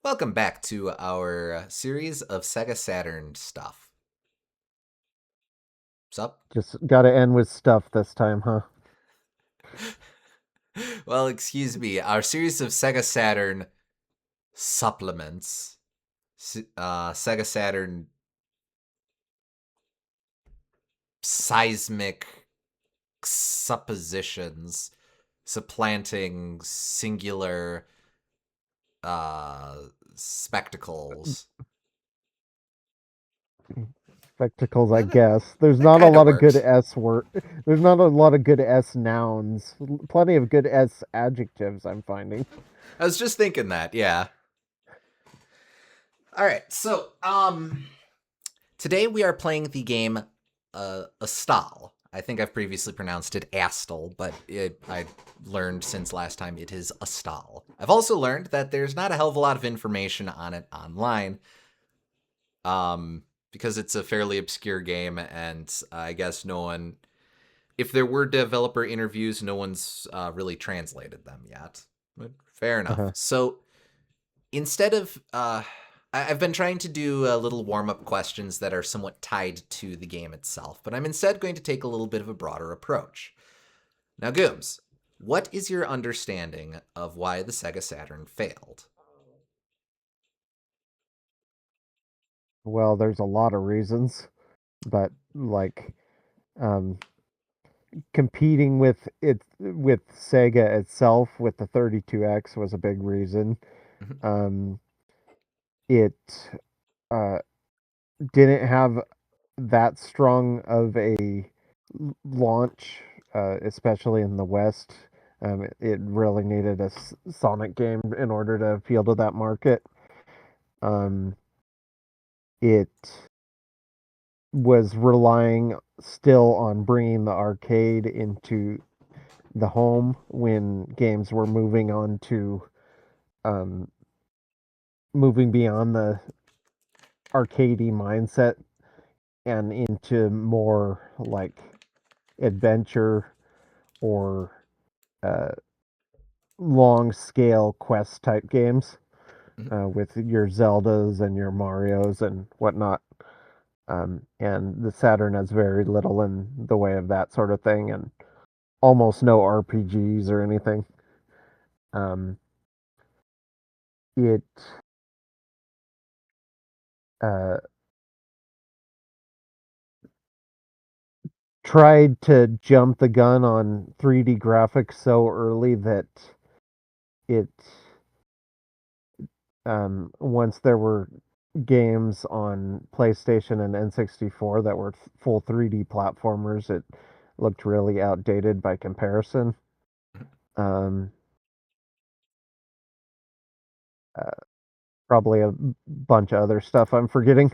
Welcome back to our series of Sega Saturn stuff. Sup? Just got to end with stuff this time, huh? Well, excuse me. Our series of Sega Saturn supplements. Sega Saturn seismic suppositions supplanting singular uh, spectacles. Spectacles, I That, guess. There's that not a kind of lot of good works. S word. There's not a lot of good S nouns. Plenty of good S adjectives, I'm finding. I was just thinking that, yeah. All right, today we are playing the game Astal. I think I've previously pronounced it Astal, but I learned since last time it is Astal. I've also learned that there's not a hell of a lot of information on it online, because it's a fairly obscure game, and I guess no one, if there were developer interviews, no one's really translated them yet. But fair enough. Uh-huh. So instead of I've been trying to do little warm-up questions that are somewhat tied to the game itself, but I'm instead going to take a little bit of a broader approach. Now, Gooms, what is your understanding of why the Sega Saturn failed? Well, there's a lot of reasons, but um, competing with Sega itself with the 32X was a big reason. Um, it uh, didn't have that strong of a launch, especially in the West. It really needed a Sonic game in order to appeal to that market. Um, it was relying still on bringing the arcade into the home when games were um, moving beyond the arcadey mindset and into more like adventure or uh, long scale quest type games with your Zeldas and your Marios and whatnot. And the Saturn has very little in the way of that sort of thing and almost no RPGs or anything. Um, it uh, tried to jump the gun on 3D graphics so early that it, once there were games on PlayStation and N64 that were full 3D platformers, it looked really outdated by comparison. Um, uh, Probably a bunch of other stuff I'm forgetting.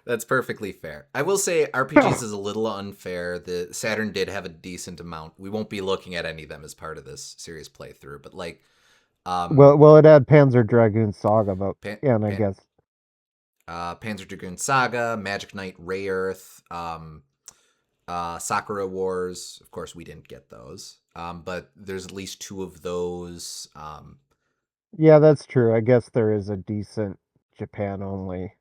That's perfectly fair. I will say RPGs is a little unfair. The Saturn did have a decent amount. We won't be looking at any of them as part of this series playthrough, but like um Well, it had Panzer Dragoon Saga, but Pan, and I Pan, guess Panzer Dragoon Saga, Magic Knight Ray Earth, Sakura Wars. Of course, we didn't get those, but there's at least two of those. yeah, that's true. I guess there is a decent Japan only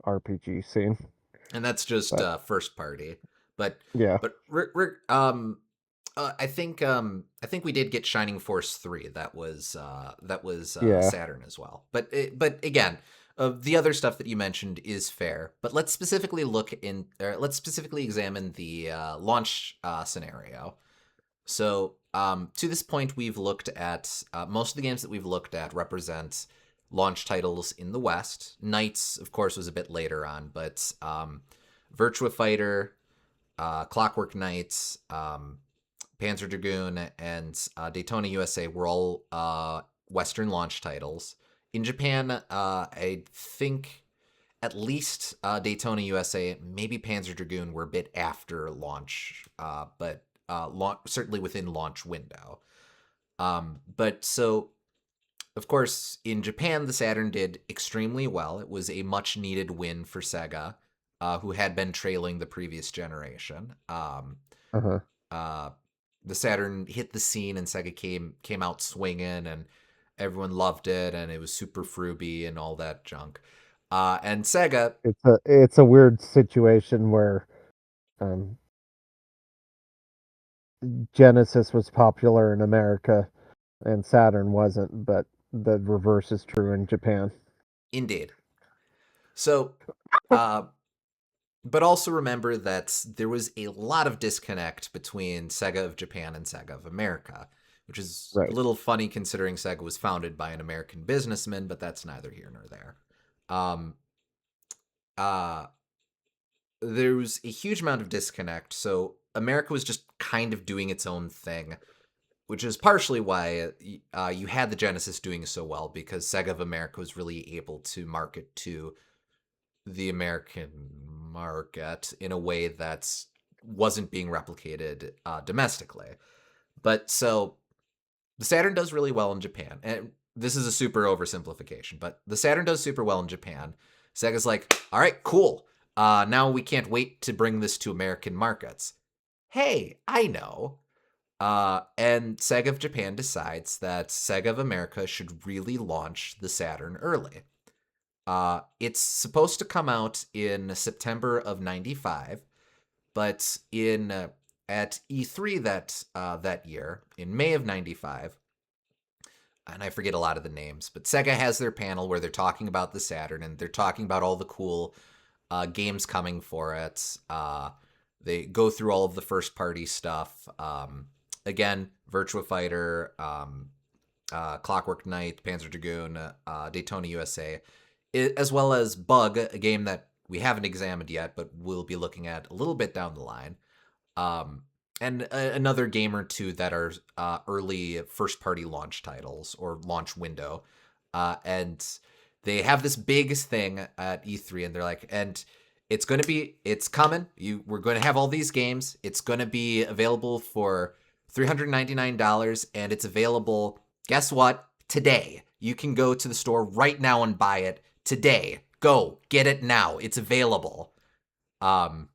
RPG scene, And that's just but first party. But yeah, but I think we did get Shining Force 3. That was yeah. Saturn as well. But again, the other stuff that you mentioned is fair. But let's specifically examine the launch scenario. So, to this point, we've looked at most of the games that we've looked at represent launch titles in the West. Knights, of course, was a bit later on, but Virtua Fighter, Clockwork Knights, Panzer Dragoon, and Daytona USA were all Western launch titles. In Japan, I think at least Daytona USA, maybe Panzer Dragoon were a bit after launch, but certainly within launch window. But so, of course, in Japan, the Saturn did extremely well. It was a much needed win for Sega, who had been trailing the previous generation. Uh-huh. Uh, the Saturn hit the scene, and Sega came out swinging, and everyone loved it, and it was super fruity and all that junk. And Sega, It's a weird situation where um, Genesis was popular in America and Saturn wasn't, but the reverse is true in Japan. indeed. So, uh, but also remember that there was a lot of disconnect between Sega of Japan and Sega of America, which is a Right. little funny considering Sega was founded by an American businessman, but that's neither here nor there. Um, uh, there was a huge amount of disconnect, so America was just kind of doing its own thing, which is partially why you had the Genesis doing so well, because Sega of America was really able to market to the American market in a way that wasn't being replicated domestically. But so the Saturn does really well in Japan. And this is a super oversimplification, but the Saturn does super well in Japan. Sega's like, all right, cool. Now we can't wait to bring this to American markets. Hey, I know. And Sega of Japan decides that Sega of America should really launch the Saturn early. It's supposed to come out in September of '95, but in at E3 that year, in May of '95, and I forget a lot of the names, but Sega has their panel where they're talking about the Saturn and they're talking about all the cool games coming for it. They go through all of the first party stuff. Again, Virtua Fighter, Clockwork Knight, Panzer Dragoon, Daytona USA, as well as Bug, a game that we haven't examined yet, but we'll be looking at a little bit down the line. Um, and another game or two that are early first party launch titles or launch window. And they have this big thing at E3, and they're like, and it's coming. We're going to have all these games. It's going to be available for $399, and it's available, guess what? Today. You can go to the store right now and buy it today. Go get it now. It's available. Um,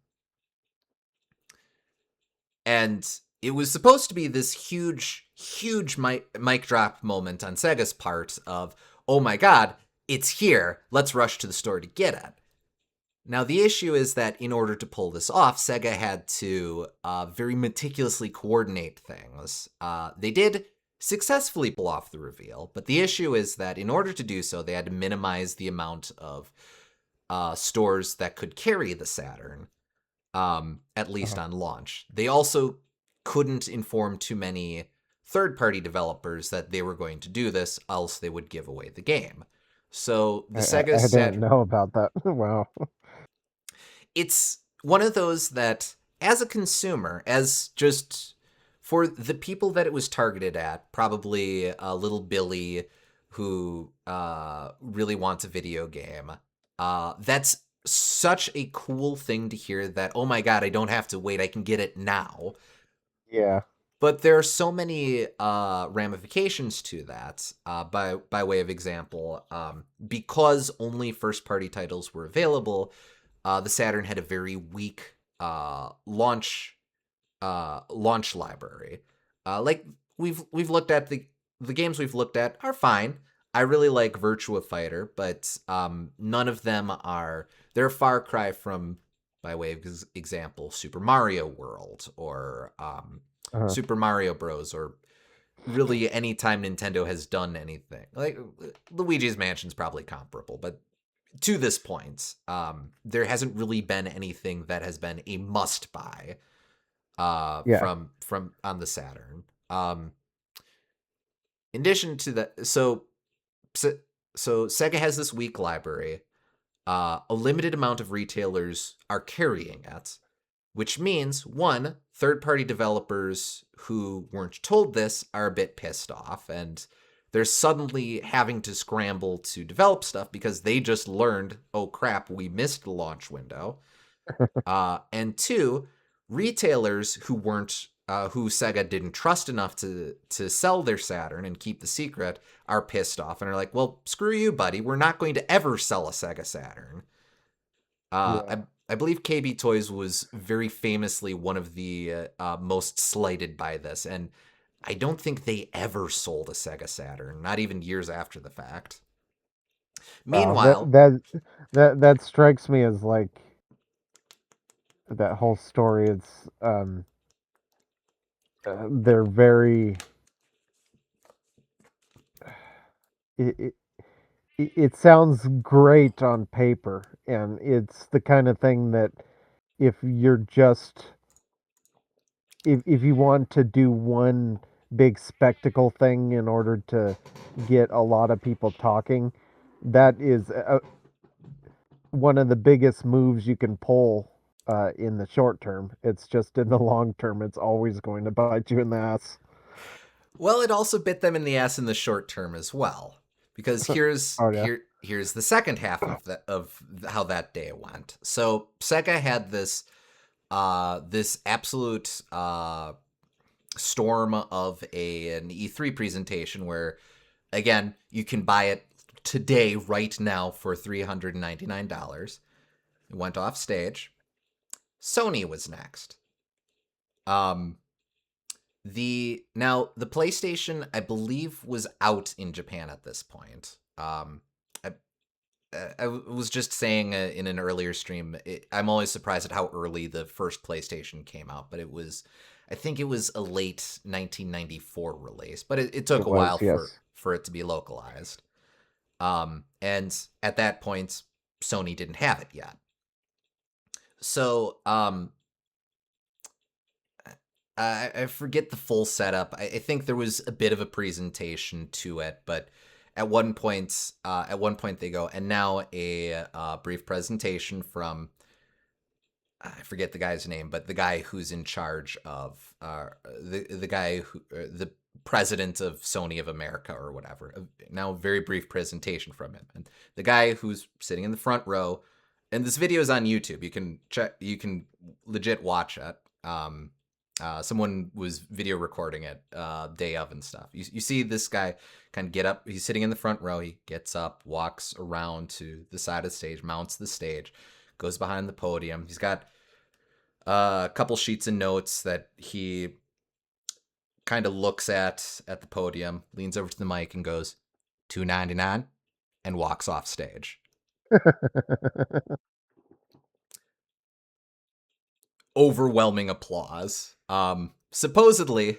and it was supposed to be this huge mic drop moment on Sega's part of, oh my god, it's here. Let's rush to the store to get it. Now, the issue is that in order to pull this off, Sega had to very meticulously coordinate things. They did successfully pull off the reveal, but the issue is that in order to do so, they had to minimize the amount of stores that could carry the Saturn, at least Uh-huh. on launch. They also couldn't inform too many third party developers that they were going to do this, else they would give away the game. So the Sega I didn't Saturn, know about that. Wow. it's one of those that, as a consumer, as just for the people that it was targeted at, probably little Billy who really wants a video game, that's such a cool thing to hear that, oh my god, I don't have to wait, I can get it now. Yeah. But there are so many ramifications to that. By way of example, because only first party titles were available, the Saturn had a very weak launch library. Like we've looked at the games we've looked at are fine. I really like Virtua Fighter, but none of them are. They're a far cry from, by way of example, Super Mario World or Uh-huh. Super Mario Bros. Or really any time Nintendo has done anything. Like Luigi's Mansion's probably comparable, but to this point, there hasn't really been anything that has been a must buy Yeah. from on the Saturn. In addition to that, so Sega has this weak library. A limited amount of retailers are carrying it, which means one, third-party developers who weren't told this are a bit pissed off, and they're suddenly having to scramble to develop stuff because they just learned, oh crap, we missed the launch window. And two, retailers who Sega didn't trust enough to sell their Saturn and keep the secret are pissed off and are like, well, screw you, buddy. We're not going to ever sell a Sega Saturn. Uh, Yeah. I I believe KB Toys was very famously one of the most slighted by this, and I don't think they ever sold a Sega Saturn, not even years after the fact. Wow, Meanwhile, that strikes me as like that whole story. It's they're very it, it sounds great on paper, and it's the kind of thing that if you're just if you want to do one big spectacle thing in order to get a lot of people talking, that is one of the biggest moves you can pull in the short term. It's just in the long term, it's always going to bite you in the ass. well, it also bit them in the ass in the short term as well, because Oh yeah. here's the second half of how that day went. So Sega had this absolute storm of an E3 presentation where, again, you can buy it today right now for $399. It went off stage. Sony was next. Um, the PlayStation, I believe, was out in Japan at this point. I, I was just saying in an earlier stream, I'm always surprised at how early the first PlayStation came out, but I think it was a late 1994 release, but it took It a while was, yes. for it to be localized. And at that point, Sony didn't have it yet. So, I forget the full setup. I think there was a bit of a presentation to it, but at one point they go, and now a brief presentation from I forget the guy's name, but the guy who's in charge of the guy who the president of Sony of America or whatever. Now, a very brief presentation from him, and the guy who's sitting in the front row. And this video is on YouTube. You can check. You can legit watch it. Someone was video recording it day of and stuff. You see this guy kind of get up. He's sitting in the front row. He gets up, walks around to the side of the stage, mounts the stage, goes behind the podium. He's got a couple sheets of notes that he kind of looks at the podium, leans over to the mic and goes, 299, and walks off stage. Overwhelming applause. Um, supposedly,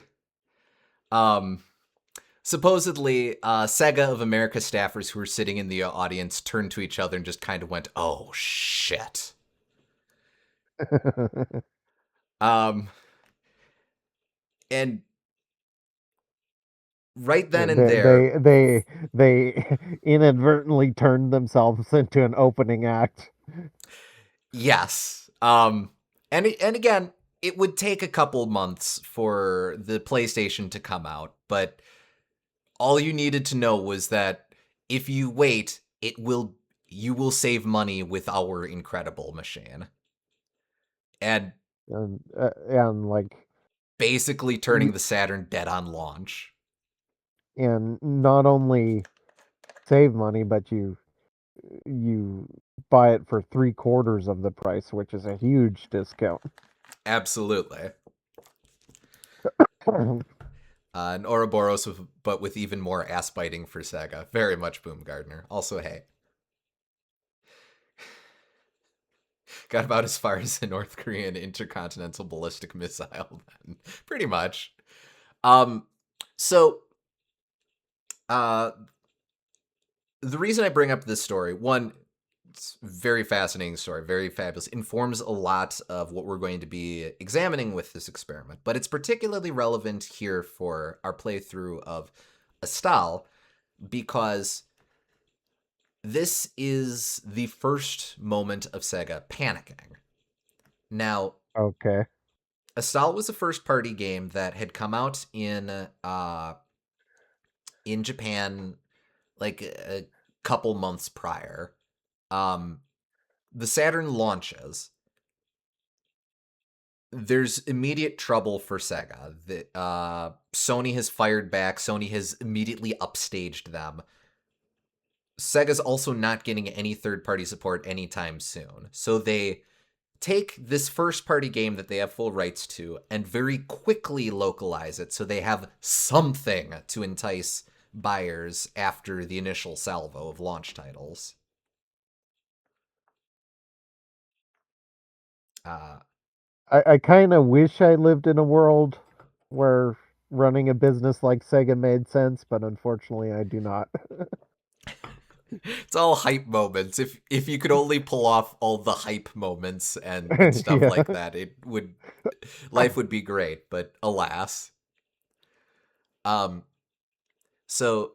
Sega of America staffers who were sitting in the audience turned to each other and just kind of went, "Oh shit." Um, and right then and there, They inadvertently turned themselves into an opening act. yes. And again, it would take a couple months for the PlayStation to come out, but all you needed to know was that if you wait, you will save money with our incredible machine. And And like basically turning the Saturn dead on launch. and not only save money, but you buy it for 3/4 of the price, which is a huge discount. Absolutely. An Ouroboros, but with even more ass biting for Sega. Very much Boom Gardner. Also, hey, got about as far as the North Korean intercontinental ballistic missile. Then, pretty much. Um, so, uh, the reason I bring up this story, one, it's a very fascinating story, very fabulous, informs a lot of what we're going to be examining with this experiment, but it's particularly relevant here for our playthrough of Astal because this is the first moment of Sega panicking. Now, Okay. Astal was a first-party game that had come out in Japan like a couple months prior. Um, the Saturn launches. There's immediate trouble for Sega. Sony has fired back. Sony has immediately upstaged them. Sega's also not getting any third-party support anytime soon. So they take this first party game that they have full rights to and very quickly localize it so they have something to entice buyers after the initial salvo of launch titles. Uh, I kind of wish I lived in a world where running a business like Sega made sense, but unfortunately, I do not. it's all hype moments. If you could only pull off all the hype moments and stuff Yeah. like that, it would life would be great. But alas, um, so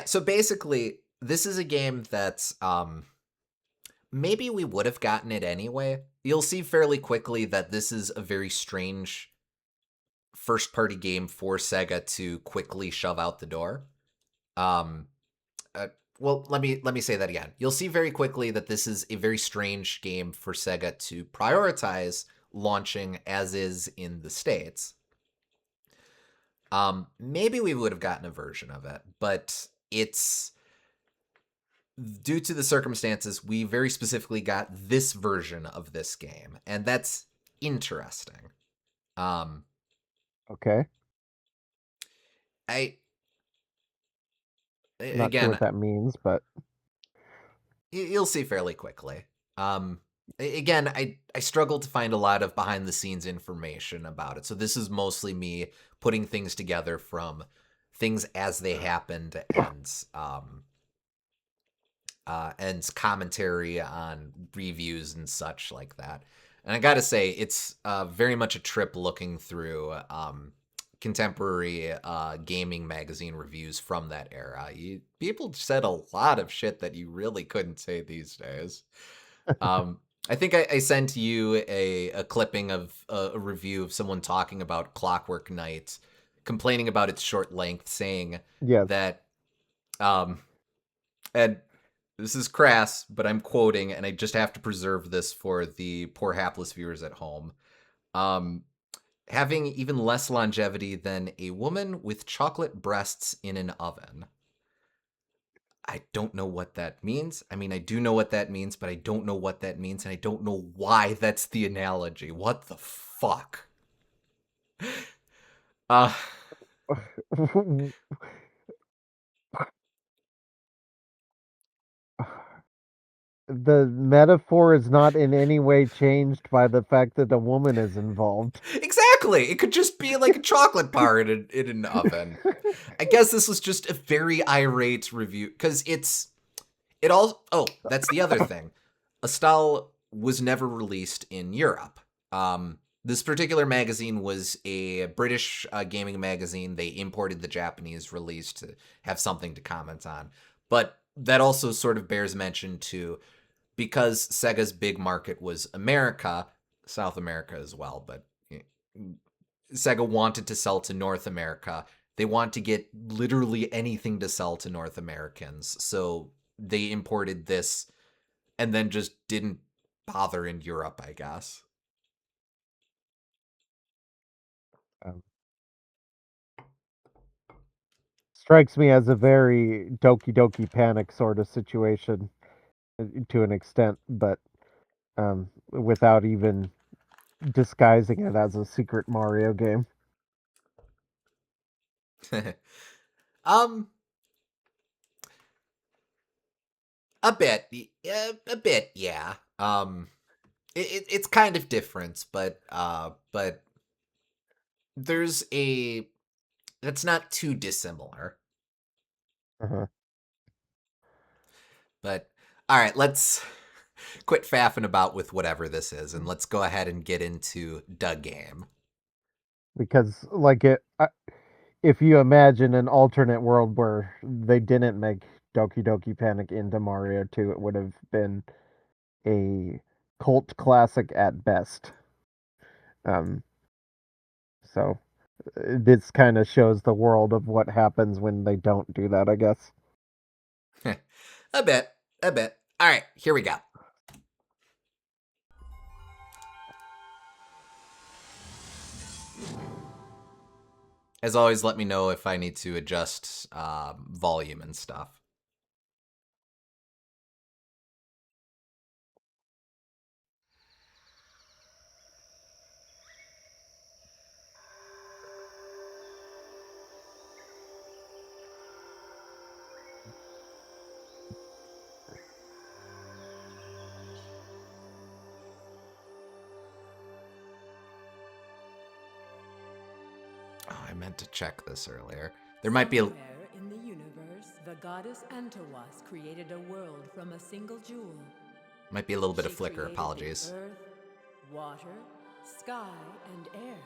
so basically, this is a game that's maybe we would have gotten it anyway. You'll see fairly quickly that this is a very strange first party game for Sega to quickly shove out the door. Um, uh, well, let me say that again. You'll see very quickly that this is a very strange game for Sega to prioritize launching as is in the States. Maybe we would have gotten a version of it, but it's due to the circumstances, we very specifically got this version of this game, and that's interesting. Um, Okay. I Not sure what again, that means, but you'll see fairly quickly. Um, again, I struggled to find a lot of behind the scenes information about it, so this is mostly me putting things together from things as they happened and commentary on reviews and such like that. And I gotta say, it's very much a trip looking through contemporary gaming magazine reviews from that era. People said a lot of shit that you really couldn't say these days. Um, I think I sent you a clipping of a review of someone talking about Clockwork Knight, complaining about its short length, saying yes. that um, and this is crass, but I'm quoting, and I just have to preserve this for the poor hapless viewers at home. Um, Having even less longevity than a woman with chocolate breasts in an oven. I don't know what that means. I mean, I do know what that means, but I don't know what that means, and I don't know why that's the analogy. What the fuck? Uh, The metaphor is not in any way changed by the fact that a woman is involved. exactly. It could just be like a chocolate bar in an oven. I guess this was just a very irate review because it all. Oh, that's the other thing. Astal was never released in Europe. This particular magazine was a British gaming magazine. They imported the Japanese release to have something to comment on. But that also sort of bears mention too, because Sega's big market was America, South America as well, but Sega wanted to sell to North America. They want to get literally anything to sell to North Americans. So they imported this and then just didn't bother in Europe, I guess. Um, Strikes me as a very Doki Doki Panic sort of situation to an extent, but without even disguising it as a secret Mario game. um, a bit, a bit, yeah. It's kind of different, but there's a that's not too dissimilar. Uh-huh. But all right, let's quit faffing about with whatever this is, and let's go ahead and get into the game. Because, like, if you imagine an alternate world where they didn't make Doki Doki Panic into Mario 2, it would have been a cult classic at best. Um, so this kind of shows the world of what happens when they don't do that, I guess. a bit, a bit. All right, here we go. As always, let me know if I need to adjust volume and stuff. meant to check this earlier. There might be a... Somewhere in the universe, the goddess Antawas created a world from a single jewel. Might be a little bit of She flicker, created apologies. the earth, water, sky, and air.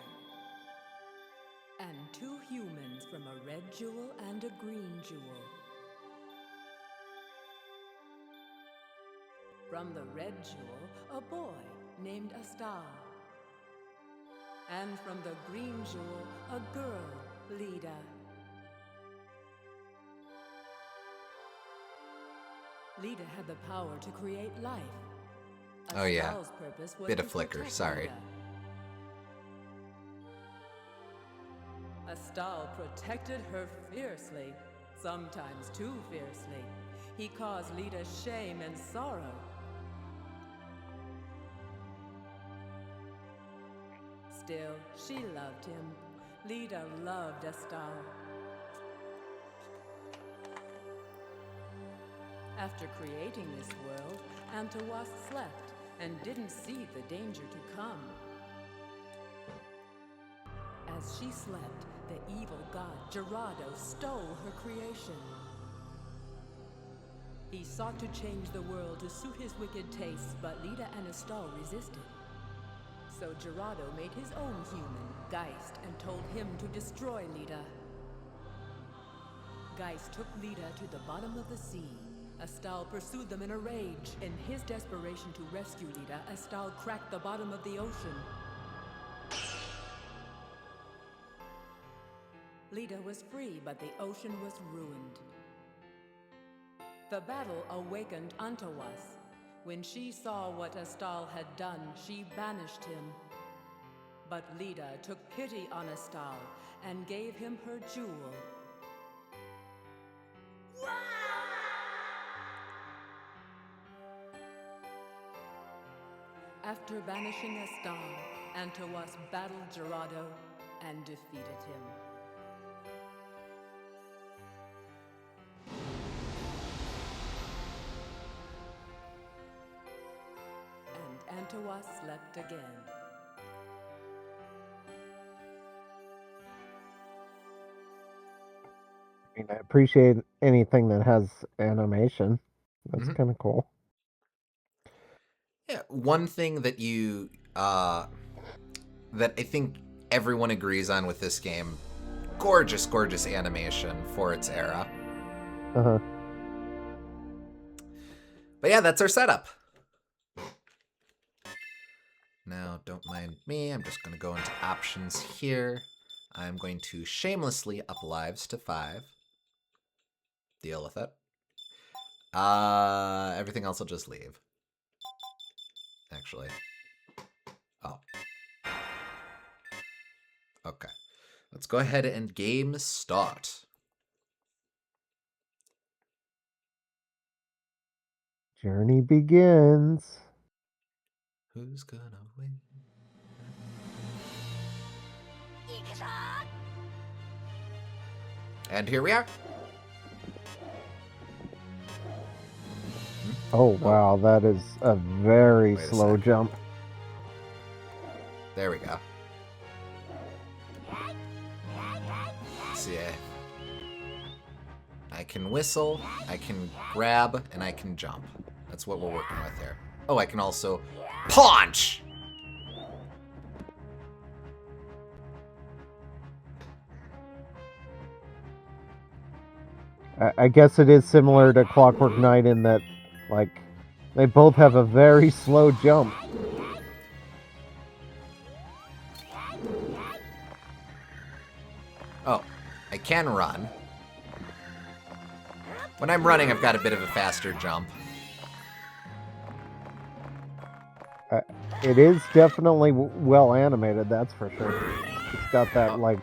And 2 humans from a red jewel and a green jewel. From the red jewel, a boy named Astal. And from the green jewel, a girl, Lida. Lida had the power to create life. Oh yeah, Astal's purpose was bit to of flicker, protect sorry. Lida. Astal protected her fiercely, sometimes too fiercely. He caused Lida shame and sorrow. Still, she loved him. Lida loved Astal. After creating this world, Antawas slept and didn't see the danger to come. As she slept, the evil god Gerardo stole her creation. He sought to change the world to suit his wicked tastes, but Lida and Astal resisted. So Gerardo made his own human, Geist, and told him to destroy Lida. Geist took Lida to the bottom of the sea. Astal pursued them in a rage. In his desperation to rescue Lida, Astal cracked the bottom of the ocean. Lida was free, but the ocean was ruined. The battle awakened Antawas. When she saw what Astal had done, she banished him. But Lida took pity on Astal and gave him her jewel. After banishing Astal, Antawas battled Gerardo and defeated him. And Antawas slept again. I mean, I appreciate anything that has animation. That's kind of cool. Yeah, one thing that you that I think everyone agrees on with this game, gorgeous, gorgeous animation for its era. Uh-huh. But yeah, that's our setup. Now, don't mind me. I'm just going to go into options here. I'm going to shamelessly up lives to 5. Deal with it. Everything else will just leave. Actually. Oh. Okay. Let's go ahead and game start. Journey begins. Who's gonna win? And here we are. Oh, wow. That is a very Wait a slow sec. jump. There we go. See, I can whistle, I can grab, and I can jump. That's what we're working with here. Oh, I can also punch! I guess it is similar to Clockwork Knight in that, like, they both have a very slow jump. Oh, I can run. When I'm running, I've got a bit of a faster jump. It is definitely well animated, that's for sure. It's got that, like,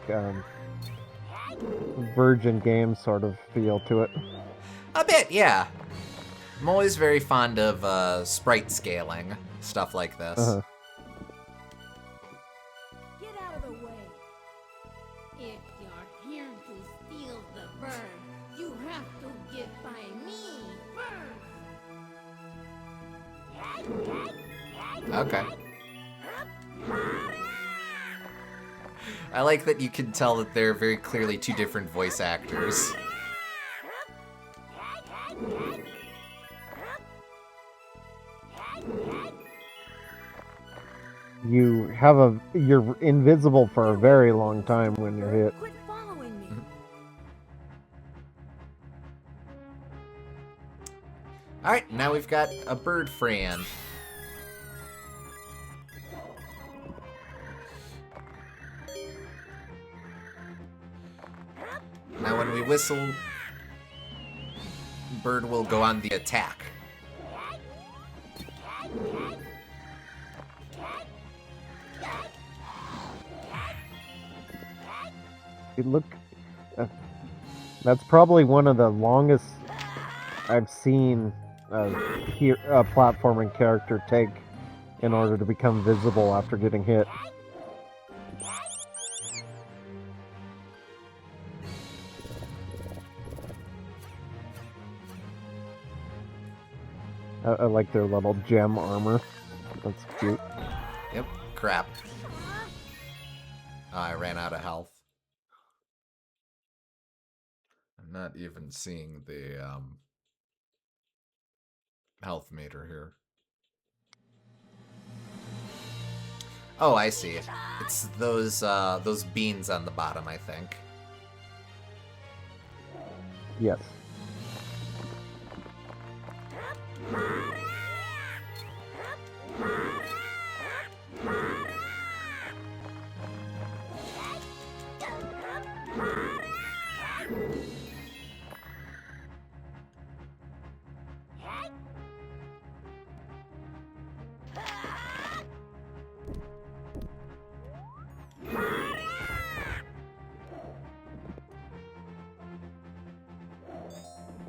Virgin game sort of feel to it. A bit, yeah. I'm always very fond of sprite scaling, stuff like this. Uh-huh. Get out of the way. If you're here to steal the bird, you have to get by me first. Okay. I like that you can tell that they're very clearly two different voice actors. You're invisible for a very long time when you're hit. Quit following me. Alright, now we've got a bird friend. Now when we whistle, bird will go on the attack. Look, that's probably one of the longest I've seen a platforming character take in order to become visible after getting hit. I like their little gem armor. That's cute. Yep, crap. Oh, I ran out of health. I'm not even seeing the health meter here. Oh, I see. It's those beans on the bottom, I think. Yes.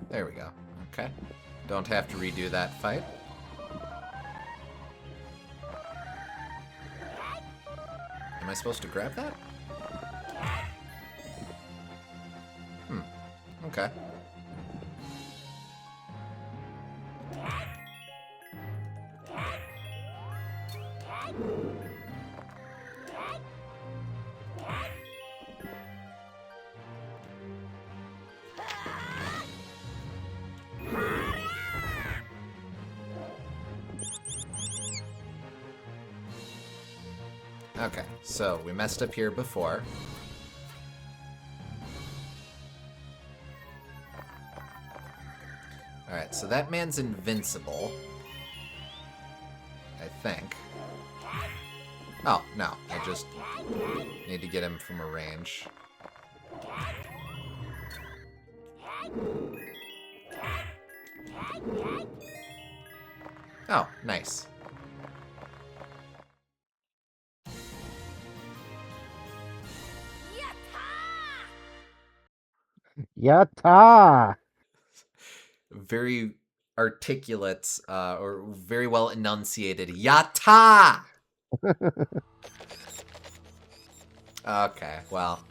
There we go. Okay. Don't have to redo that fight. Am I supposed to grab that? Okay. Okay, so we messed up here before. Alright, so that man's invincible. I think. Oh, no. I just need to get him from a range. Oh, nice. Yatta! Very articulate, or very well enunciated. Yatta! Okay, well.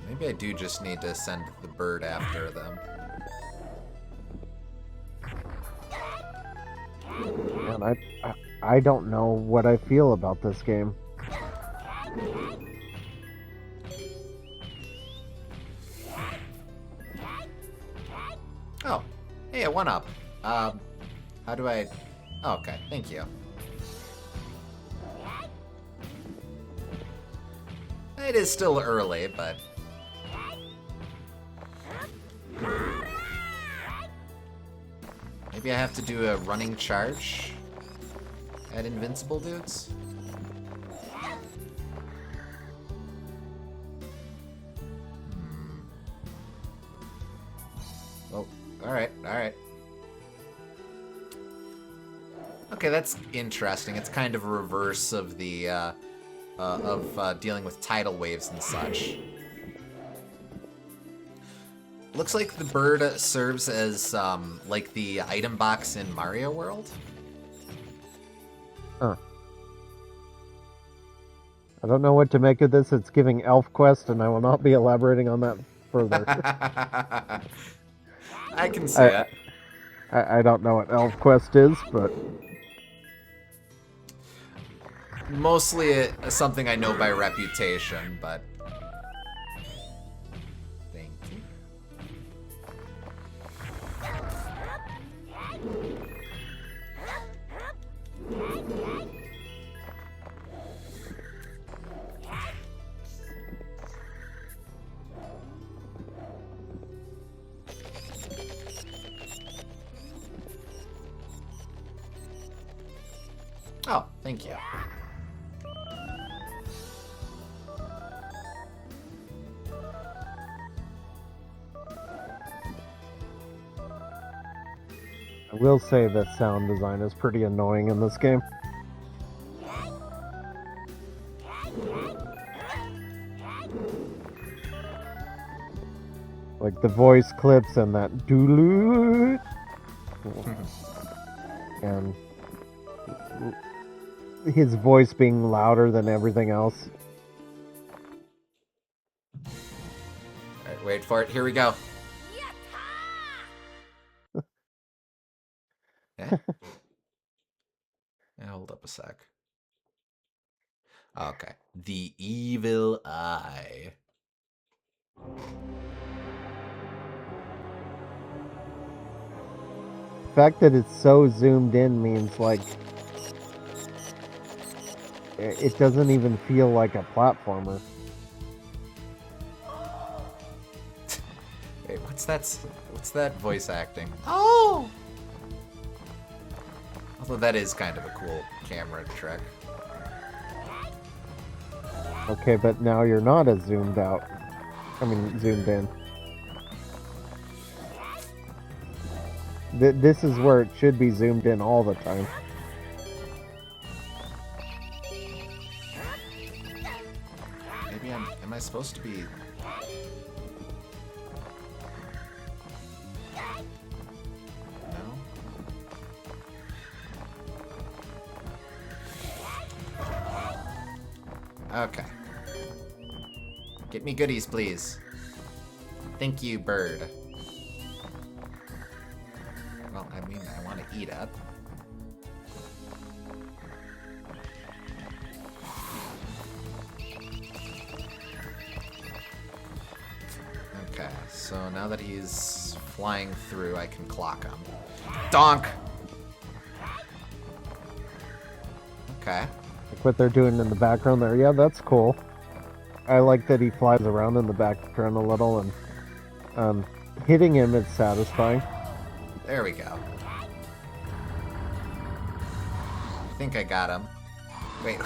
Maybe I do just need to send the bird after them. Man, I don't know what I feel about this game. Oh, hey, a 1-up. How do I... Oh, okay, thank you. It is still early, but... Maybe I have to do a running charge at invincible dudes? Oh, alright, alright. Okay, that's interesting. It's kind of a reverse of the, dealing with tidal waves and such. Looks like the bird serves as, like the item box in Mario World. Huh. I don't know what to make of this. It's giving Elf Quest, and I will not be elaborating on that further. I can see it. I don't know what Elf Quest is, but Mostly something I know by reputation, but... Thank you. Oh, thank you. I will say the sound design is pretty annoying in this game. Like the voice clips and that doodoo, and his voice being louder than everything else. Alright, wait for it. Here we go. Eh? Yeah, hold up a sec. Okay. The Evil Eye. The fact that it's so zoomed in means like it doesn't even feel like a platformer. Wait, what's that voice acting? Oh! Although that is kind of a cool camera trick. Okay, but now you're not as zoomed out. I mean, zoomed in. This is where it should be zoomed in all the time. Maybe am I supposed to be... No? Okay. Get me goodies, please. Thank you, bird. Well, I mean, I want to eat it. Okay, so now that he's flying through, I can clock him. Donk! Okay. Like what they're doing in the background there. Yeah, that's cool. I like that he flies around in the background a little, and hitting him is satisfying. There we go. I think I got him. Wait,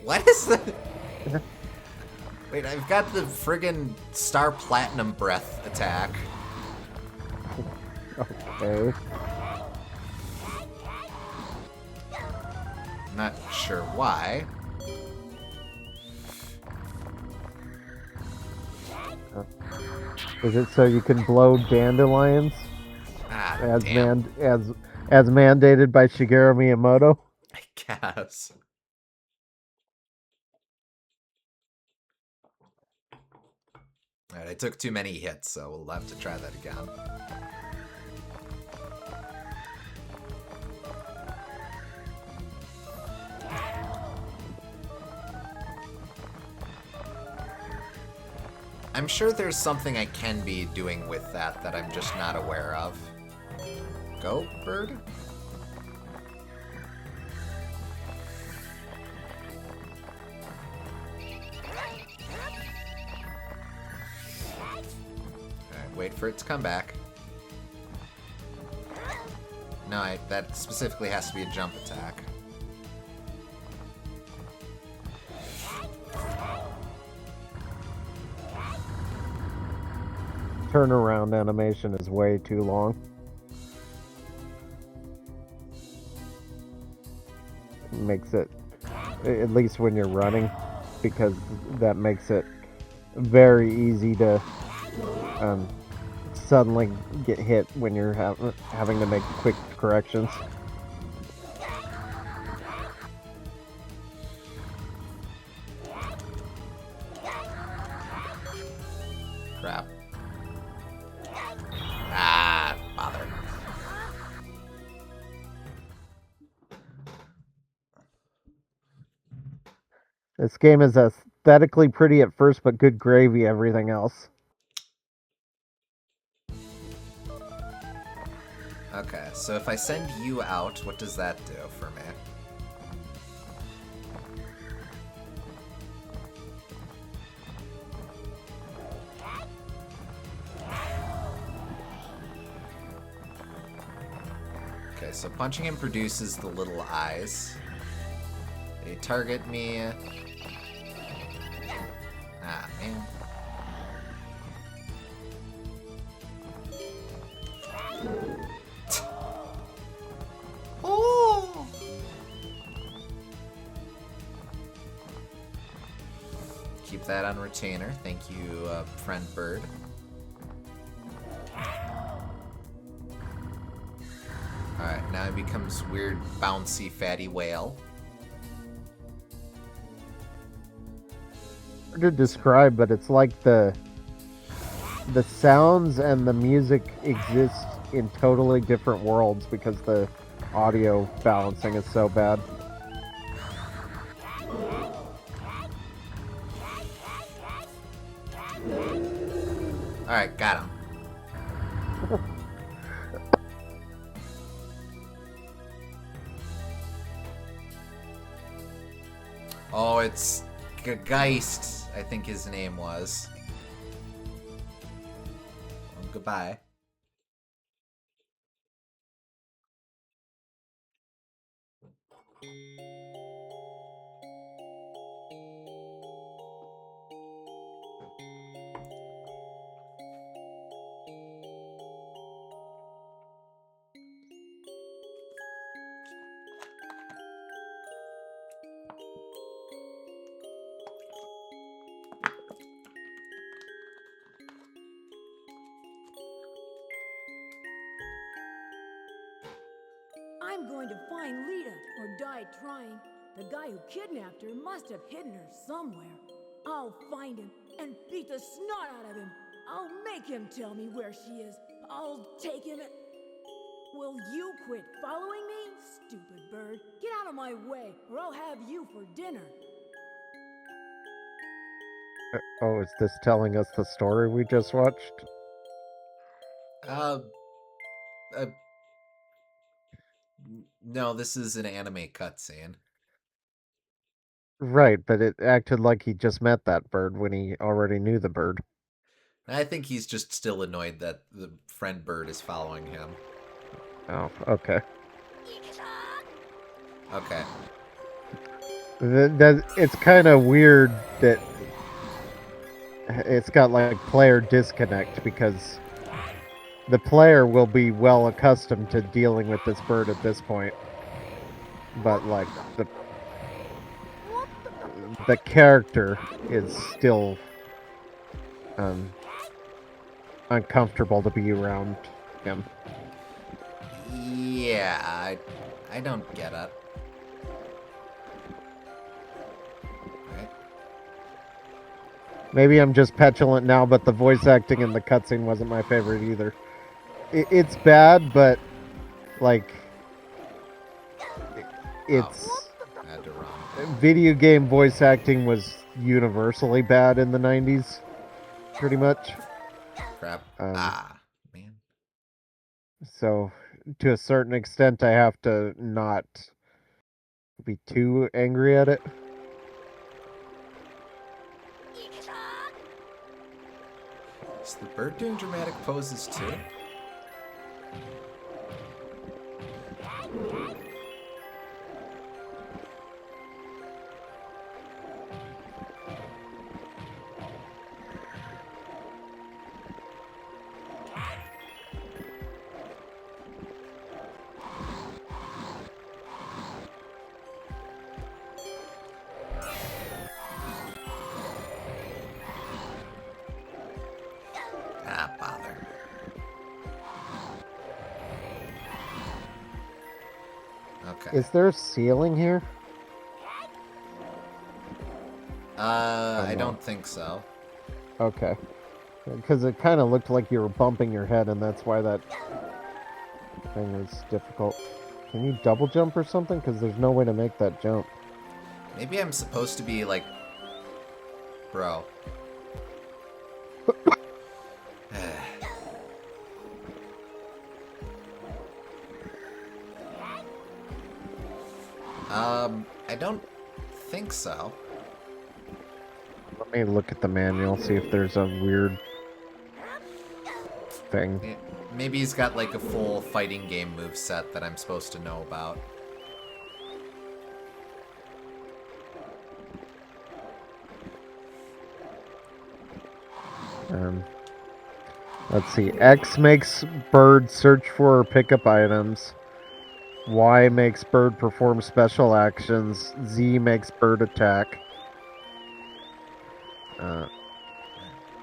what is that? Wait, I've got the friggin' Star Platinum Breath attack. Okay. Not sure why. Is it so you can blow dandelions Ah, as damn. as mandated by Shigeru Miyamoto? I guess. Alright, I took too many hits, so we'll have to try that again. I'm sure there's something I can be doing with that I'm just not aware of. Go, bird? Alright, wait for it to come back. No, that specifically has to be a jump attack. Turnaround animation is way too long. Makes it, at least when you're running, because that makes it very easy to suddenly get hit when you're having to make quick corrections. This game is aesthetically pretty at first, but good gravy everything else. Okay, so if I send you out, what does that do for me? Okay, so punching him produces the little eyes. They target me. Ah, man. Oh! Keep that on retainer. Thank you, friend bird. Alright, now it becomes weird, bouncy, fatty whale. Hard to describe, but it's like the sounds and the music exist in totally different worlds because the audio balancing is so bad. Alright, got him. Oh, it's Geist, I think his name was. Well, goodbye. I'm going to find Lita, or die trying. The guy who kidnapped her must have hidden her somewhere. I'll find him and beat the snot out of him. I'll make him tell me where she is. I'll take him and... Will you quit following me, stupid bird? Get out of my way, or I'll have you for dinner. Oh, is this telling us the story we just watched? Uh, no, this is an anime cutscene. Right, but it acted like he just met that bird when he already knew the bird. I think he's just still annoyed that the friend bird is following him. Oh, okay. Okay. It's kind of weird that it's got like player disconnect because the player will be well accustomed to dealing with this bird at this point, but like the character is still uncomfortable to be around him. Yeah, I don't get it. Right. Maybe I'm just petulant now, but the voice acting in the cutscene wasn't my favorite either. It's bad, but like it's I had to run. video game voice acting was universally bad in the 90s, pretty much. Crap. Man. So to a certain extent, I have to not be too angry at it. Is the bird doing dramatic poses too? Ah, bother. Okay. Is there a ceiling here? I don't think so. Okay. Because it kind of looked like you were bumping your head, and that's why that thing was difficult. Can you double jump or something? Because there's no way to make that jump. Maybe I'm supposed to be like... Bro. I don't think so. Let me look at the manual, see if there's a weird thing. Yeah, maybe he's got like a full fighting game moveset that I'm supposed to know about. Let's see. X makes bird search for or pick up items. Y makes bird perform special actions. Z makes bird attack.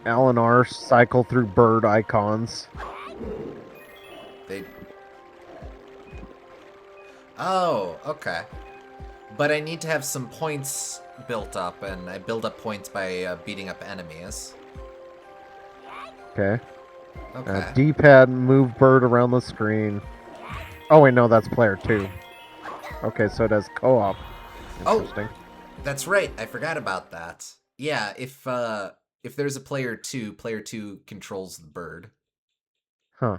L and R cycle through bird icons. They... Oh, okay. But I need to have some points built up, and I build up points by beating up enemies. Okay. Okay. D-pad, move bird around the screen. Oh wait, no, that's player 2. Okay, so it has co-op. Interesting. Oh, that's right. I forgot about that. Yeah, if there's a player 2, player 2 controls the bird. Huh.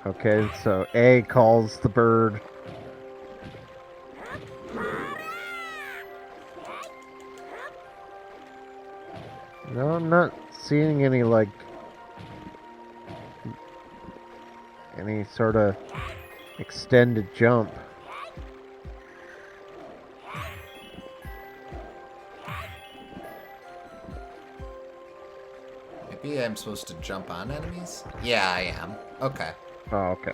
Okay, so A calls the bird. No, I'm not seeing any, like, any sort of extended jump. Maybe I'm supposed to jump on enemies? Yeah, I am. Okay. Oh, okay.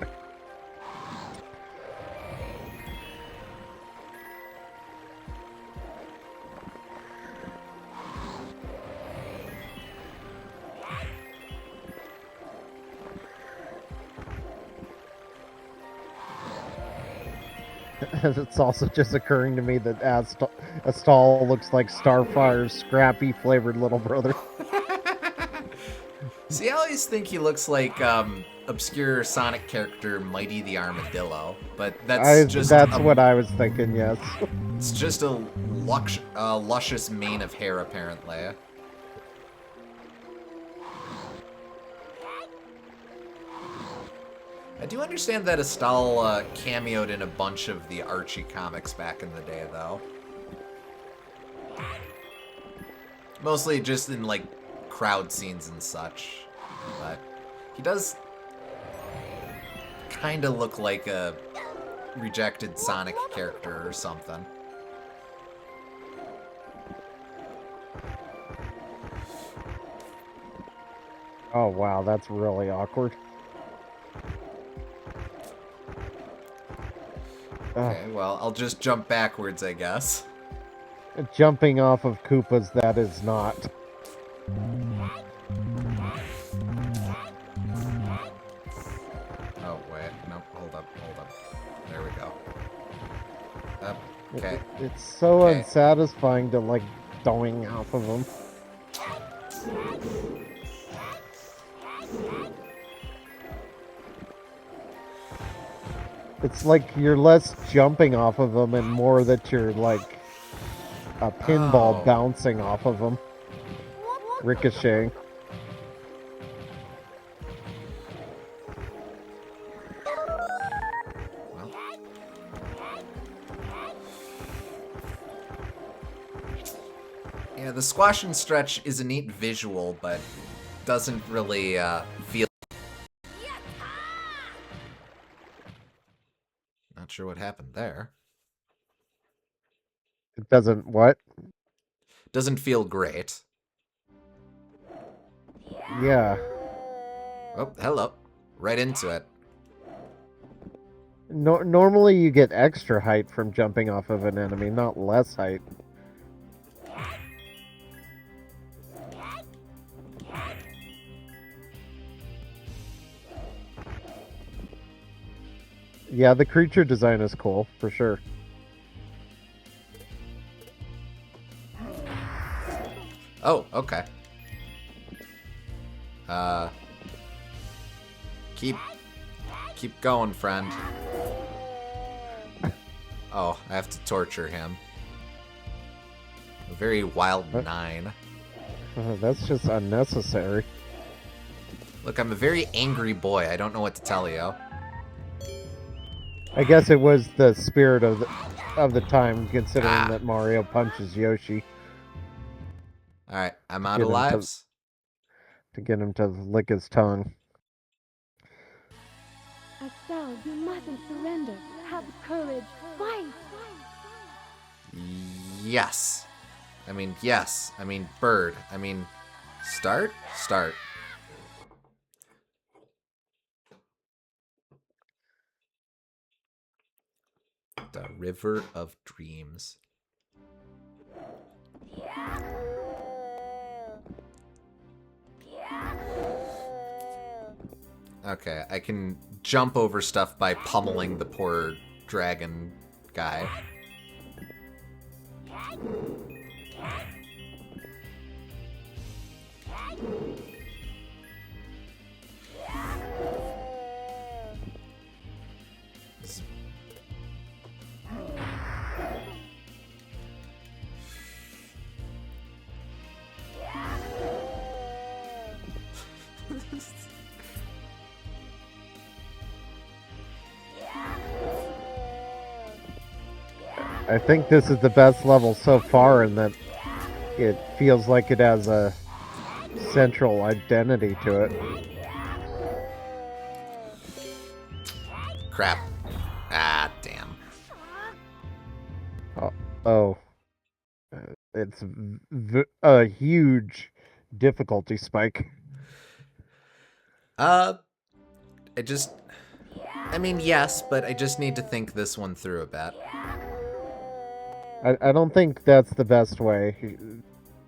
It's also just occurring to me that Astal looks like Starfire's scrappy flavored little brother. See, I always think he looks like obscure Sonic character Mighty the Armadillo, but that's what I was thinking, yes. It's just a luscious mane of hair, apparently. I do understand that Astal cameoed in a bunch of the Archie comics back in the day, though. Mostly just in, like, crowd scenes and such. But he does kind of look like a rejected Sonic character or something. Oh, wow, that's really awkward. Okay, well, I'll just jump backwards, I guess. Jumping off of Koopas, that is not. Oh, wait. No, hold up. There we go. Okay. It's so unsatisfying to, like, doing off of them. It's like you're less jumping off of them and more that you're like a pinball bouncing off of them. Ricocheting. Well. Yeah, the squash and stretch is a neat visual, but doesn't really feel... Not sure what happened there. It doesn't what? Doesn't feel great. Yeah. Oh, hello. Right into it. Normally you get extra height from jumping off of an enemy, not less height. Yeah, the creature design is cool, for sure. Oh, okay. Keep going, friend. Oh, I have to torture him. A very wild 9. That's just unnecessary. Look, I'm a very angry boy. I don't know what to tell you. I guess it was the spirit of the time, considering Ah. that Mario punches Yoshi Alright, I'm out Get of him to- lives. to get him to lick his tongue. Astal, you mustn't surrender. Have courage. Fight! Yes. Yes. Bird. Start? Start. The River of Dreams. Okay, I can jump over stuff by pummeling the poor dragon guy. I think this is the best level so far in that it feels like it has a central identity to it. Crap. Ah, damn. Oh. It's a huge difficulty spike. Yes, but I just need to think this one through a bit. I don't think that's the best way.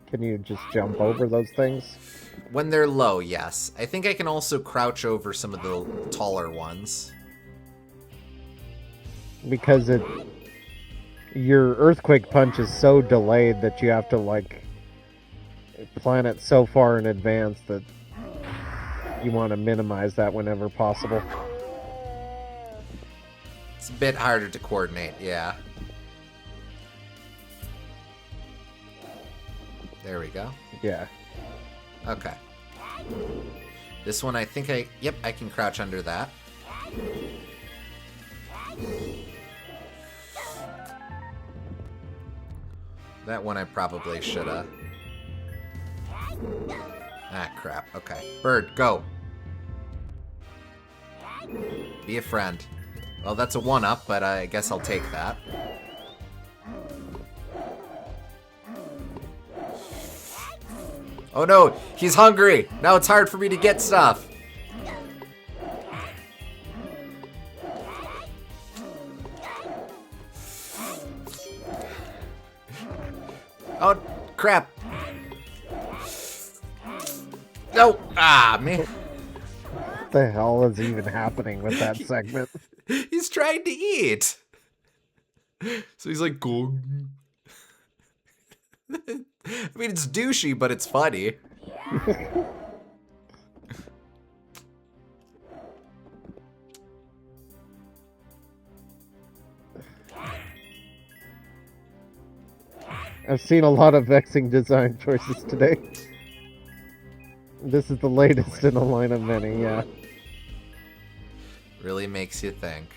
Can you just jump over those things? When they're low, yes. I think I can also crouch over some of the taller ones. Because your earthquake punch is so delayed that you have to plan it so far in advance that you want to minimize that whenever possible. It's a bit harder to coordinate, yeah. There we go. Yeah. Okay. This one I think I can crouch under that. That one I probably shoulda. Ah, crap. Okay. Bird, go. Be a friend. Well, that's a 1-up, but I guess I'll take that. Oh no, he's hungry! Now it's hard for me to get stuff! Oh, crap. No! Ah, man. What the hell is even happening with that segment? He's trying to eat! So he's like, go. It's douchey, but it's funny. I've seen a lot of vexing design choices today. This is the latest in a line of many, yeah. Really makes you think.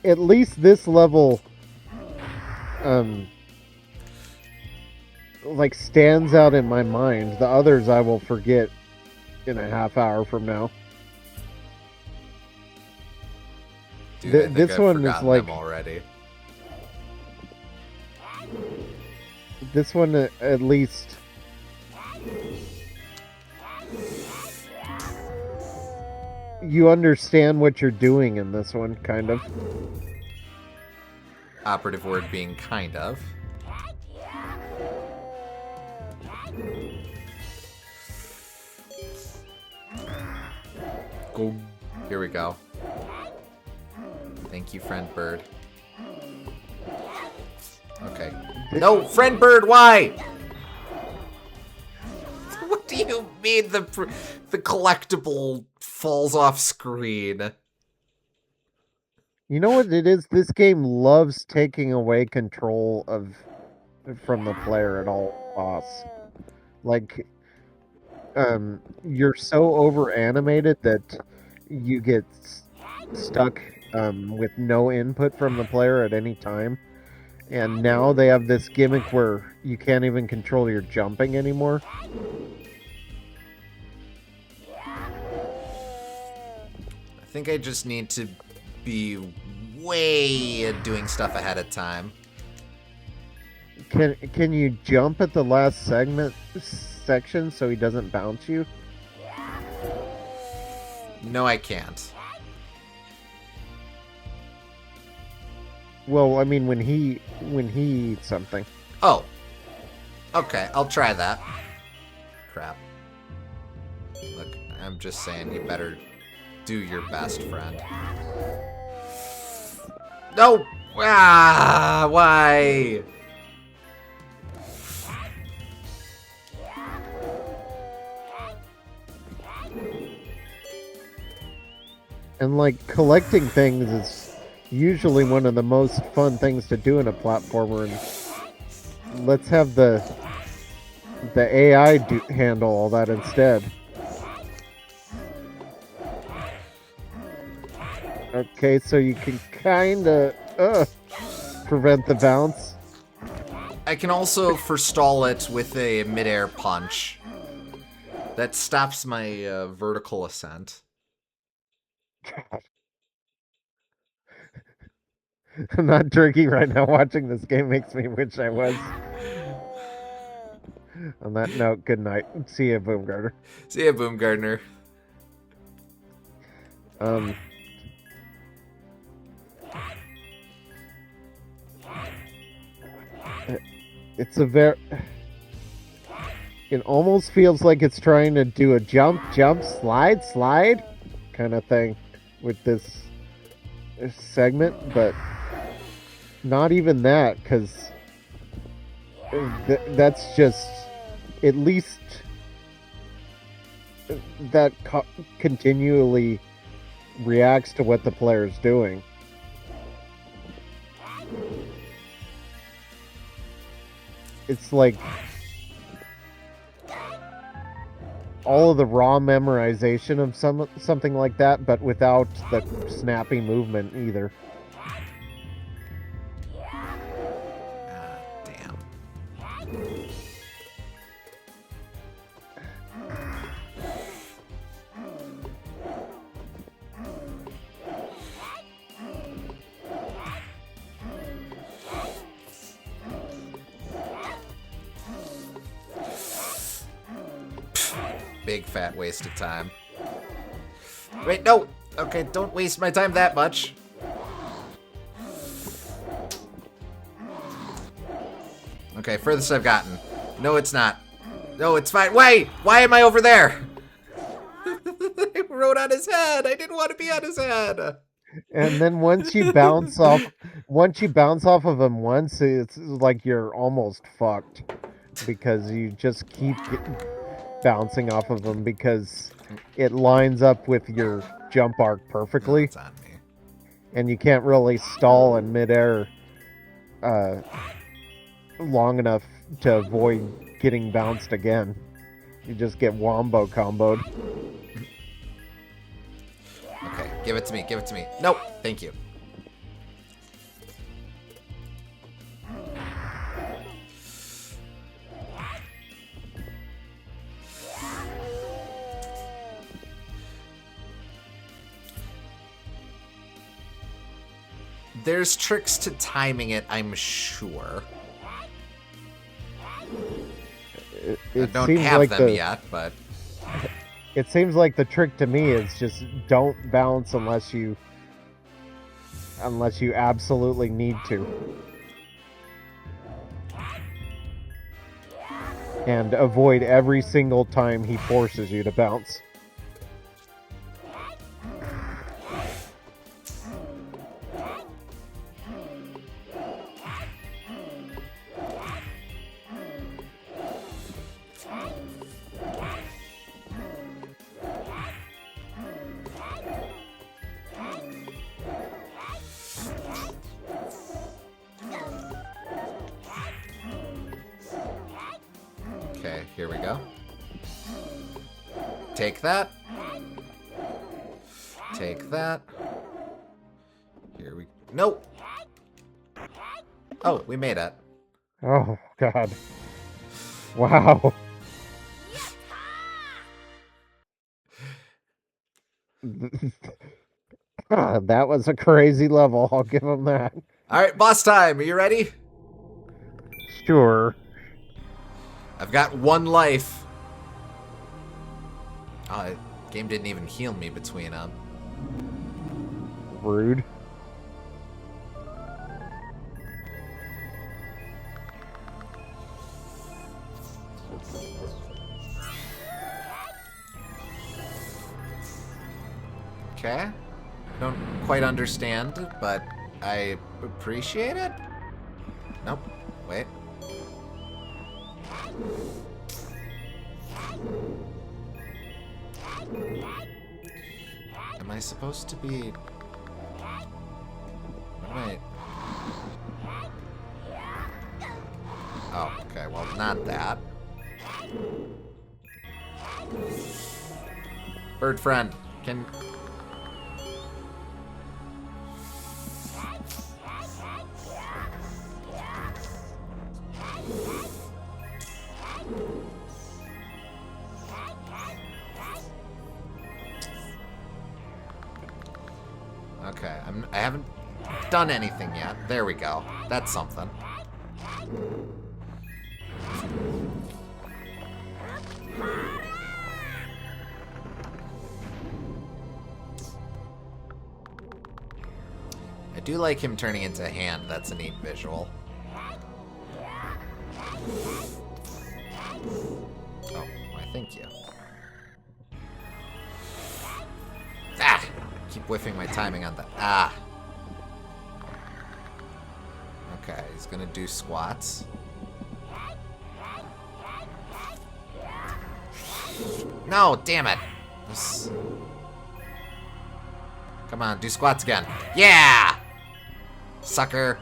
At least this level stands out in my mind. The others I will forget in a half hour from now. Dude, I think this I've one is forgotten like them already. this one at least you understand what you're doing in this one, kind of. Operative word being kind of. Go. Here we go. Thank you, friend bird. Okay. No, friend bird, why? What do you mean the collectible falls off screen? You know what it is? This game loves taking away control from the player at all costs. Like, you're so over animated that you get stuck with no input from the player at any time. And now they have this gimmick where you can't even control your jumping anymore. I think I just need to be way doing stuff ahead of time. Can you jump at the last section so he doesn't bounce you? No, I can't. Well, I mean when he eats something. Oh. Okay, I'll try that. Crap. Look, I'm just saying you better do your best, friend. No! Ah, why? And like collecting things is usually one of the most fun things to do in a platformer, and let's have the AI handle all that instead. Okay, so you can kinda prevent the bounce. I can also forestall it with a midair punch. That stops my vertical ascent. God. I'm not drinking right now. Watching this game makes me wish I was. On that note, good night. See ya, Boomgarter. See ya, Boomgartner. It's a very... It almost feels like it's trying to do a jump, slide kind of thing with this segment, but not even that, because that's just... At least that continually reacts to what the player's doing. It's like all of the raw memorization of something like that, but without the snappy movement either. Damn. Big fat waste of time. Wait, no! Okay, don't waste my time that much. Okay, furthest I've gotten. No, it's not. No, it's fine. Wait! Why am I over there? I rode on his head. I didn't want to be on his head. And then once you bounce off of him once, it's like you're almost fucked, because you just keep bouncing off of him because it lines up with your jump arc perfectly. It's on me. And you can't really stall in midair long enough to avoid getting bounced again. You just get wombo comboed. Okay, give it to me, give it to me. Nope, thank you. There's tricks to timing it, I'm sure. I don't have like them yet, but... It seems like the trick to me is just don't bounce unless you absolutely need to. And avoid every single time he forces you to bounce. Okay, here we go. Take that. Take that. Here we... Nope! Oh, we made it. Oh, God. Wow. That was a crazy level. I'll give him that. Alright, boss time. Are you ready? Sure. I've got 1 life. Oh, the game didn't even heal me between them. Rude. Okay. I don't quite understand, but I appreciate it. Nope. Wait. Am I supposed to be... Wait. Oh, okay. Well, not that. Bird friend, can... Okay, I haven't done anything yet. There we go. That's something. I do like him turning into a hand. That's a neat visual. Oh, why thank you. Ah! Keep whiffing my timing on that. Ah! Okay, he's gonna do squats. No, damn it! Come on, do squats again. Yeah! Sucker!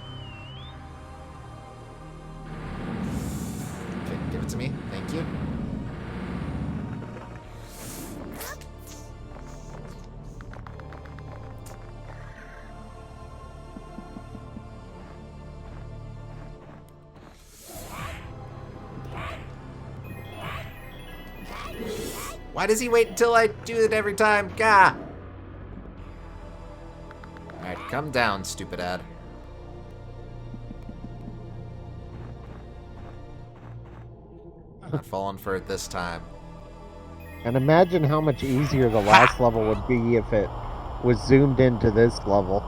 Okay, give it to me. Thank you. Why does he wait until I do it every time? Gah! Alright, come down, stupid ad. Not falling for it this time. And imagine how much easier the last level would be if it was zoomed into this level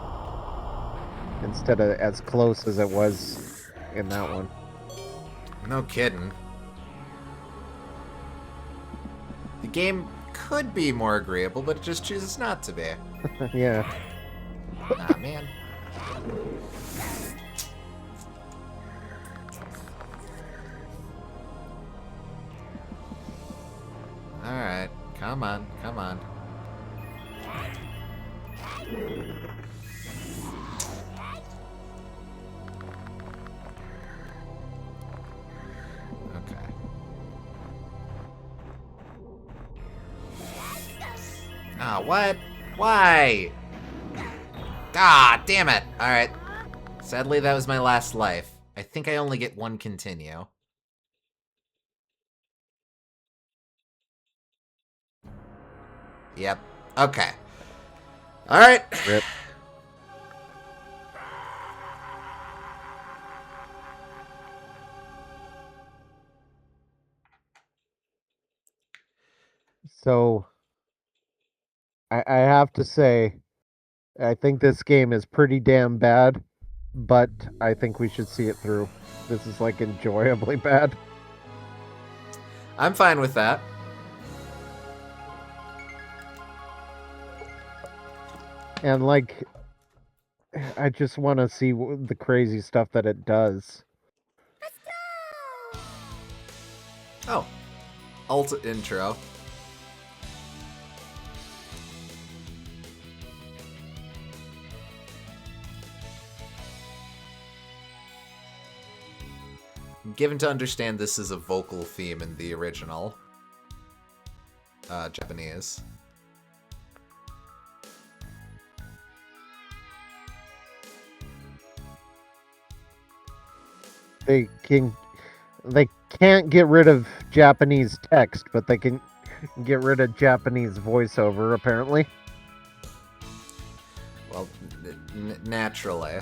instead of as close as it was in that one. No kidding. The game could be more agreeable, but it just chooses not to be. Yeah. Ah, man. Alright, come on, come on. Okay. Ah, what? Why? Ah, damn it. Alright. Sadly, that was my last life. I think I only get 1 continue. Yep. Okay. Alright. Rip. So, I have to say, I think this game is pretty damn bad, but I think we should see it through. This is like enjoyably bad. I'm fine with that. And like, I just want to see the crazy stuff that it does. Oh. Alt intro. given to understand this is a vocal theme in the original Japanese. They can't get rid of Japanese text, but they can get rid of Japanese voiceover, apparently. Well, naturally.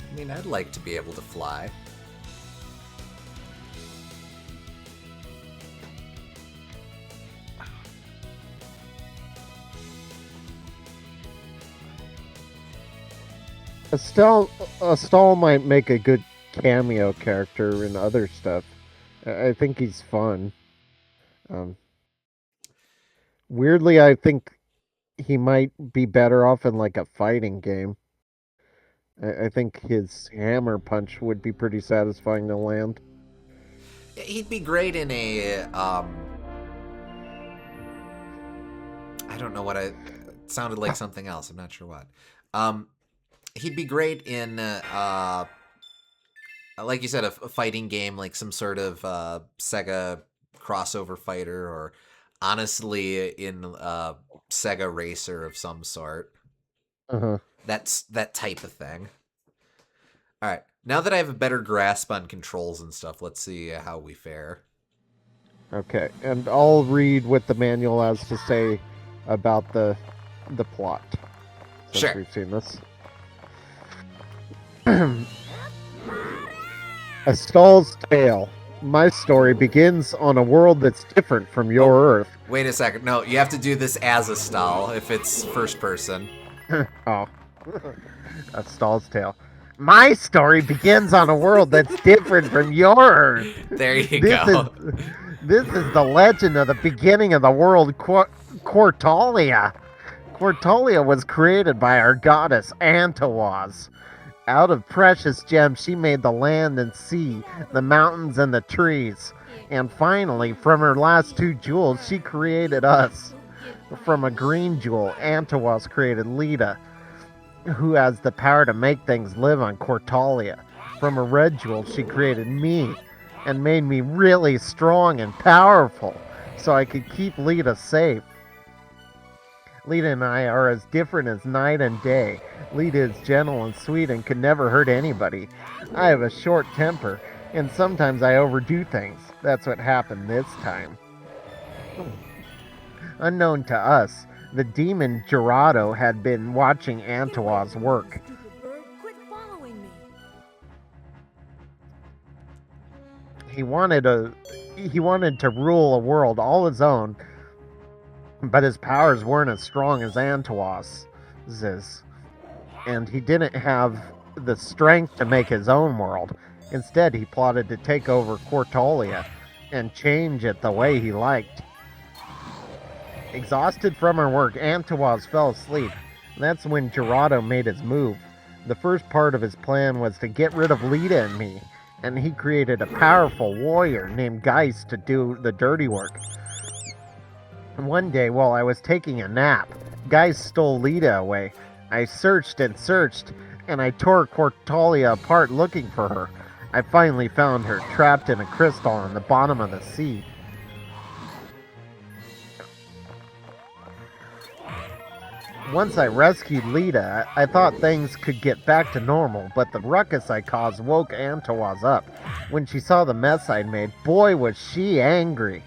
I mean, I'd like to be able to fly. Astal might make a good cameo character in other stuff. I think he's fun. Weirdly, I think he might be better off in like a fighting game. I think his hammer punch would be pretty satisfying to land. He'd be great in a, I don't know what it sounded like something else. I'm not sure what. He'd be great in, like you said, a fighting game, like some sort of Sega crossover fighter, or honestly in Sega Racer of some sort. Uh-huh. That's that type of thing. All right. Now that I have a better grasp on controls and stuff, let's see how we fare. Okay, and I'll read what the manual has to say about the plot. Since Sure. We've seen this. Astal's Tale. My story begins on a world that's different from your Earth. Wait a second. No, you have to do this as a stall if it's first person. Oh. Astal's Tale. My story begins on a world that's different from your Earth. There you go. This is the legend of the beginning of the world, Quartalia. Quartalia was created by our goddess, Antawaz. Out of precious gems, she made the land and sea, the mountains and the trees. And finally, from her last two jewels, she created us. From a green jewel, Antawaz created Lita, who has the power to make things live on Quartalia. From a red jewel, she created me, and made me really strong and powerful, so I could keep Lita safe. Lita and I are as different as night and day. Lita is gentle and sweet and can never hurt anybody. I have a short temper, and sometimes I overdo things. That's what happened this time. Unknown to us, the demon Gerardo had been watching Antawaz's work. Stupid bird, quit following me. He wanted to rule a world all his own, but his powers weren't as strong as Antawaz's, and he didn't have the strength to make his own world. Instead, he plotted to take over Quartalia and change it the way he liked. Exhausted from her work, Antawaz fell asleep. That's when Gerardo made his move. The first part of his plan was to get rid of Lita and me, and he created a powerful warrior named Geist to do the dirty work. One day, while I was taking a nap, Geist stole Lita away. I searched and searched, and I tore Quartalia apart looking for her. I finally found her, trapped in a crystal on the bottom of the sea. Once I rescued Lita, I thought things could get back to normal, but the ruckus I caused woke Antawaz up. When she saw the mess I'd made, boy was she angry.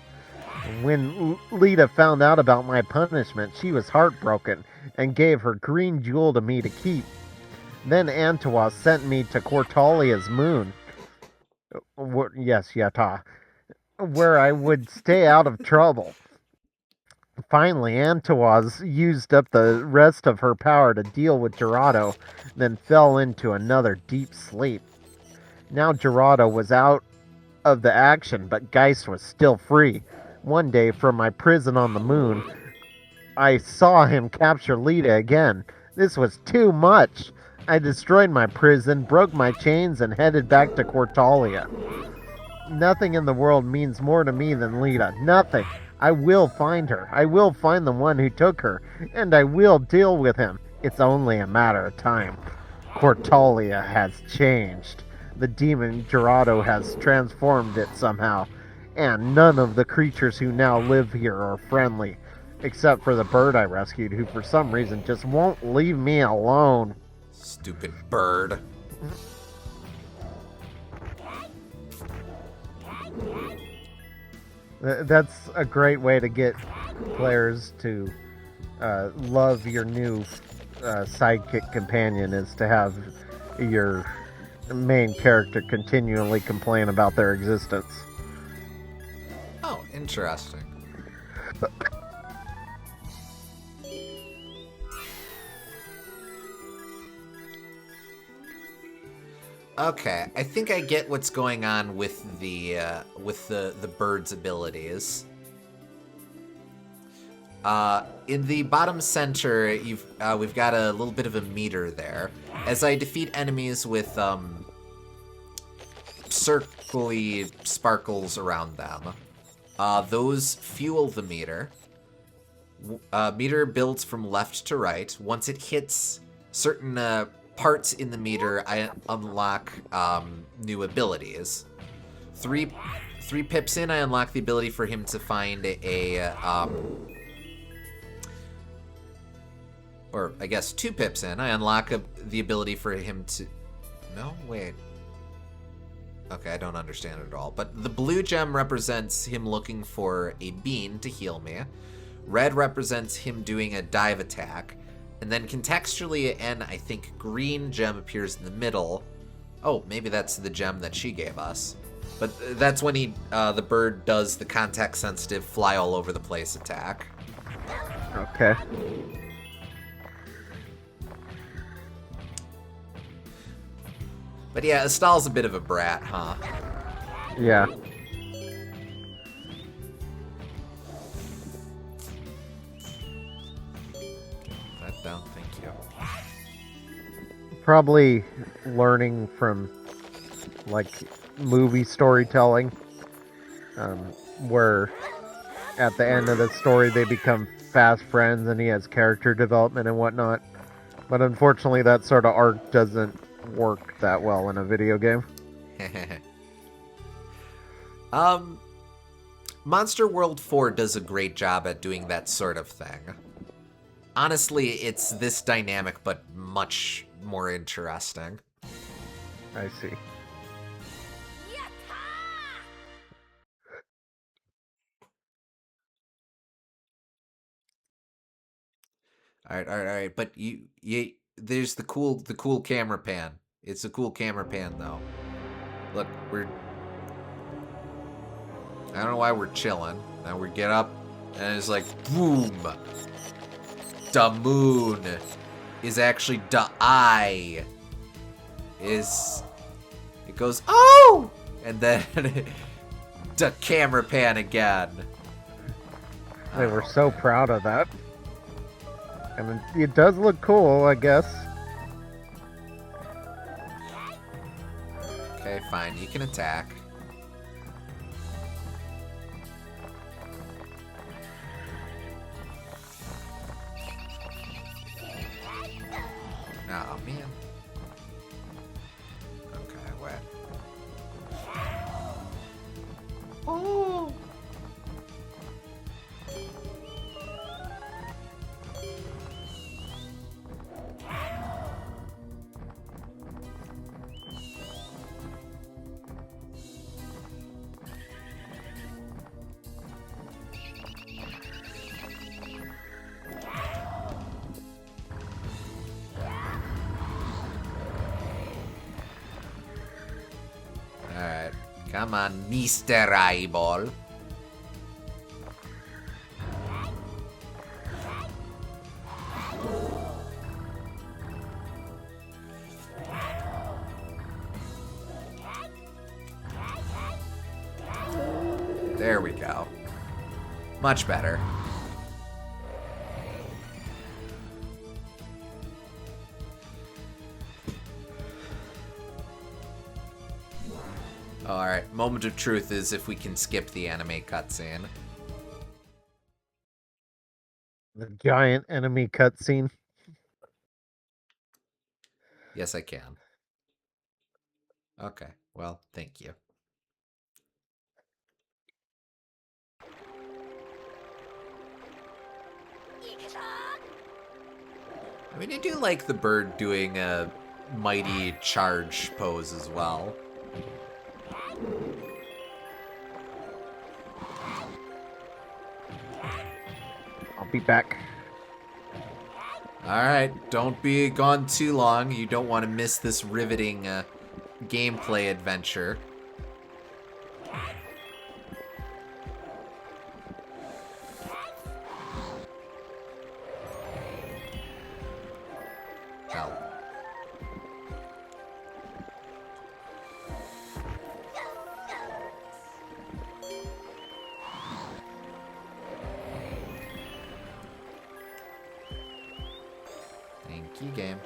When Lita found out about my punishment, she was heartbroken and gave her green jewel to me to keep. Then Antawaz sent me to Quartalia's moon. Yes, Yata. where I would stay out of trouble. Finally, Antoise used up the rest of her power to deal with Gerardo, then fell into another deep sleep. Now Gerardo was out of the action, but Geist was still free. One day, from my prison on the moon, I saw him capture Lita again. This was too much. I destroyed my prison, broke my chains, and headed back to Cortalia. Nothing in the world means more to me than Lita. Nothing. I will find her. I will find the one who took her, and I will deal with him. It's only a matter of time. Cortalia has changed. The demon Gerardo has transformed it somehow, and none of the creatures who now live here are friendly, except for the bird I rescued, who for some reason just won't leave me alone. Stupid bird. That's a great way to get players to love your new sidekick companion, is to have your main character continually complain about their existence. Oh, interesting. Okay, I think I get what's going on with the bird's abilities. In the bottom center, we've got a little bit of a meter there. As I defeat enemies with circly sparkles around them, those fuel the meter. Meter builds from left to right. Once it hits certain parts in the meter, I unlock new abilities. Three pips in, I unlock the ability for him to find or I guess 2 pips in, I unlock the ability for him to... No, wait. Okay, I don't understand it at all. But the blue gem represents him looking for a bean to heal me. Red represents him doing a dive attack. And then contextually, and I think green gem appears in the middle. Oh, maybe that's the gem that she gave us. But that's when the bird does the context-sensitive fly all over the place attack. Okay. But yeah, Astal's a bit of a brat, huh? Yeah. That down, thank you. Probably learning from, like, movie storytelling, where at the end of the story they become fast friends and he has character development and whatnot. But unfortunately, that sort of arc doesn't work that well in a video game. Monster World 4 does a great job at doing that sort of thing. Honestly, it's this dynamic, but much more interesting. I see. All right. But you, there's the cool camera pan. It's a cool camera pan, though. Look, I don't know why we're chilling. Now we get up, and it's like, boom. The moon is actually the eye. It goes, oh! And then the camera pan again. They were so proud of that. I mean, it does look cool, I guess. Okay, fine. You can attack. Oh, man. Okay, wet. Oh! Come on, Mr. Eyeball. There we go. Much better. Alright, moment of truth is if we can skip the anime cutscene. The giant enemy cutscene. Yes, I can. Okay, well, thank you. I mean, I do like the bird doing a mighty charge pose as well. I'll be back. Alright, don't be gone too long. You don't want to miss this riveting gameplay adventure. Hell. Thank you, game.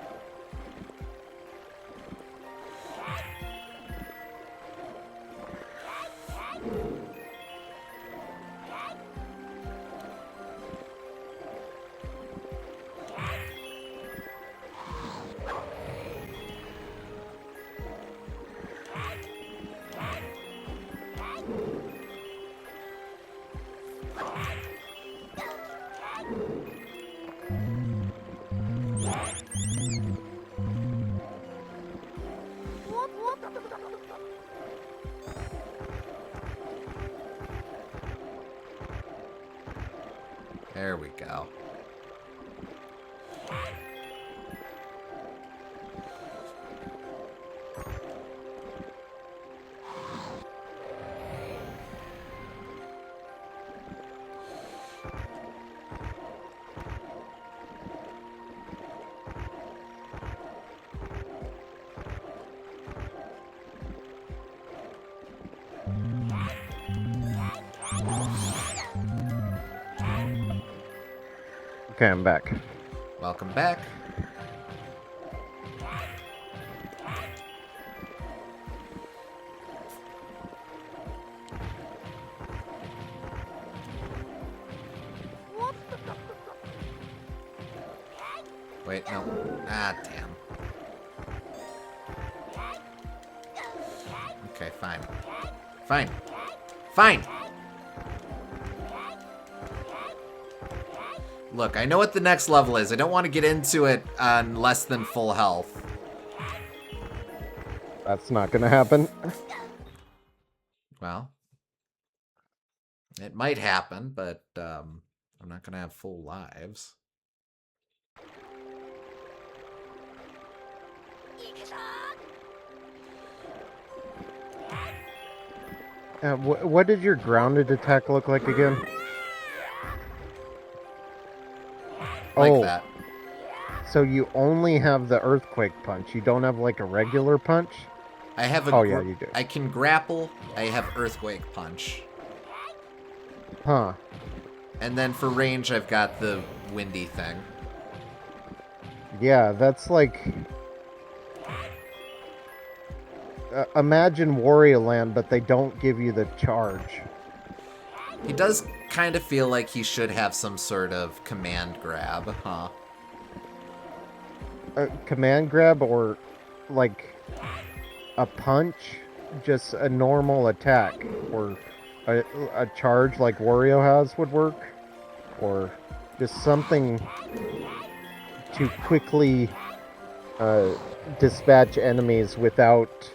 There we go. Okay, I'm back. Welcome back. Wait, no. Ah, damn. Okay, fine. Fine. Fine! Look, I know what the next level is. I don't want to get into it on less than full health. That's not gonna happen. Well, it might happen, but I'm not going to have full lives. What did your grounded attack look like again? Like that. So you only have the earthquake punch. You don't have like a regular punch? I have a. Oh, yeah, you do. I can grapple. I have earthquake punch. Huh. And then for range, I've got the windy thing. Yeah, that's like... imagine Wario Land, but they don't give you the charge. He does kind of feel like he should have some sort of command grab, huh? Command grab or like a punch, just a normal attack, or a charge like Wario has would work, or just something to quickly dispatch enemies without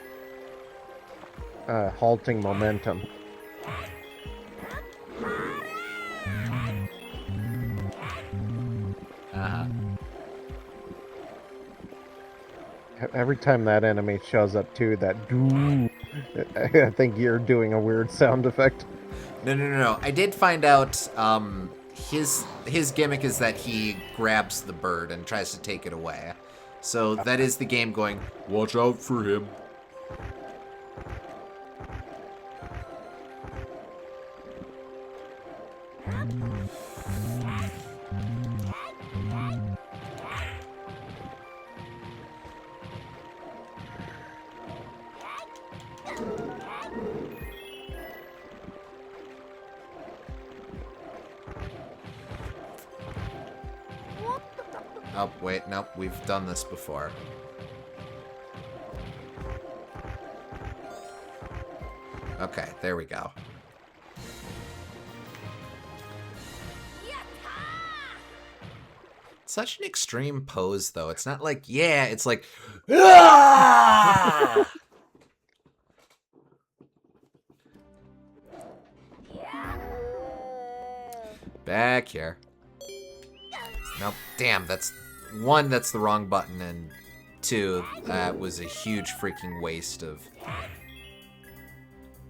halting momentum. Uh-huh. Every time that enemy shows up too, that doo I think you're doing a weird sound effect. No. I did find out his gimmick is that he grabs the bird and tries to take it away. So that is the game going, watch out for him. Oh, wait, nope, we've done this before. Okay, there we go. Such an extreme pose, though. It's not like, yeah, it's like, ah! Back here. Nope. Damn, that's the wrong button, and 2, that was a huge freaking waste of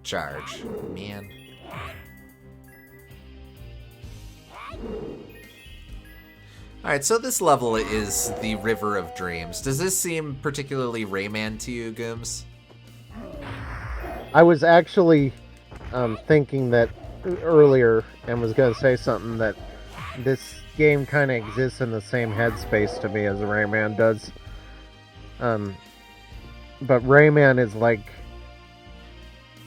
charge. Man. Alright, so this level is the River of Dreams. Does this seem particularly Rayman to you, Gooms? I was actually thinking that earlier and was going to say something that this game kind of exists in the same headspace to me as Rayman does. But Rayman is like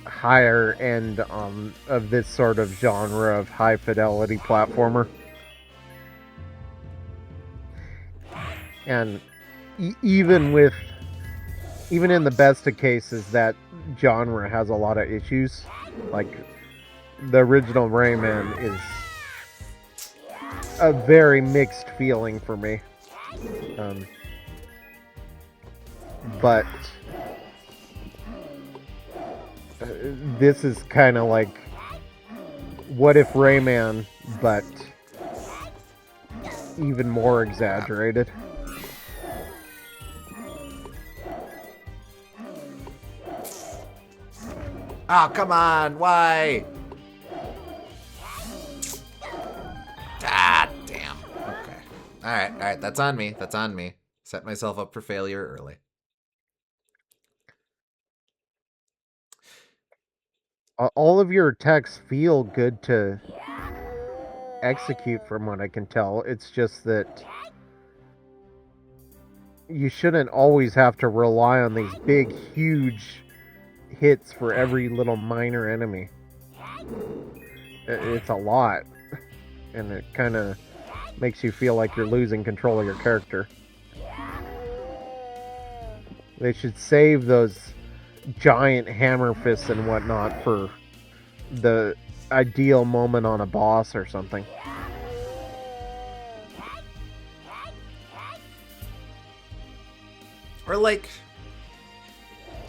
higher end of this sort of genre of high fidelity platformer. And even in the best of cases, that genre has a lot of issues. Like, the original Rayman is a very mixed feeling for me. But this is kind of like, what if Rayman, but even more exaggerated. Oh, come on, why? Ah, damn. Okay. Alright, that's on me. Set myself up for failure early. All of your attacks feel good to execute from what I can tell. It's just that you shouldn't always have to rely on these big, huge hits for every little minor enemy. It's a lot, and it kind of makes you feel like you're losing control of your character. They should save those giant hammer fists and whatnot for the ideal moment on a boss or something. Or like,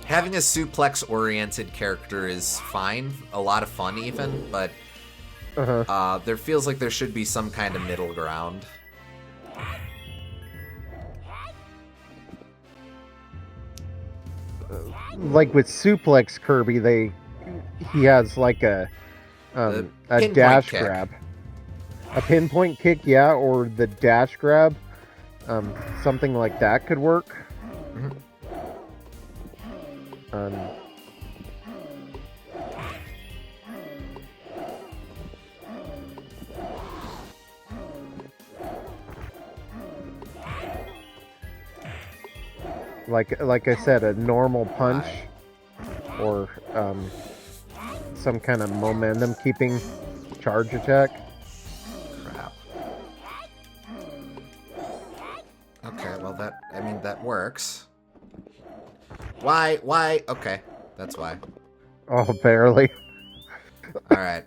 having a suplex-oriented character is fine, a lot of fun even, but there feels like there should be some kind of middle ground. Like with Suplex Kirby, he has like a dash kick. grab. A pinpoint kick, yeah, or the dash grab. Something like that could work. Like I said, a normal punch or some kind of momentum keeping charge attack. Crap. Okay, well that works. Why? Okay, that's why. Oh, barely. All right,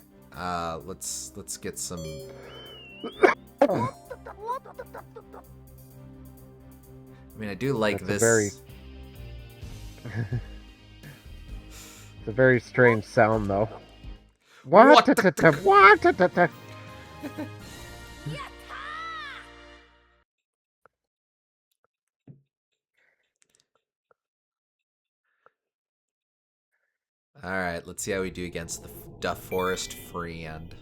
let's get some. I mean, I do like That's this. It's a very strange sound, though. What? What? Alright, let's see how we do against the Forest Friend.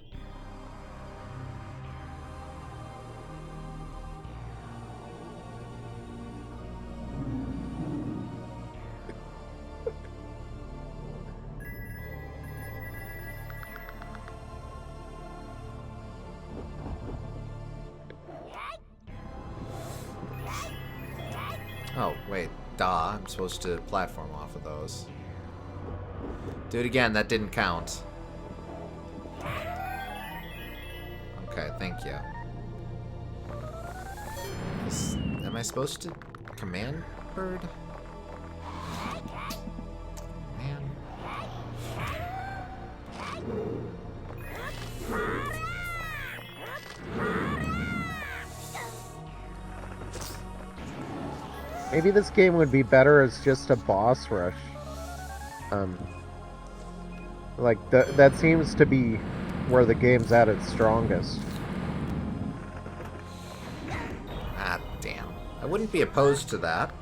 Oh, wait. Duh, I'm supposed to platform off of those. Do it again, that didn't count. Okay, thank you. Am I supposed to command bird? Man. Maybe this game would be better as just a boss rush. Like, that seems to be where the game's at its strongest. Ah, damn. I wouldn't be opposed to that.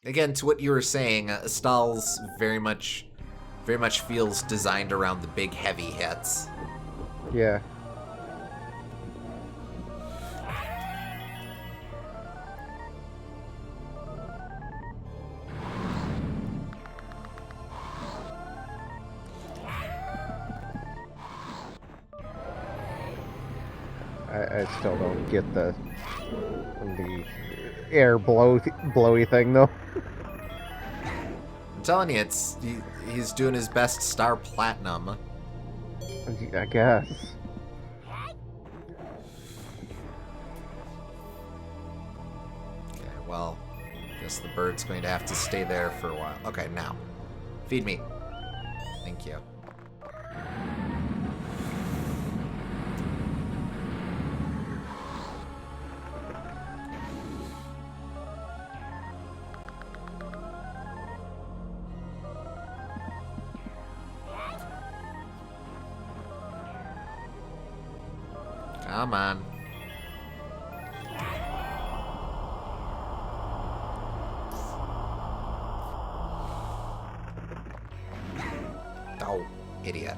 Again, to what you were saying, Astal's very much feels designed around the big heavy hits. Yeah. I still don't get the air blowy thing though. I'm telling you, he's doing his best Star Platinum. I guess. Okay, well, I guess the bird's going to have to stay there for a while. Okay, now. Feed me. Thank you. Come on. Oh, idiot.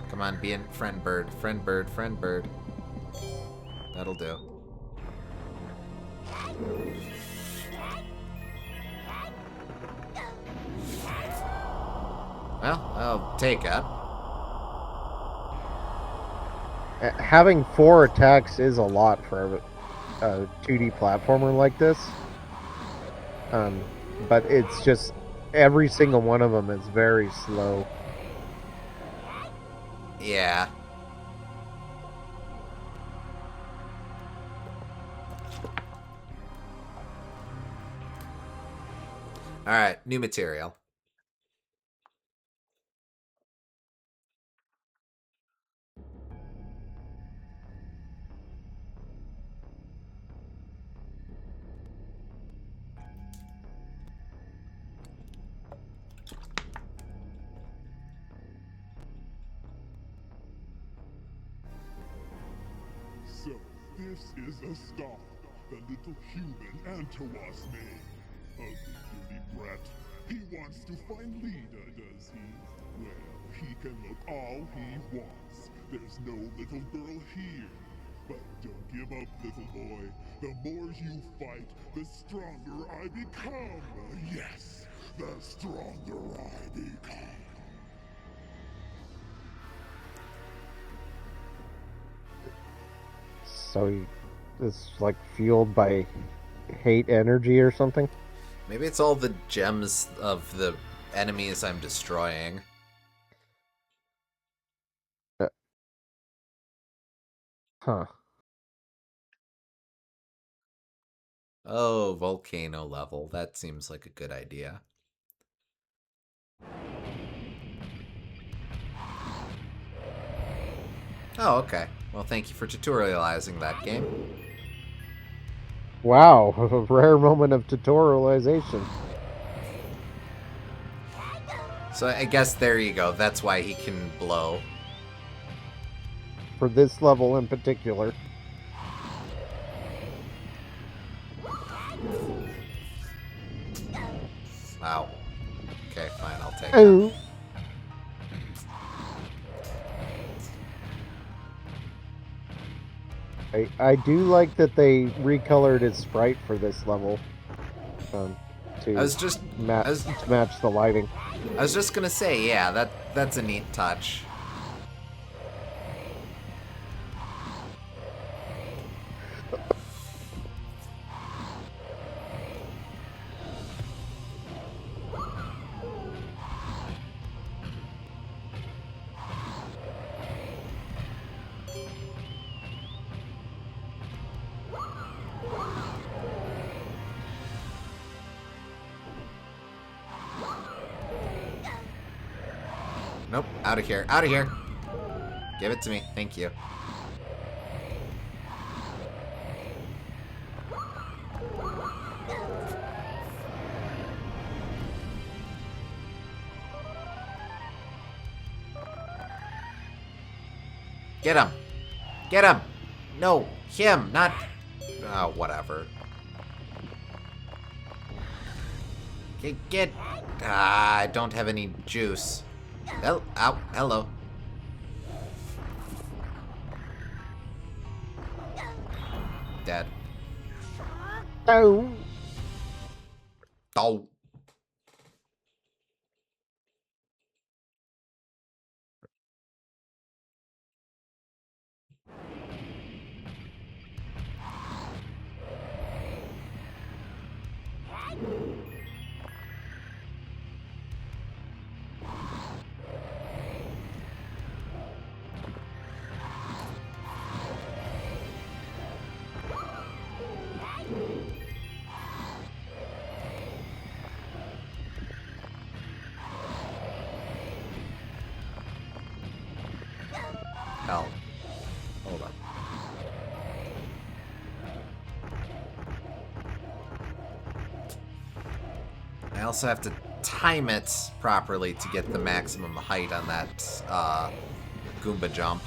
Come on, be a friend bird. Friend bird, friend bird. That'll do. Well, I'll take it. Having 4 attacks is a lot for a 2D platformer like this. But it's just every single one of them is very slow. Yeah. Alright, new material. So, this is Astal, the little human Antawas made. Ugly dirty brat. He wants to find Leda, does he? Well, he can look all he wants. There's no little girl here. But don't give up, little boy. The more you fight, the stronger I become. Yes, the stronger I become. So it's like fueled by hate energy or something? Maybe it's all the gems of the enemies I'm destroying. Huh. Oh, volcano level. That seems like a good idea. Oh, okay. Well, thank you for tutorializing that game. Wow, a rare moment of tutorialization. So I guess there you go. That's why he can blow. For this level in particular. Wow. Okay, fine, I'll take that. Oh. I do like that they recolored his sprite for this level, to I was just to match the lighting. I was just gonna say, yeah, that's a neat touch. Nope, out of here, out of here. Give it to me, thank you. Get him! Get him! No, him, not... Oh, whatever. Get... Ah, I don't have any juice. Ow, hello. Dead. Oh. Oh. Hell. Hold on. I also have to time it properly to get the maximum height on that Goomba jump.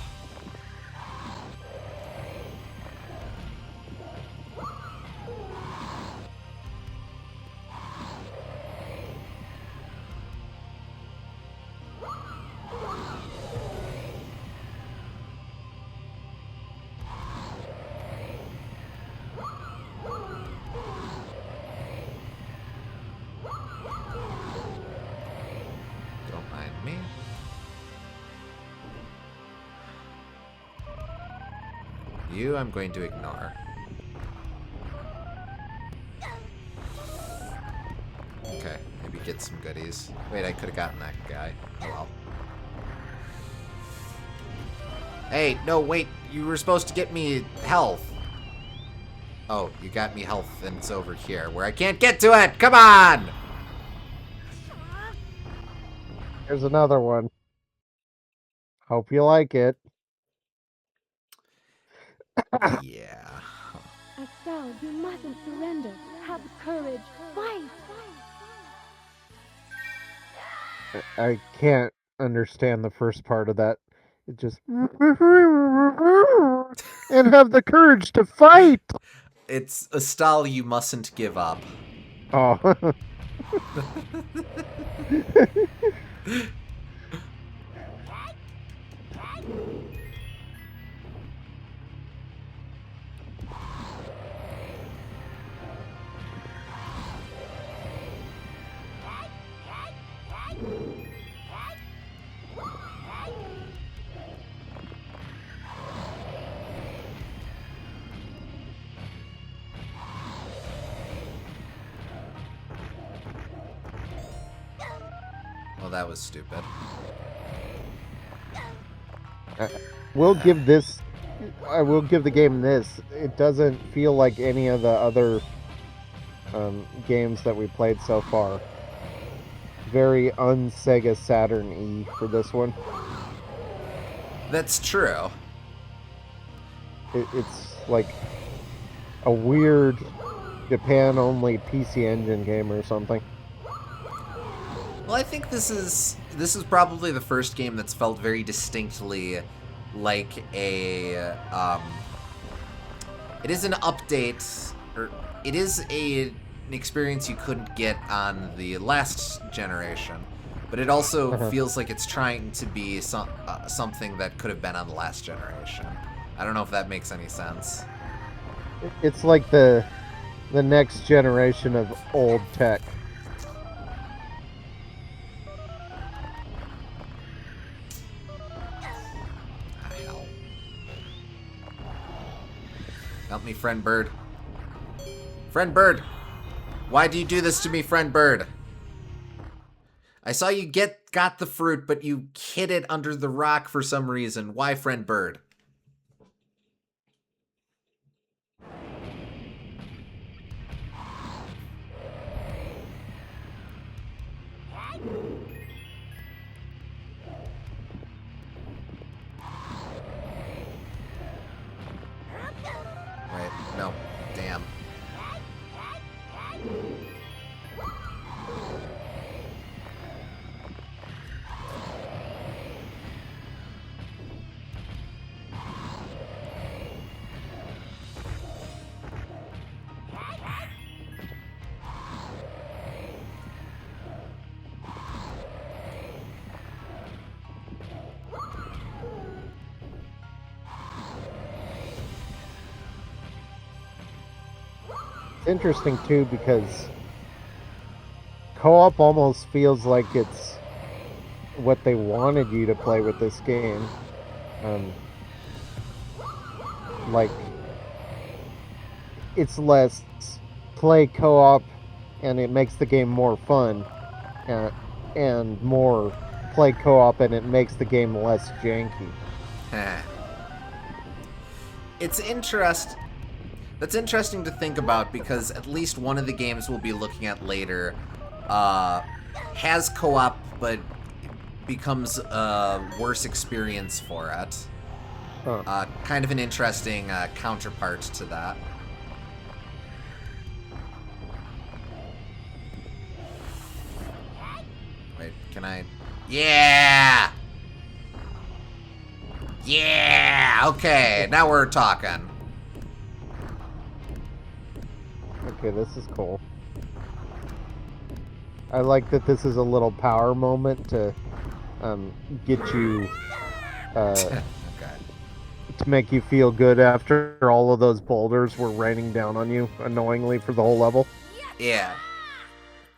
Don't mind me. You, I'm going to ignore. Okay, maybe get some goodies. Wait, I could have gotten that guy. Oh well. Hey, no, wait. You were supposed to get me health. Oh, you got me health and it's over here where I can't get to it. Come on! Here's another one. Hope you like it. Yeah. Astal, you mustn't surrender. Have courage. Fight! I can't understand the first part of that. It just and have the courage to fight. It's a style you mustn't give up. Oh. Well, that was stupid. We'll give this. I will give the game this. It doesn't feel like any of the other games that we played so far. Very un-SEGA Saturn-y for this one. That's true. It's like a weird Japan-only PC Engine game or something. Well, I think this is probably the first game that's felt very distinctly like a it is an update, or it is a experience you couldn't get on the last generation, but it also feels like it's trying to be something that could have been on the last generation. I don't know if that makes any sense. It's like the next generation of old tech. Ah, hell. Help me, friend bird. Friend bird! Why do you do this to me, friend bird? I saw you got the fruit, but you hid it under the rock for some reason. Why, friend bird? Wait, no. Damn. It's interesting too because co-op almost feels like it's what they wanted you to play with this game. Like it's less play co-op and it makes the game more fun, and more play co-op and it makes the game less janky. It's That's interesting to think about because at least one of the games we'll be looking at later has co-op, but becomes a worse experience for it. Kind of an interesting counterpart to that. Wait, can I... Yeah! Yeah! Okay, now we're talking. Okay, this is cool. I like that this is a little power moment to get you Okay. to make you feel good after all of those boulders were raining down on you annoyingly for the whole level. Yeah.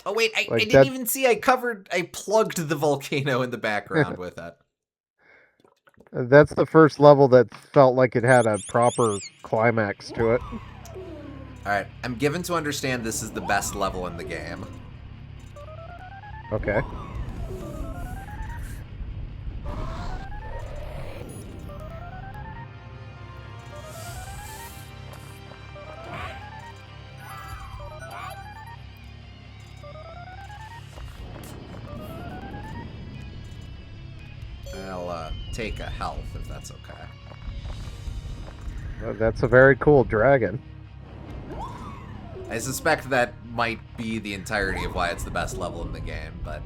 Oh wait, I Like didn't that- even see I plugged the volcano in the background with it. That's the first level that felt like it had a proper climax to it. Alright, I'm given to understand this is the best level in the game. Okay. I'll take a health if that's okay. That's a very cool dragon. I suspect that might be the entirety of why it's the best level in the game, but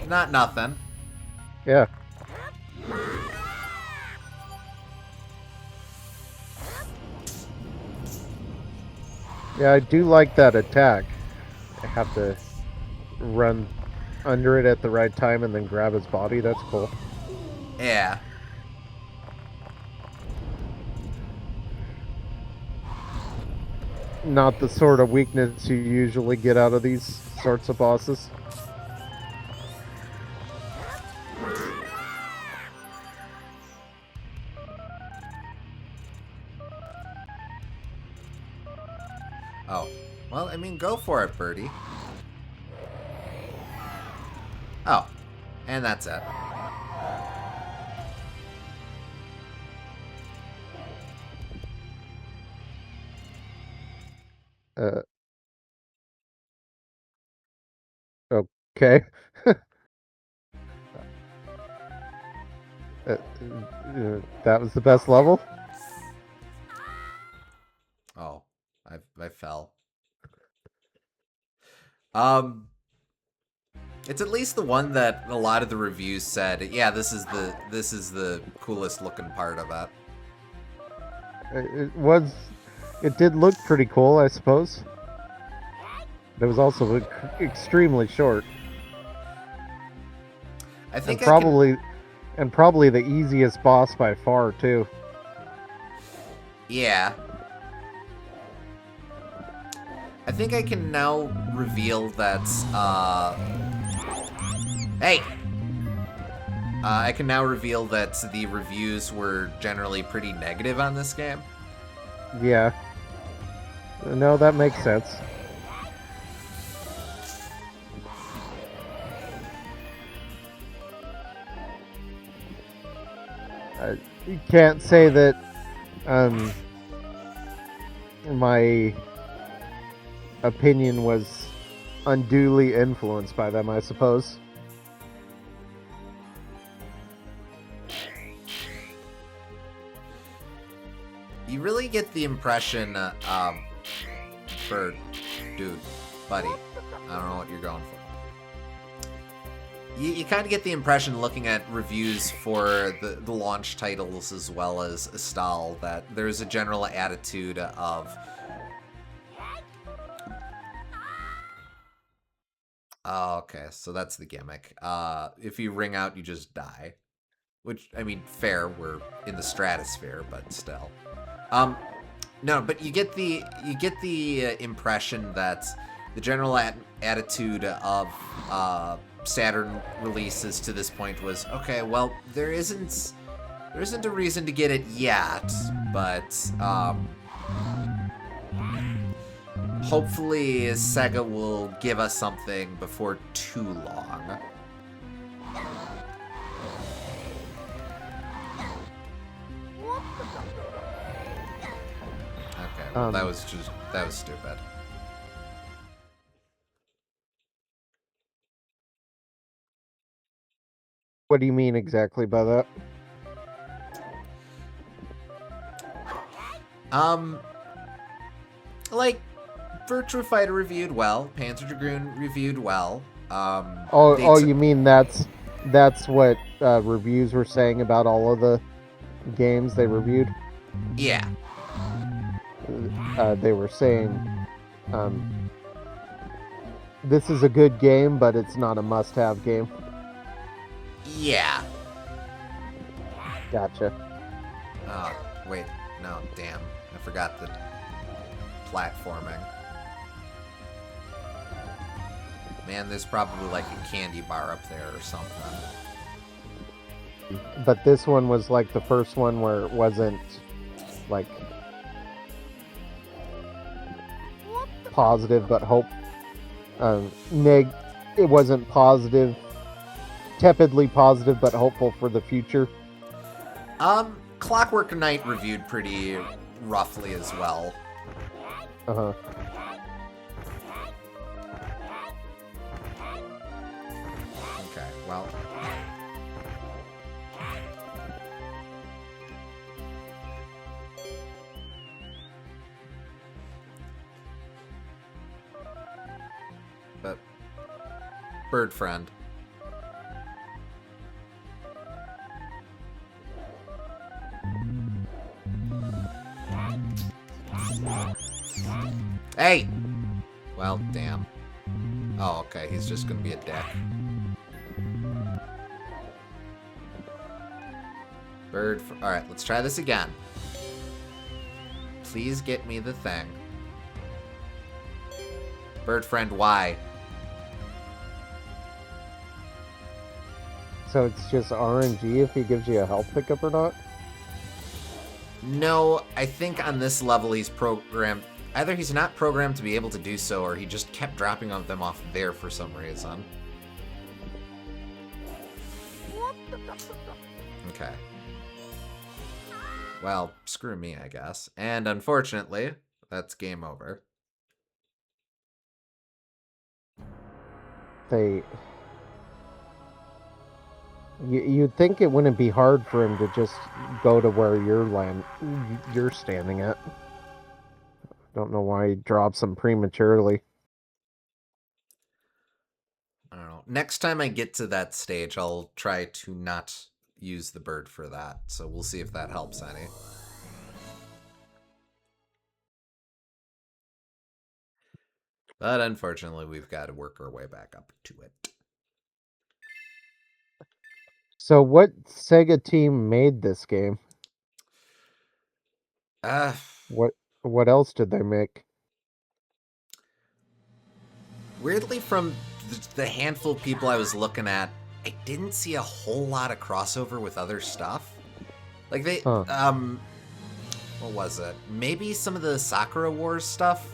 not nothing. Yeah. Yeah, I do like that attack. I have to run under it at the right time and then grab his body. That's cool. Yeah. Not the sort of weakness you usually get out of these sorts of bosses. Oh. Well, I mean, go for it, birdie. Oh. And that's it. Okay. That was the best level? Oh. I fell. It's at least the one that a lot of the reviews said, yeah, this is the coolest looking part of it. It did look pretty cool, I suppose. It was also extremely short, I and think I can. probably the easiest boss by far too. Yeah. I think I can now reveal that, Hey! I can now reveal that the reviews were generally pretty negative on this game. Yeah, no, that makes sense. You can't say that um, my opinion was unduly influenced by them, I suppose. You really get the impression, Bird, dude, buddy, I don't know what you're going for. You kind of get the impression looking at reviews for the launch titles as well as Astal that there's a general attitude of, oh, okay, so that's the gimmick. If you ring out, you just die. Which, I mean, fair, we're in the stratosphere, but still. No, but you get the impression that the general attitude of Saturn releases to this point was, okay, well, there isn't a reason to get it yet, but hopefully Sega will give us something before too long. Okay, well, that was stupid. What do you mean exactly by that? Like, Virtua Fighter reviewed well, Panzer Dragoon reviewed well. Oh, you mean that's what reviews were saying about all of the games they reviewed? Yeah. They were saying this is a good game, but it's not a must-have game. Yeah. Gotcha. Oh, wait. No, damn. I forgot the platforming. Man, there's probably like a candy bar up there or something. But this one was like the first one where it wasn't like positive but hope. It wasn't positive, tepidly positive but hopeful for the future. Clockwork Knight reviewed pretty roughly as well. Uh-huh. Okay, well. But Bird friend. Hey! Well, damn. Oh, okay, he's just gonna be a dick. Alright, let's try this again. Please get me the thing. Bird friend, why? So it's just RNG if he gives you a health pickup or not? No, I think on this level he's programmed. Either he's not programmed to be able to do so, or he just kept dropping them off there for some reason. Okay. Well, screw me, I guess. And unfortunately, that's game over. You'd think it wouldn't be hard for him to just go to where you're standing at. Don't know why he drops them prematurely. I don't know. Next time I get to that stage, I'll try to not use the bird for that. So we'll see if that helps any. But unfortunately, we've got to work our way back up to it. So what Sega team made this game? Uh, What else did they make? Weirdly, from the handful of people I was looking at, I didn't see a whole lot of crossover with other stuff. Like they, Huh. what was it? Maybe some of the Sakura Wars stuff.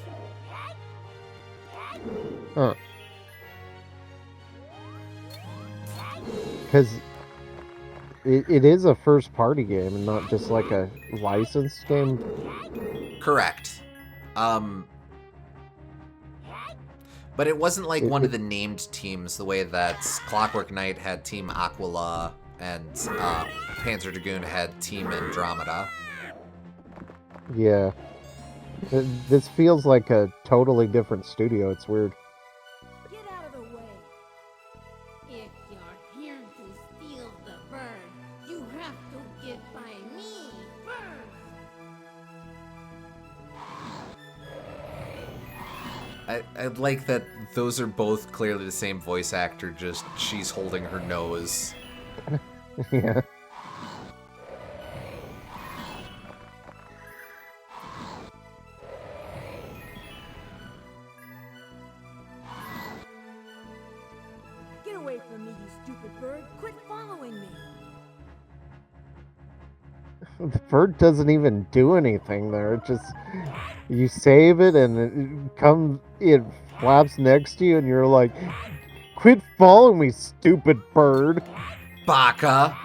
Huh. Because it is a first party game and not just like a licensed game. Correct. But it wasn't like one of the named teams the way that Clockwork Knight had Team Aquila and Panzer Dragoon had Team Andromeda. Yeah. This feels like a totally different studio. It's weird. Get out of the way. If you're here to steal the bird, you have to get by me first. I like that those are both clearly the same voice actor, just she's holding her nose. Yeah. Get away from me, you stupid bird. Quit following me. The bird doesn't even do anything there. It just you save it and it flaps next to you and you're like, quit following me, stupid bird. Baka!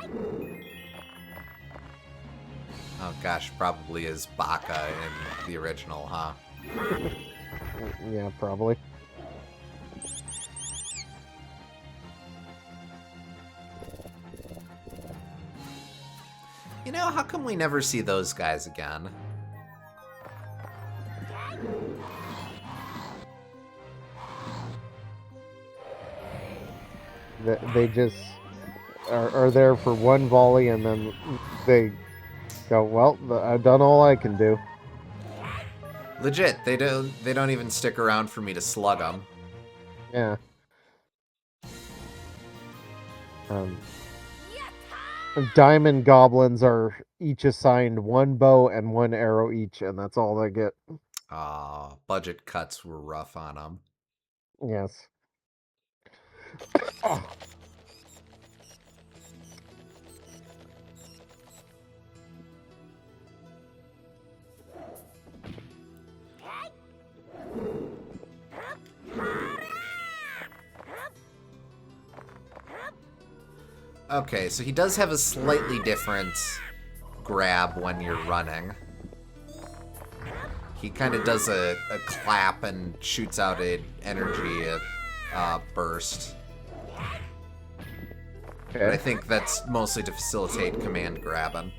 Oh gosh, probably is Baka in the original, huh? Yeah, probably. You know, how come we never see those guys again? They just are there for one volley and then they go, well, I've done all I can do. Legit, they don't even stick around for me to slug them. Yeah. Diamond goblins are each assigned one bow and one arrow each, and that's all they get. Budget cuts were rough on them. Yes. Oh. Okay, so he does have a slightly different grab when you're running. He kind of does a clap and shoots out an energy burst. Okay. But I think that's mostly to facilitate command grabbing.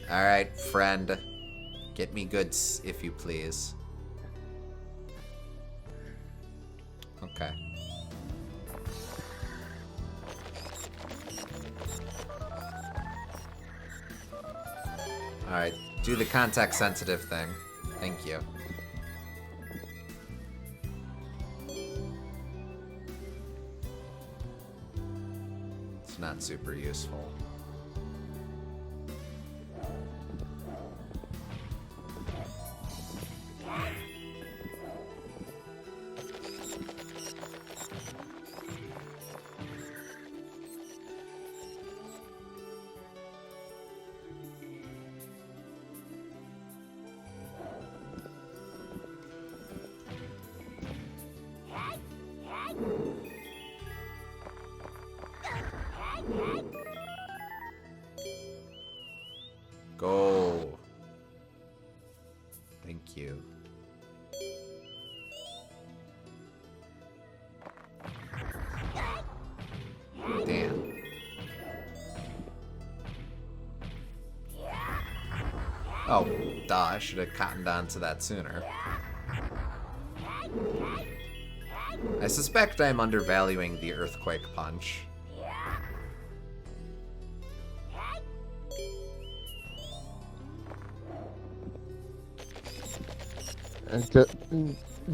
Alright, friend. Get me goods, if you please. Okay. Alright, do the context sensitive thing. Thank you. It's not super useful. Go. Thank you. Damn. Oh, duh, I should have cottoned on to that sooner. I suspect I'm undervaluing the Earthquake Punch.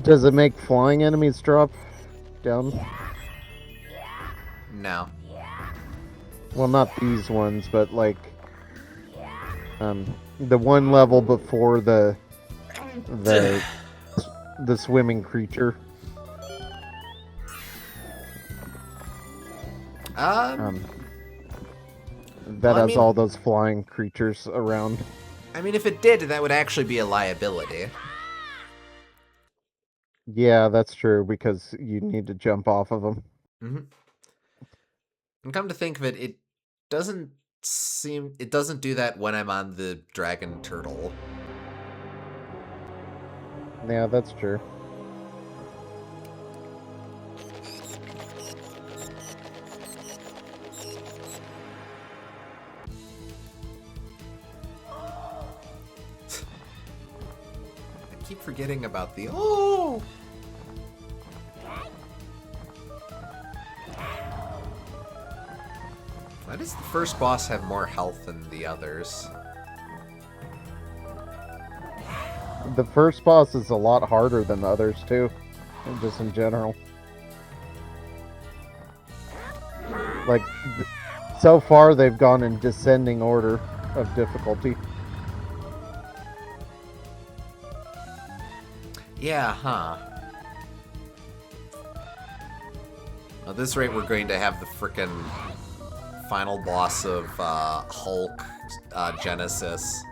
Does it make flying enemies drop down? No. Well, not these ones, but like the one level before the the swimming creature. Um, That Well, I has mean- all those flying creatures around. I mean, if it did, that would actually be a liability. Yeah, that's true because you need to jump off of them. hmm And come to think of it, it doesn't do that when I'm on the dragon turtle. Yeah, that's true. I keep forgetting about the oh. Why does the first boss have more health than the others? The first boss is a lot harder than the others too, just in general. Like, so far they've gone in descending order of difficulty. Yeah, huh. At this rate, we're going to have the frickin' final boss of Hulk Genesis.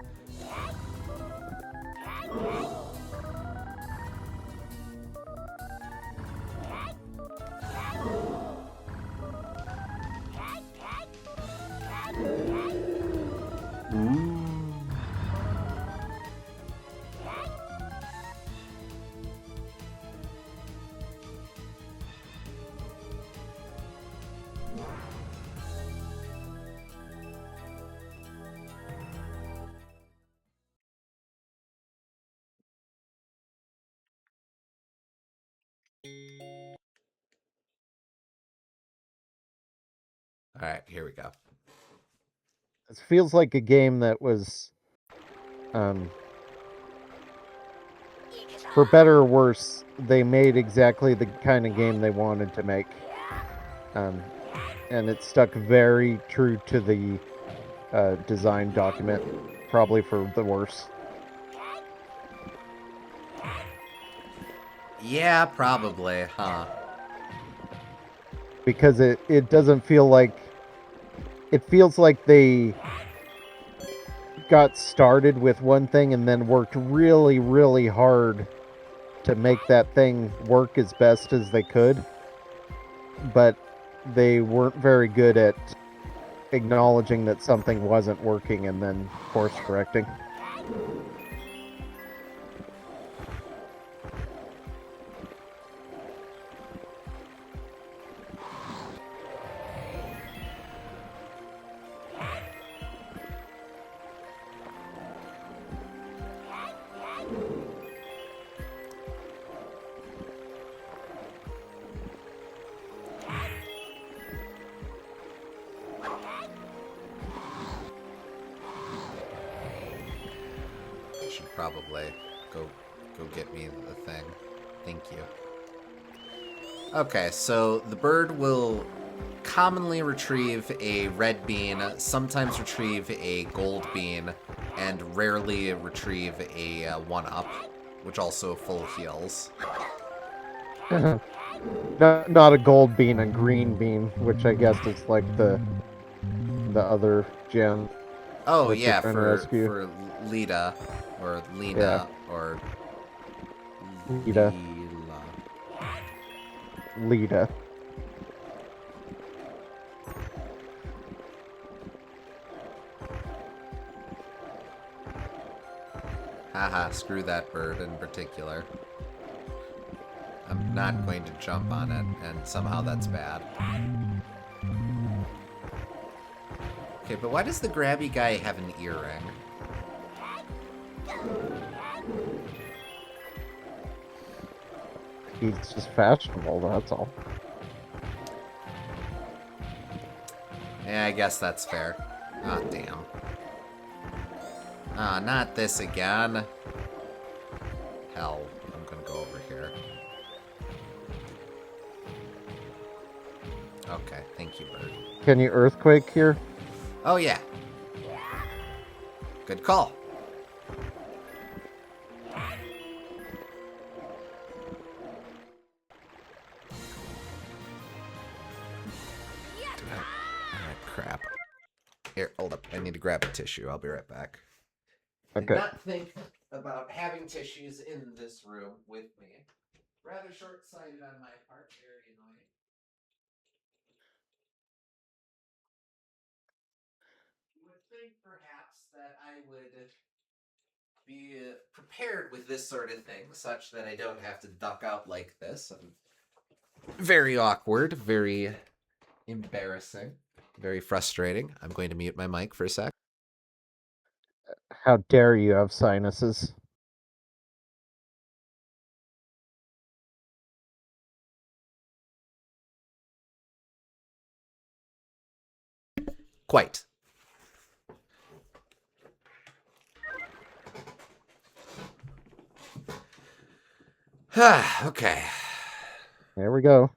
Alright, here we go. It feels like a game that was, for better or worse, they made exactly the kind of game they wanted to make. And it stuck very true to the design document, probably for the worse. Yeah, probably, huh? Because it doesn't feel like... It feels like they got started with one thing and then worked really, really hard to make that thing work as best as they could. But they weren't very good at acknowledging that something wasn't working and then course correcting. I should probably go get me the thing. Thank you. Okay, so the bird will commonly retrieve a red bean, sometimes retrieve a gold bean, and rarely retrieve a 1-up, which also full heals. Not a gold bean, a green bean, which I guess is like the other gem. Oh that you're yeah, trying to for rescue. Lita, or Lena, Yeah. or Lita. Lita. Haha, screw that bird in particular. I'm not going to jump on it, and somehow that's bad. Okay, but why does the grabby guy have an earring? He's just fashionable, that's all. Yeah, I guess that's fair. Ah, damn. Ah, not this again. hell? I'm gonna go over here. Okay, thank you, bird. Can you earthquake here? Oh, yeah. Good call. Crap. Here, hold up. I need to grab a tissue. I'll be right back. Okay. Did not think about having tissues in this room with me. Rather short-sighted on my part. Very annoying. You would think perhaps that I would be prepared with this sort of thing, such that I don't have to duck out like this. Very awkward, very embarrassing, very frustrating. I'm going to mute my mic for a sec. How dare you have sinuses? Quite. Okay. There we go.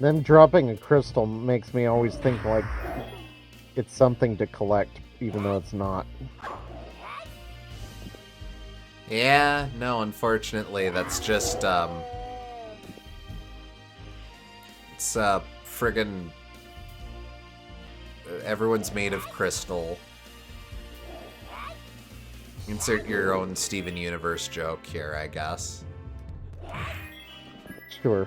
Them dropping a crystal makes me always think like it's something to collect, even though it's not. Yeah, no, unfortunately, that's just, it's, friggin' everyone's made of crystal. Insert your own Steven Universe joke here, I guess. Sure.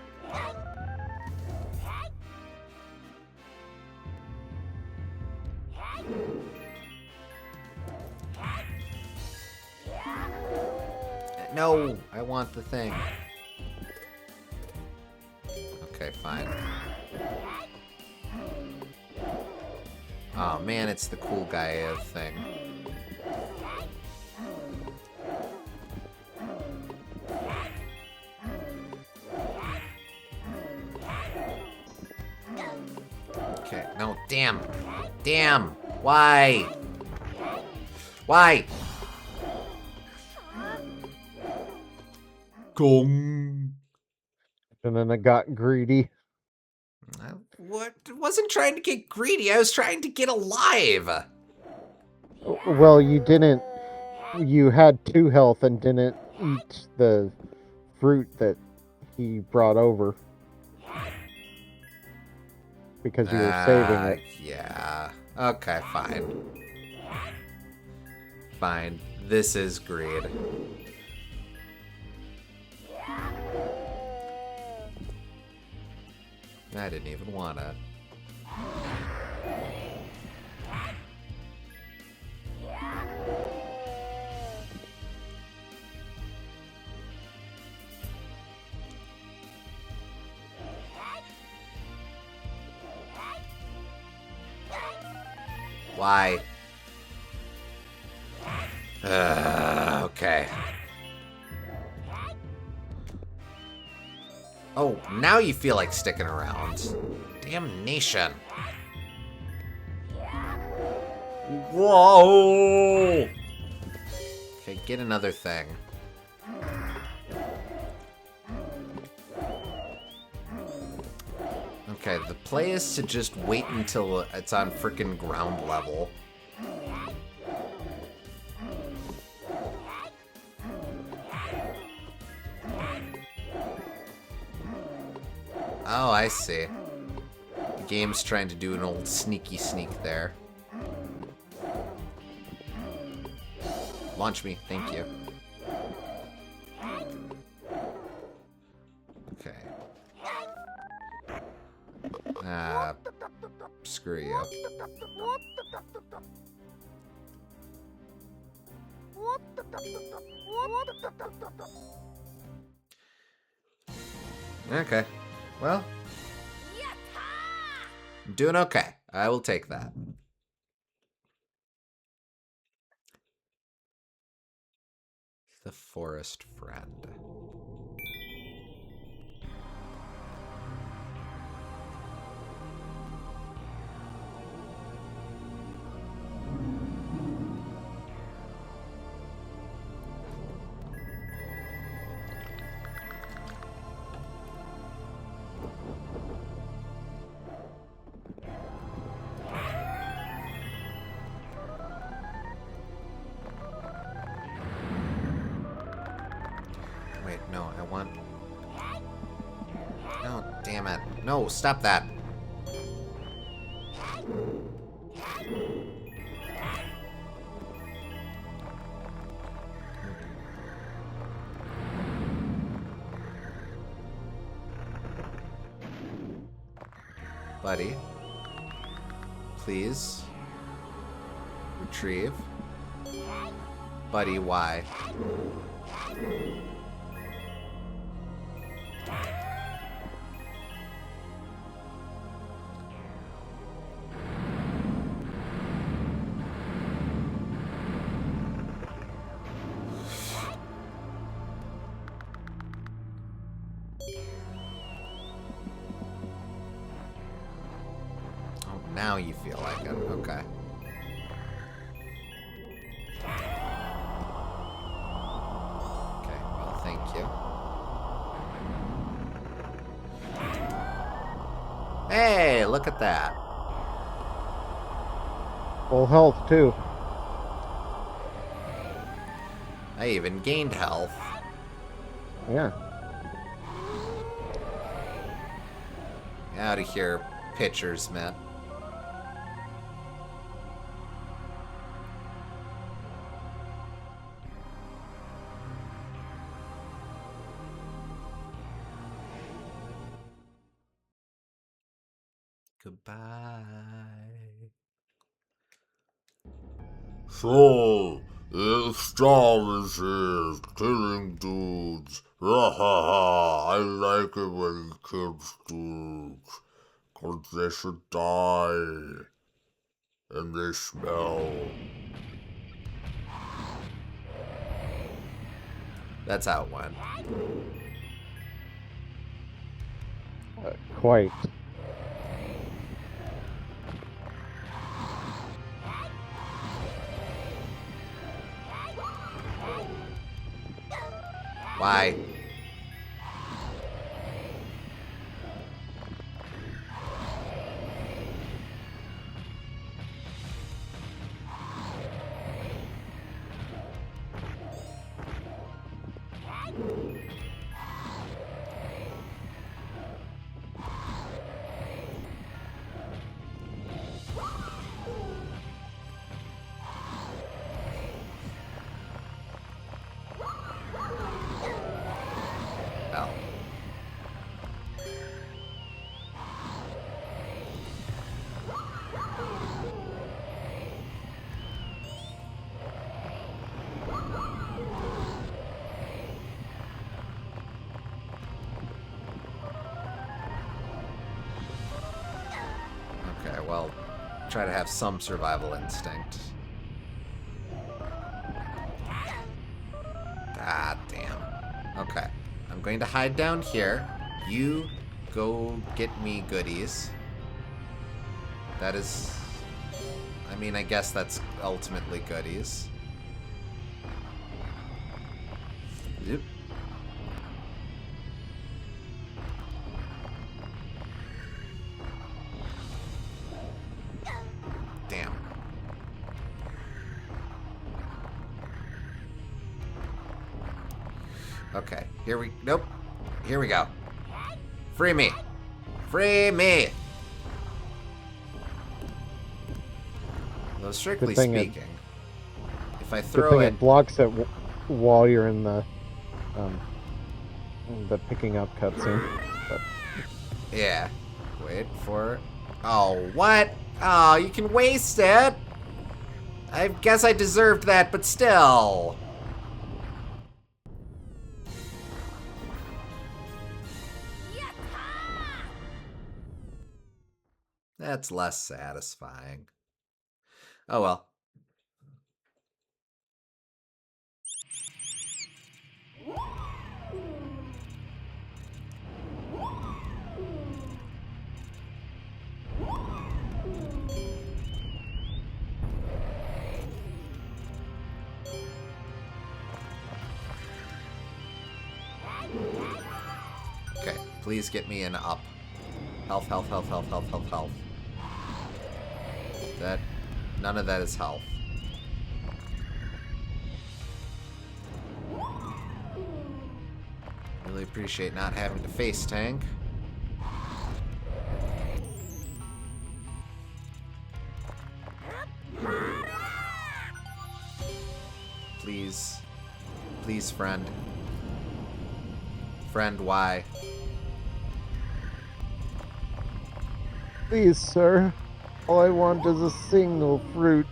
No, I want the thing. Okay, fine. Oh man, it's the cool guy thing. Okay, no, damn. Damn! Why? Why? Gong. And then it got greedy. I wasn't trying to get greedy. I was trying to get alive. Well, you didn't. You had 2 health and didn't eat the fruit that he brought over. Because you were saving it. Yeah. Okay, fine. Fine. This is greed. I didn't even wanna. Why? Okay. Oh, now you feel like sticking around. Damnation. Whoa! Okay, get another thing. Okay, the play is to just wait until it's on frickin' ground level. Oh, I see. The game's trying to do an old sneaky sneak there. Launch me, thank you. Okay. Screw you. Okay. Well, I'm doing okay. I will take that. The forest friend. Wait, no, I want... No, damn it. No, stop that. Buddy. Please. Retrieve. Buddy, why? Oh, now you feel like it. Okay. Okay, well, thank you. Hey, look at that. Full health, too. I even gained health. Yeah. Out of here, pitchers, man. Goodbye. So, Astal is here, killing dudes. Ha ha ha, I like it when he kills dudes. 'Cause they should die. And they smell. That's how it went. Quite. Why? Hell. Okay, well, try to have some survival instinct. Ah, damn. Okay. I'm going to hide down here. You go get me goodies. That is... I mean, I guess that's ultimately goodies. Yep. Damn. Okay, here we... Nope. Here we go. Free me. Free me! Though strictly Good thing it- speaking, if I Good throw thing it... it blocks it while you're in the picking up cutscene. But Yeah. Wait for... Oh, what? Oh, you can waste it! I guess I deserved that, but still. That's less satisfying. Oh well. Okay, please get me an up. Health, health, health, health, health, health, health. None of that is health. Really appreciate not having to face tank. Please. Please, friend. Friend, why? Please, sir. All I want is a single fruit.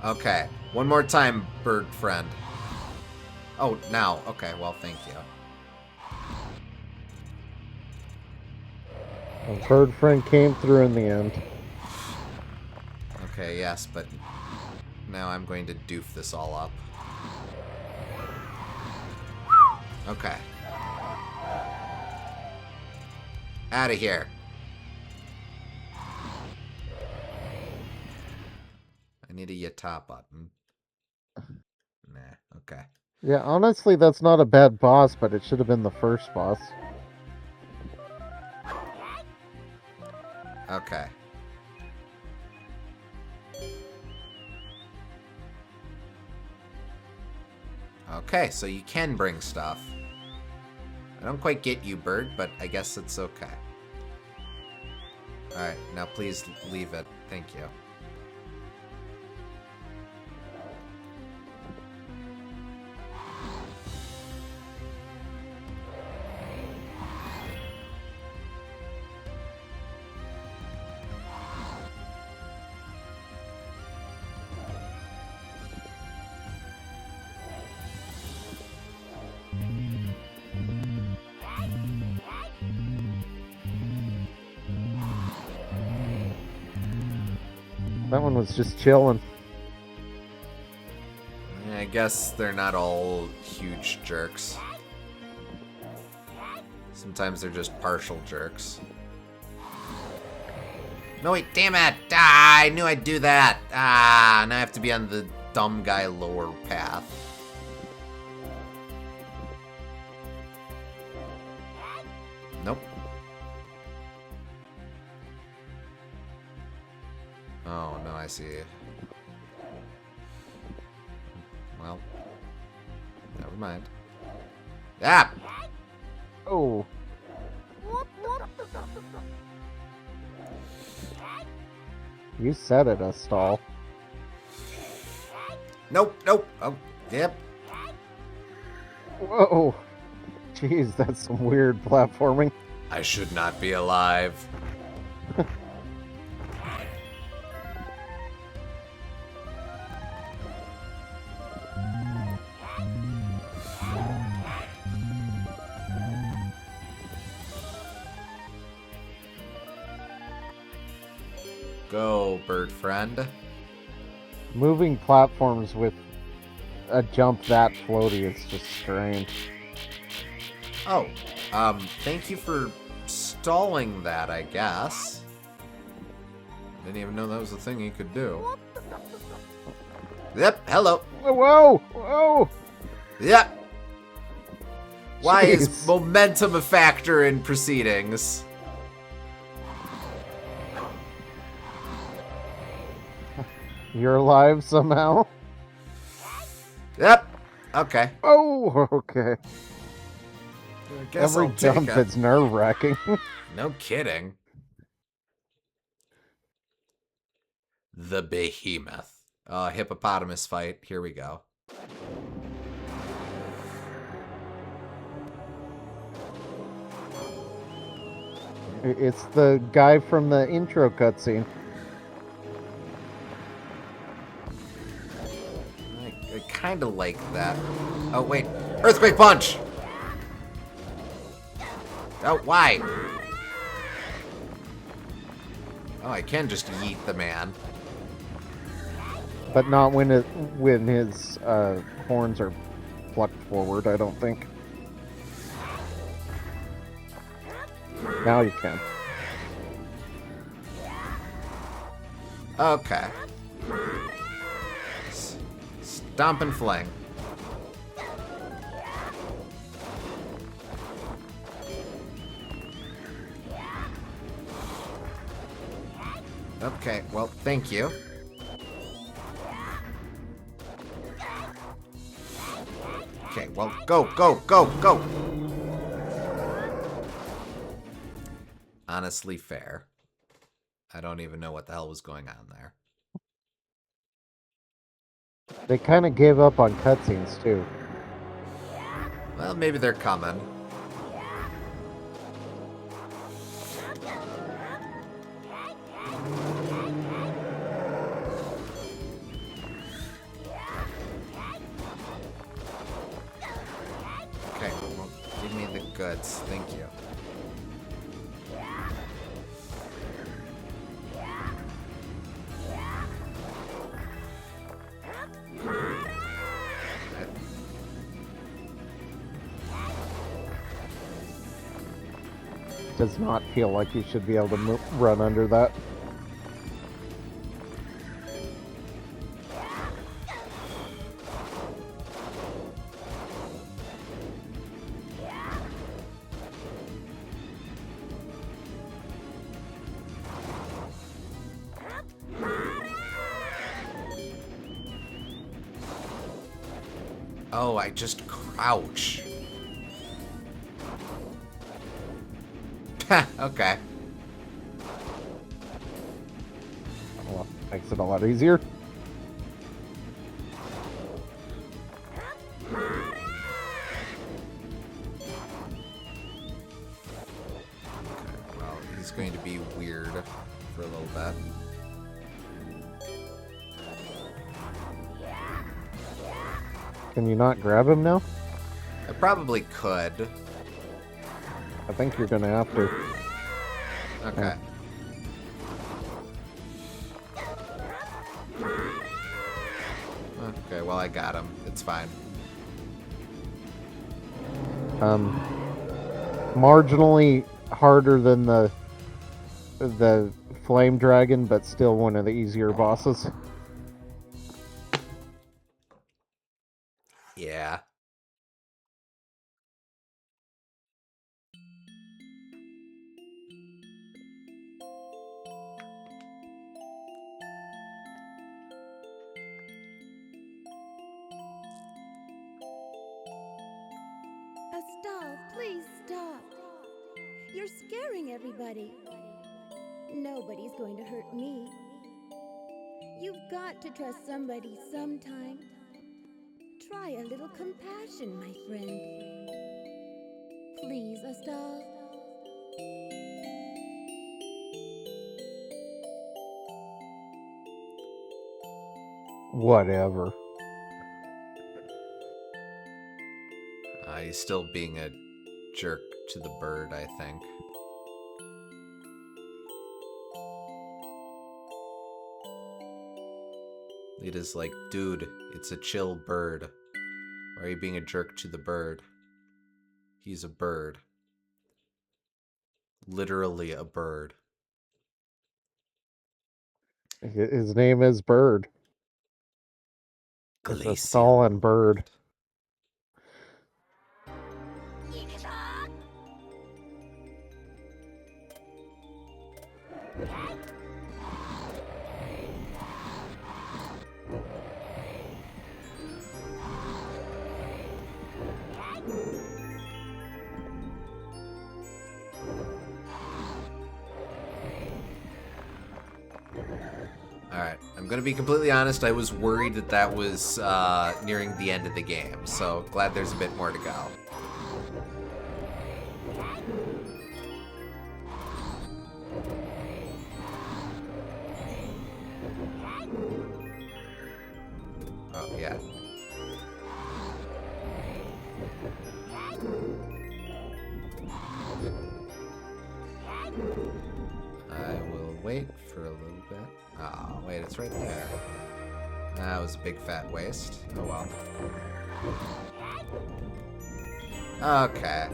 Okay. One more time, bird friend. Oh, now. Okay, well, thank you. A bird friend came through in the end. Okay, yes, but now I'm going to doof this all up. Okay. Out of here. I need a Yata button. Nah, okay. Yeah, honestly, that's not a bad boss, but it should have been the first boss. Okay. Okay, so you can bring stuff. I don't quite get you, bird, but I guess it's okay. Alright, now please leave it. Thank you. That one was just chilling. I guess they're not all huge jerks. Sometimes they're just partial jerks. No, wait, damn it! Ah, I knew I'd do that! Ah, now I have to be on the dumb guy lower path. Nope. Oh, no, I see. Well, never mind. Ah! Oh. You said it, Astal. Nope, nope. Oh, yep. Whoa. Jeez, that's some weird platforming. I should not be alive. Go, bird friend. Moving platforms with a jump that floaty is just strange. Oh, thank you for stalling that, I guess. Didn't even know that was a thing you could do. Yep, hello. Whoa! Whoa! Yep. Why is Jeez. momentum a factor in proceedings? You're alive somehow? Yep. Okay. Oh, okay. I guess Every I'll take jump it. is nerve-wracking. No kidding. The behemoth. Hippopotamus fight. Here we go. It's the guy from the intro cutscene. I kind of like that. Oh, wait. Earthquake Punch! Oh, why? Oh, I can just yeet the man. But not when his horns are plucked forward, I don't think. Now you can. Okay. Stomp and fling. Okay, well, thank you. Okay, well, go, go, go, go! Honestly fair. I don't even know what the hell was going on there. They kind of gave up on cutscenes too. Well, maybe they're coming. Okay, well, give me the goods. Thank you. Does not feel like you should be able to run under that. Oh, I just crouch. Okay. Well, makes it a lot easier. Well, he's going to be weird for a little bit. Can you not grab him now? I probably could. I think you're gonna have to. Okay. Okay, well, I got him. It's fine. Marginally harder than the flame dragon, but still one of the easier bosses. Yeah. Astal, please stop. You're scaring everybody. Nobody's going to hurt me. You've got to trust somebody sometime. Try a little compassion, my friend. Please, Astal. Whatever. He's still being a jerk to the bird, I think. Lita's like, dude, it's a chill bird. Why are you being a jerk to the bird? He's a bird. Literally a bird. His name is Bird. It's a Glacial Stalin bird. Alright, I'm gonna be completely honest, I was worried that that was nearing the end of the game, so glad there's a bit more to go. Oh, yeah. wait for a little bit. Oh, wait, it's right there. That was a big fat waste. Oh well. Okay.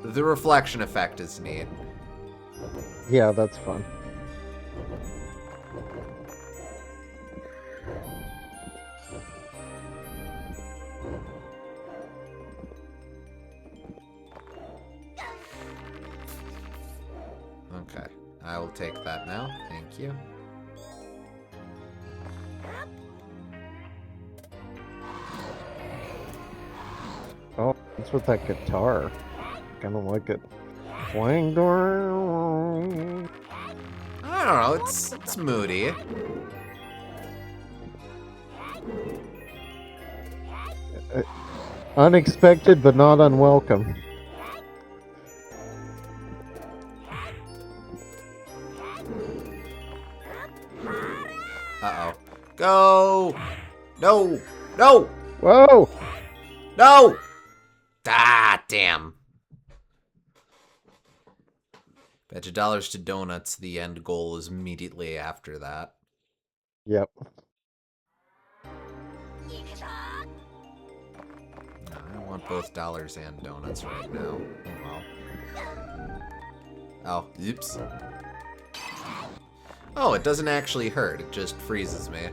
The reflection effect is neat. Yeah, that's fun. Okay. I will take that now. Thank you. Oh, what's with that guitar? Kind of like it. Twang door. I don't know, it's moody. Unexpected but not unwelcome. Uh-oh. Go! No! No! Whoa! No! Ah, damn. Bet you dollars to donuts, the end goal is immediately after that. Yep. No, I want both dollars and donuts right now. Oh, well. Oh, oops. Oh, it doesn't actually hurt. It just freezes me.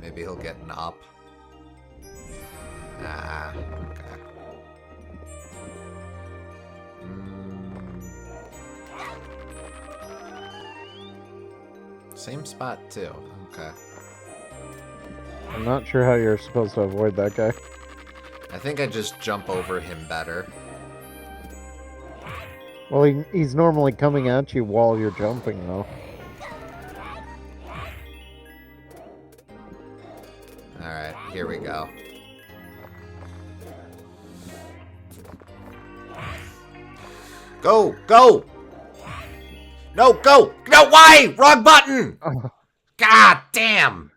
Maybe he'll get an up. Ah, okay. Same spot, too. Okay. I'm not sure how you're supposed to avoid that guy. I think I just jump over him better. Well, he's normally coming at you while you're jumping, though. Alright, here we go. Go! Go! No, go! No, why? Wrong button! God damn!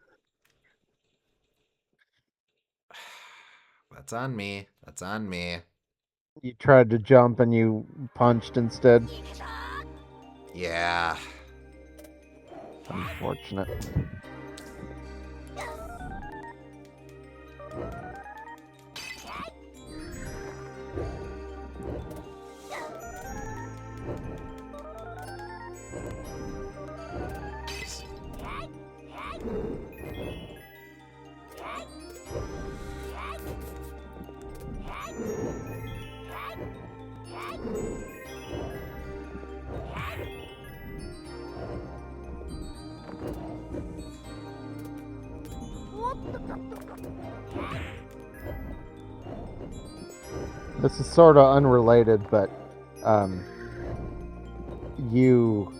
That's on me. That's on me. You tried to jump and you punched instead. Yeah. Unfortunate. This is sort of unrelated, but you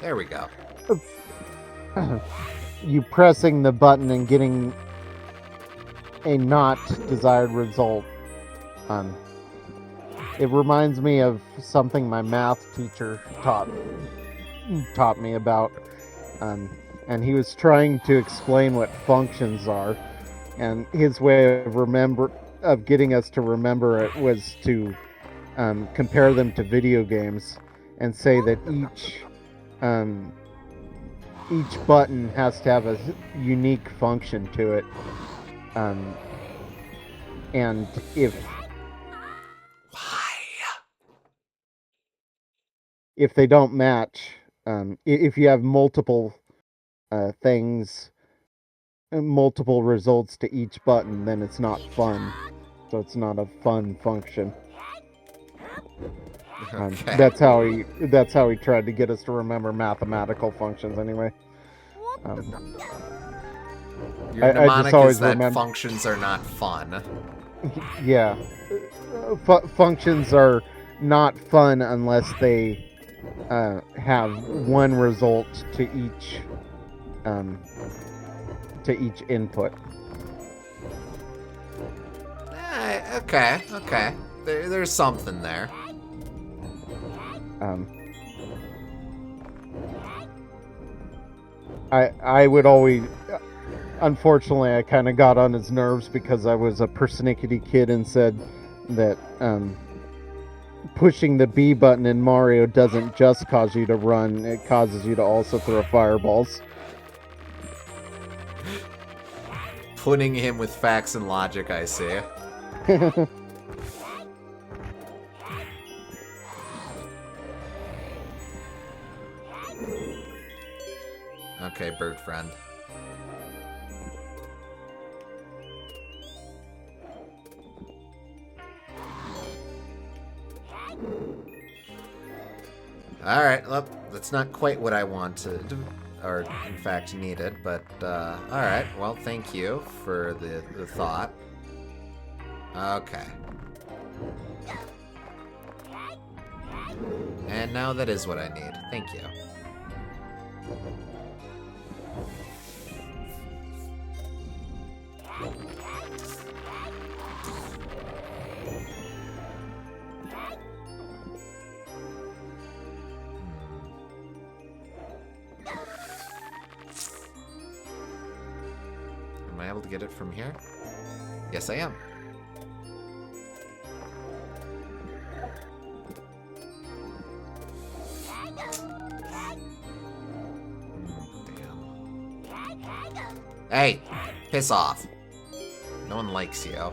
There we go. you pressing the button and getting a not desired result. It reminds me of something my math teacher taught me about. And he was trying to explain what functions are, and his way of getting us to remember it was to compare them to video games and say that each button has to have a unique function to it, and if they don't match, if you have multiple things, multiple results to each button, then it's not fun. So it's not a fun function. Okay. That's how he tried to get us to remember mathematical functions anyway. Your I mnemonic just always is that remember. functions are not fun. Yeah, functions are not fun unless they have one result um, to each input. Okay. There's something there. Um, I would always, unfortunately, I kind of got on his nerves because I was a persnickety kid and said that pushing the B button in Mario doesn't just cause you to run; it causes you to also throw fireballs. Putting him with facts and logic, I see. Okay, bird friend. Alright, well, that's not quite what I wanted, or in fact needed, but alright, well, thank you for the thought. Okay. And now that is what I need. Thank you. Am I able to get it from here? Yes, I am. Damn. Hey, piss off. No one likes you.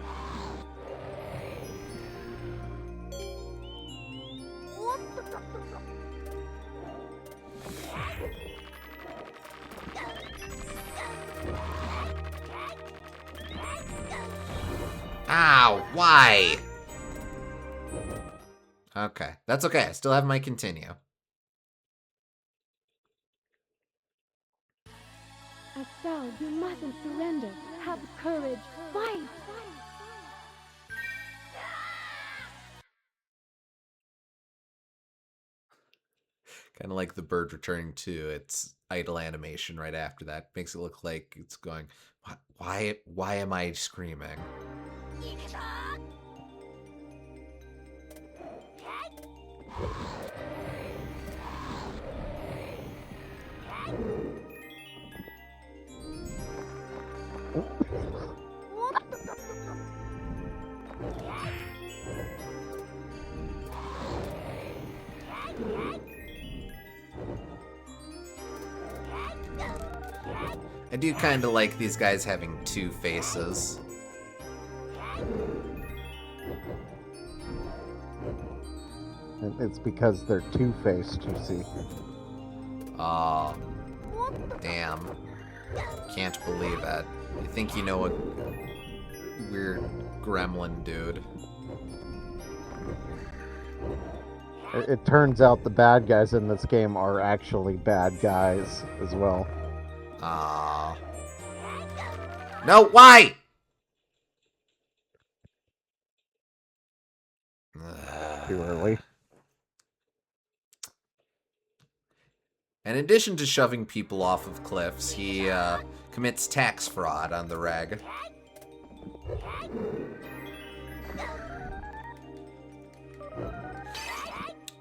Ow, why? Okay, that's okay. I still have my continue. Astal, you mustn't surrender. Have courage. Fight! Kind of like the bird returning to its idle animation right after that. Makes it look like it's going, why am I screaming? I do kind of like these guys having two faces. It's because they're two-faced, you see. Aw. Damn. Can't believe it. You think you know a weird gremlin dude. It turns out the bad guys in this game are actually bad guys as well. Aw. No, why? Too early. In addition to shoving people off of cliffs, he commits tax fraud on the reg.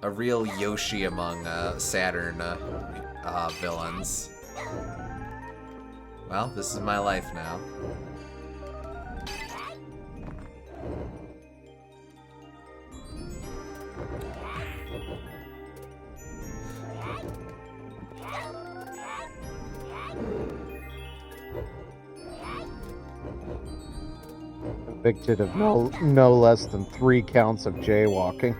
A real Yoshi among Saturn villains. Well, this is my life now. Convicted of no less than 3 counts of jaywalking.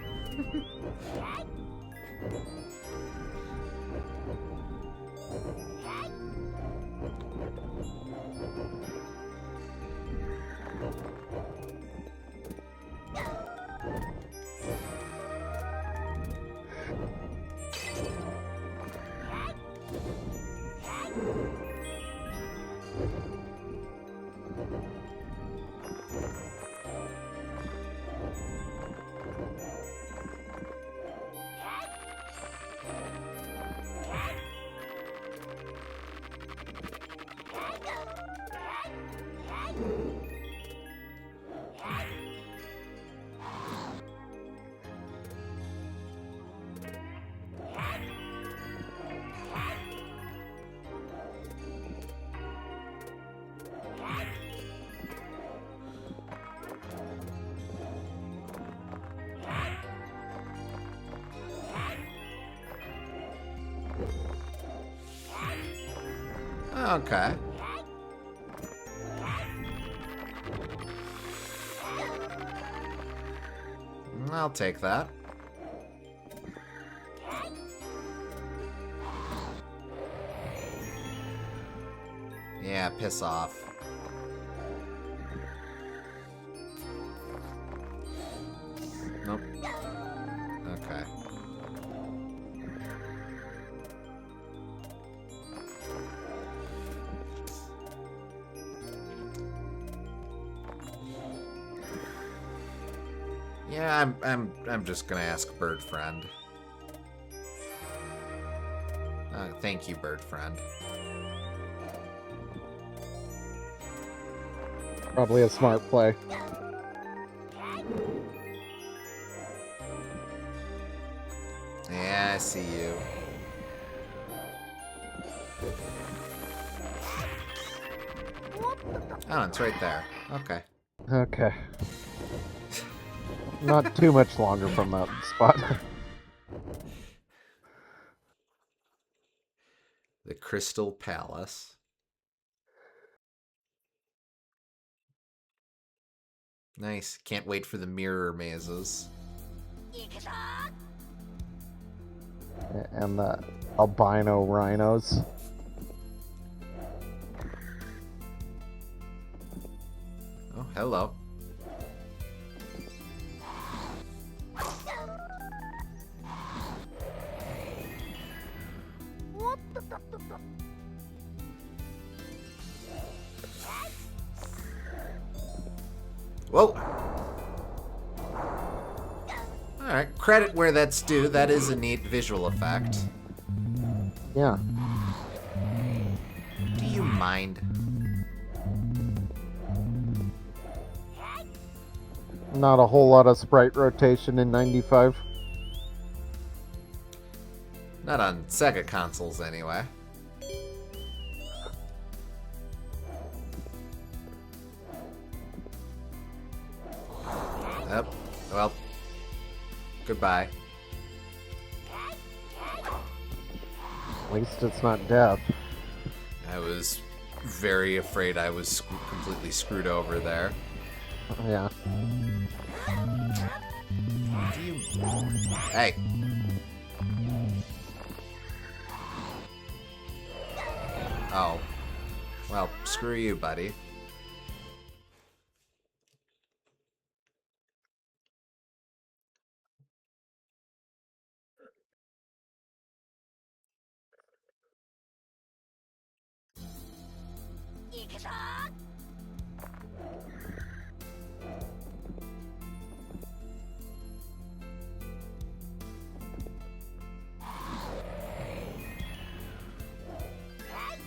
Okay. I'll take that. Yeah, piss off. Nope. Okay. Yeah, I'm just gonna ask Bird Friend. Thank you, Bird Friend. Probably a smart play. Yeah, I see you. Oh, it's right there. Okay. Okay. Not too much longer from that spot. The Crystal Palace. Nice. Can't wait for the mirror mazes. And the albino rhinos. Oh, hello. Whoa! Alright, credit where that's due. That is a neat visual effect. Yeah. Do you mind? Not a whole lot of sprite rotation in 95. Not on Sega consoles, anyway. Yep. Well, goodbye. At least it's not death. I was very afraid I was completely screwed over there. Yeah. Do you... Hey. Oh. Well, screw you, buddy.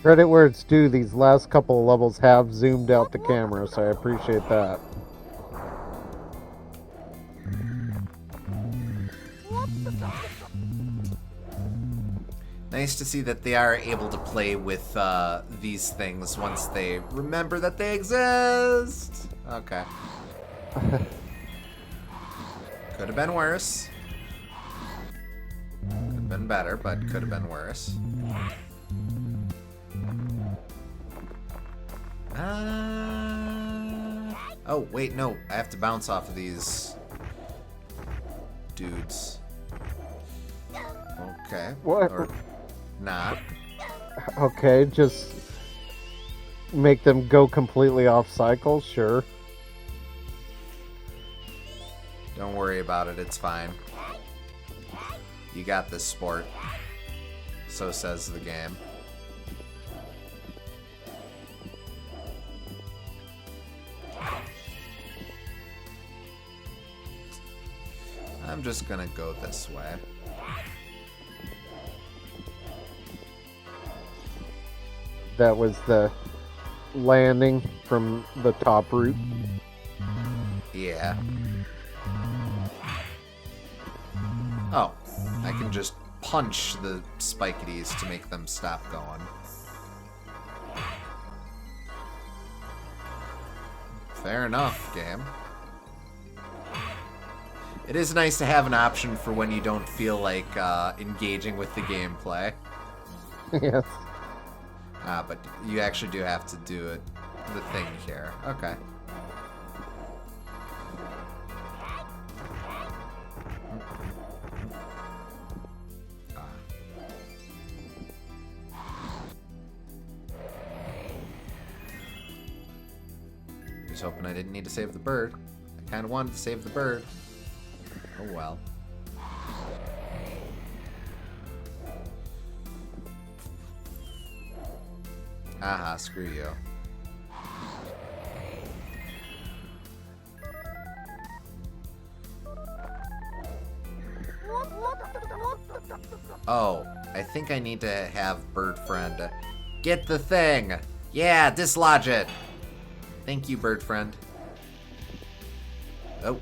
Credit where it's due, these last couple of levels have zoomed out the camera, so I appreciate that. Nice to see that they are able to play with these things once they remember that they exist. Okay. Could have been worse. Could have been better, but could have been worse. Oh, wait, no. I have to bounce off of these dudes. Okay. What? Or not. Okay, just make them go completely off cycle, sure. Don't worry about it. It's fine. You got this, sport. So says the game. I'm just gonna go this way. That was the landing from the top route. Yeah. Oh, I can just punch the spikities to make them stop going. Fair enough, game. It is nice to have an option for when you don't feel like engaging with the gameplay. Yes. But you actually do have to do it, the thing here. Okay. Just hoping I didn't need to save the bird. I kind of wanted to save the bird. Oh well. Haha, screw you. Oh, I think I need to have Bird Friend get the thing. Yeah, dislodge it. Thank you, Bird Friend. Oh.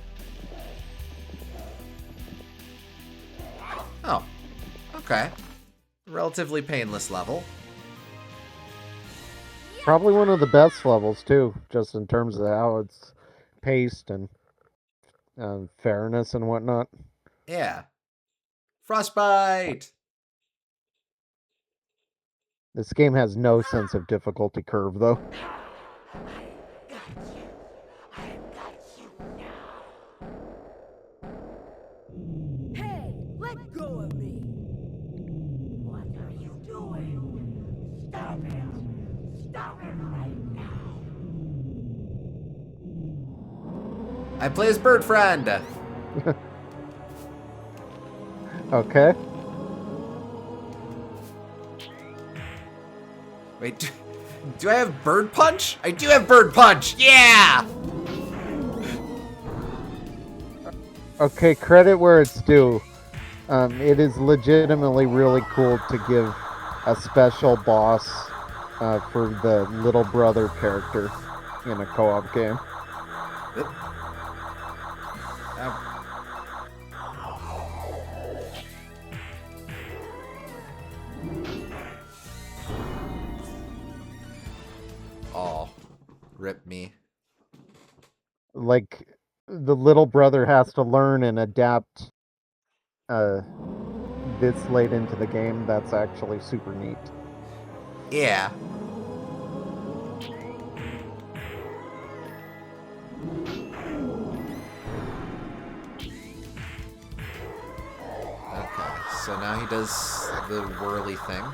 Oh. Okay. Relatively painless level. Probably one of the best levels too, just in terms of how it's paced and fairness and whatnot. Yeah. Frostbite! This game has no sense of difficulty curve, though. Hey, let go of me! What are you doing? Stop it! Stop it right now! I play as Bird Friend! Okay. Wait, do I have Bird Punch? I do have Bird Punch! Yeah! Okay, credit where it's due. It is legitimately really cool to give a special boss for the little brother character in a co-op game. Oh, rip me. Like, the little brother has to learn and adapt this late into the game. That's actually super neat. Yeah. Okay, so now he does the whirly thing.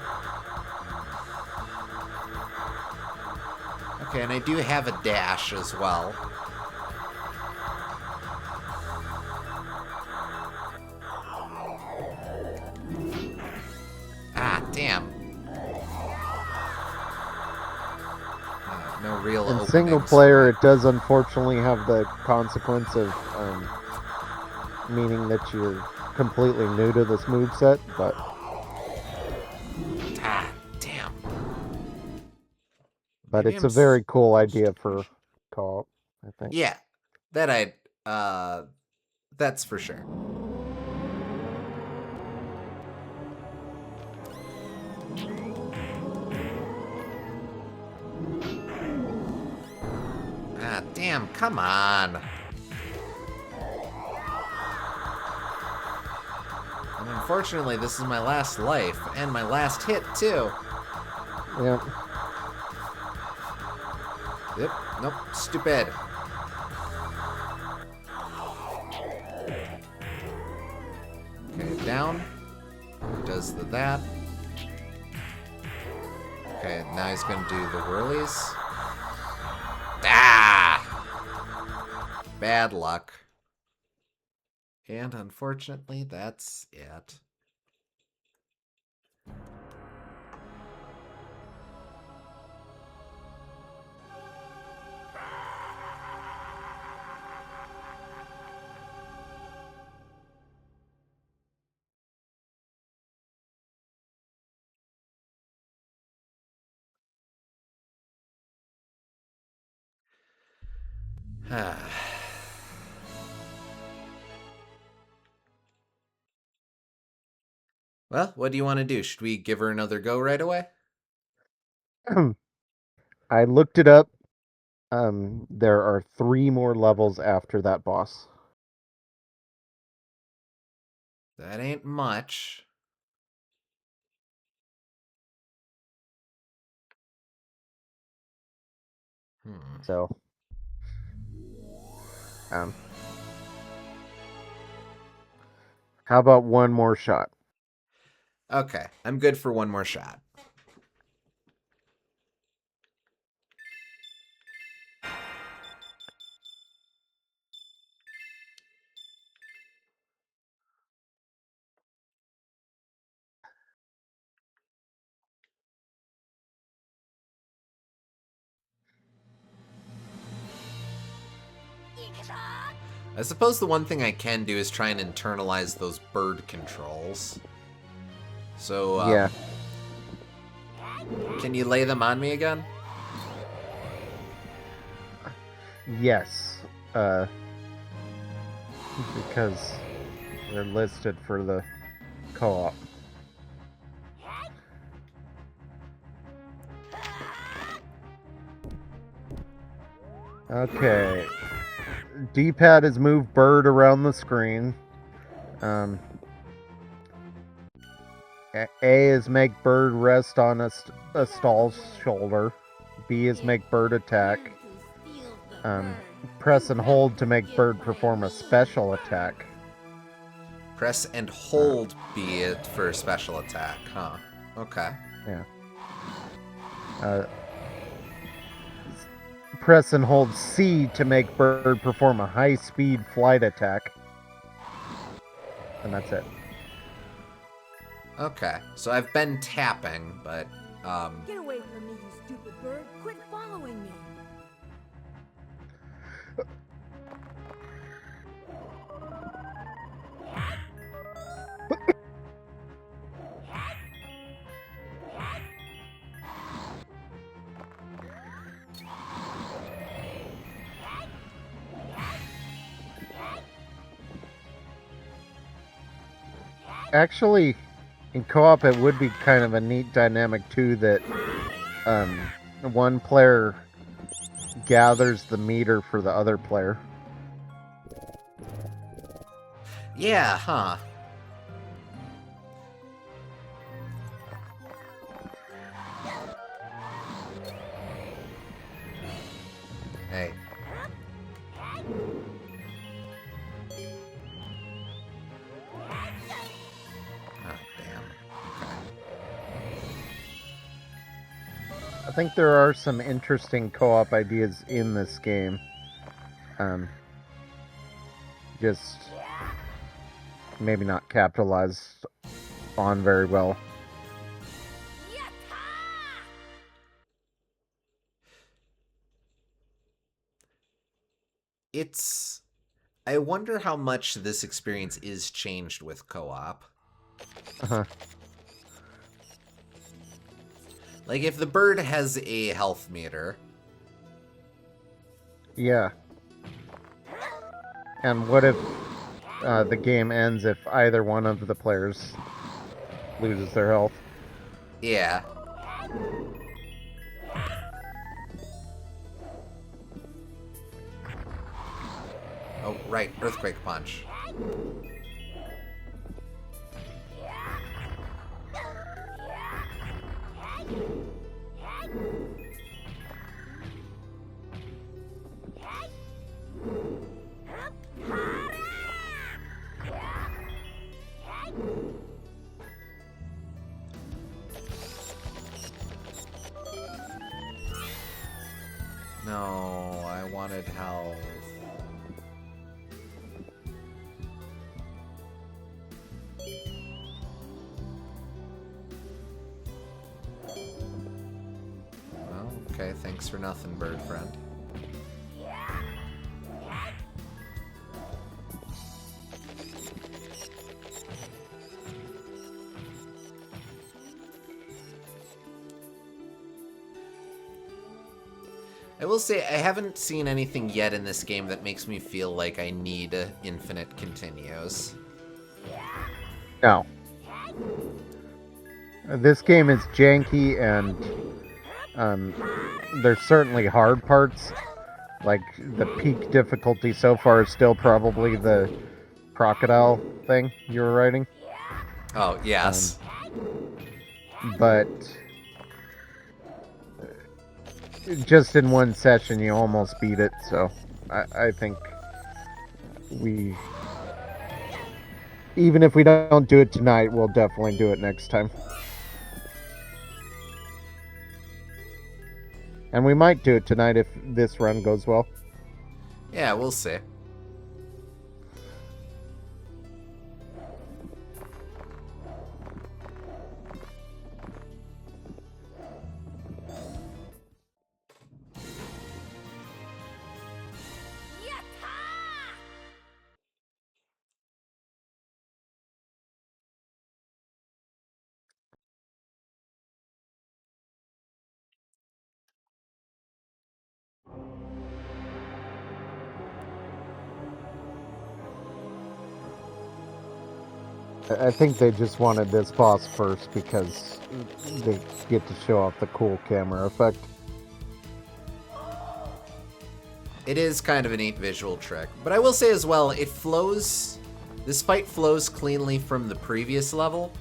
Okay, and I do have a dash as well. Ah, damn. No real In openings single for player, it. it does unfortunately have the consequence of meaning that you're completely new to this moveset, but Ah, damn. but Maybe it's I'm a very cool idea for co-op, I think. Yeah, that that's for sure. Ah, damn, come on. And unfortunately, this is my last life, and my last hit, too. Yep. Yep, nope, stupid. Okay, down. Does the that. Okay, now he's gonna do the whirlies. Ah! Bad luck. And unfortunately, that's it. Well, what do you want to do? Should we give her another go right away? I looked it up. There are 3 more levels after that boss. That ain't much. So, um, how about one more shot? Okay, I'm good for one more shot. I suppose the one thing I can do is try and internalize those bird controls. So, Yeah. can you lay them on me again? Yes. Because they're listed for the co-op. Okay. D-pad is move bird around the screen. A is make bird rest on a stall's shoulder. B is make bird attack. Press and hold to make bird perform a special attack. Press and hold B it for a special attack, huh? Okay. Yeah. Press and hold C to make bird perform a high-speed flight attack. And that's it. Okay, so I've been tapping, but, Get away from me, you stupid bird. Quit following me. Actually, in co-op, it would be kind of a neat dynamic, too, that one player gathers the meter for the other player. yeah, huh. Hey. Oh, damn. I think there are some interesting co-op ideas in this game. Just maybe not capitalized on very well. It's... I wonder how much this experience is changed with co-op. Uh-huh. Like, if the bird has a health meter... Yeah. And what if the game ends if either one of the players loses their health? Yeah. Oh, right. Earthquake punch. No, I wanted health. Well, okay, thanks for nothing, bird friend. I will say, I haven't seen anything yet in this game that makes me feel like I need infinite continues. No. This game is janky, and there's certainly hard parts. Like, the peak difficulty so far is still probably the crocodile thing you were writing. Oh, yes. But just in one session, you almost beat it. So I think we, even if we don't do it tonight, we'll definitely do it next time. And we might do it tonight if this run goes well. Yeah, we'll see. I think they just wanted this boss first because they get to show off the cool camera effect. It is kind of a neat visual trick. But I will say as well, this fight flows cleanly from the previous level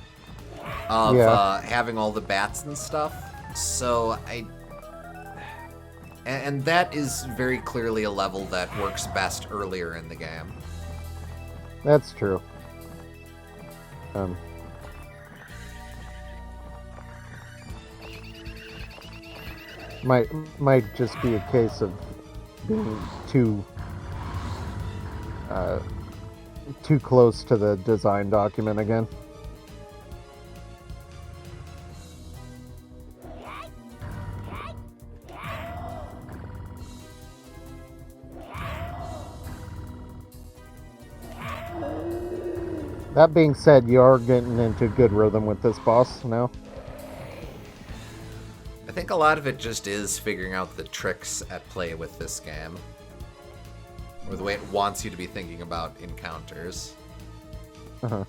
of having all the bats and stuff. So and that is very clearly a level that works best earlier in the game. That's true. Might just be a case of being too close to the design document again. That being said, you are getting into good rhythm with this boss now. I think a lot of it just is figuring out the tricks at play with this game. Or the way it wants you to be thinking about encounters. Uh-huh.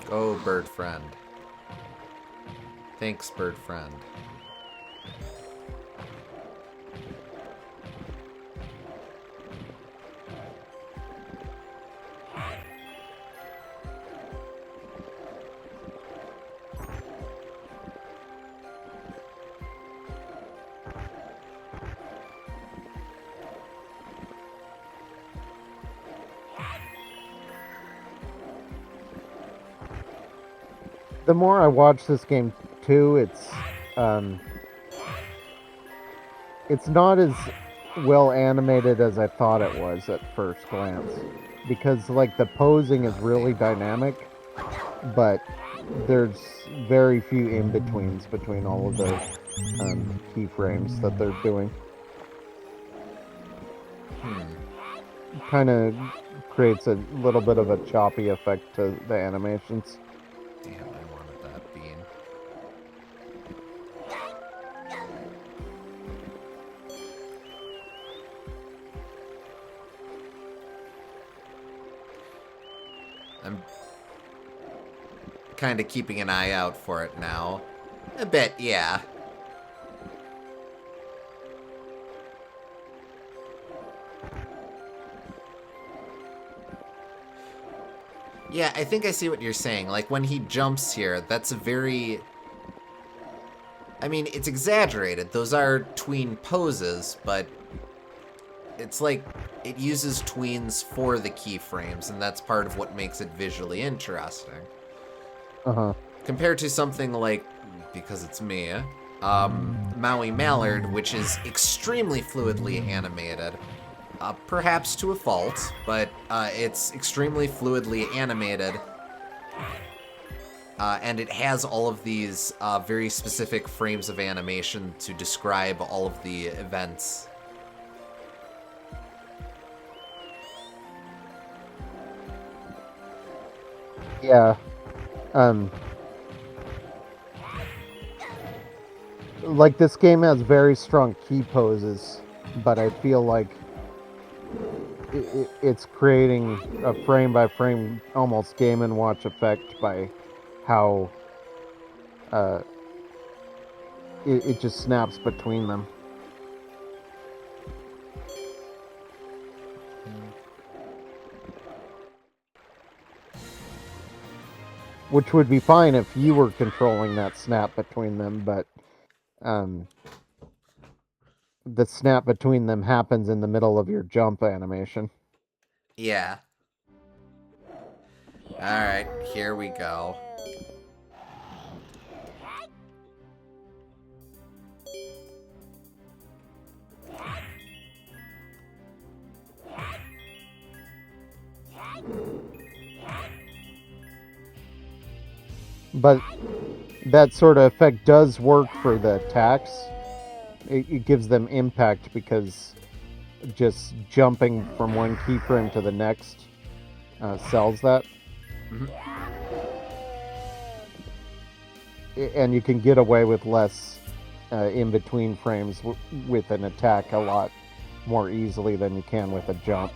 Go, bird friend. Thanks, bird friend. The more I watch this game too, it's not as well animated as I thought it was at first glance, because like the posing is really dynamic, but there's very few in-betweens between all of the keyframes that they're doing. Kind of creates a little bit of a choppy effect to the animations. Damn, I wanted that bean. I'm kind of keeping an eye out for it now. A bit, yeah. Yeah, I think I see what you're saying. Like, when he jumps here, that's a very... I mean, it's exaggerated. Those are tween poses, but it's like it uses tweens for the keyframes, and that's part of what makes it visually interesting. Uh-huh. Compared to something like, because it's me, Maui Mallard, which is extremely fluidly animated. Perhaps to a fault, but it's extremely fluidly animated. And it has all of these very specific frames of animation to describe all of the events. Yeah. like this game has very strong key poses, but I feel like it's creating a frame by frame almost Game and Watch effect by how uh, it just snaps between them. Which would be fine if you were controlling that snap between them, but the snap between them happens in the middle of your jump animation. Yeah. Alright, here we go. But that sort of effect does work for the attacks. It gives them impact because just jumping from one keyframe to the next sells that. Mm-hmm. And you can get away with less in between frames with an attack a lot more easily than you can with a jump.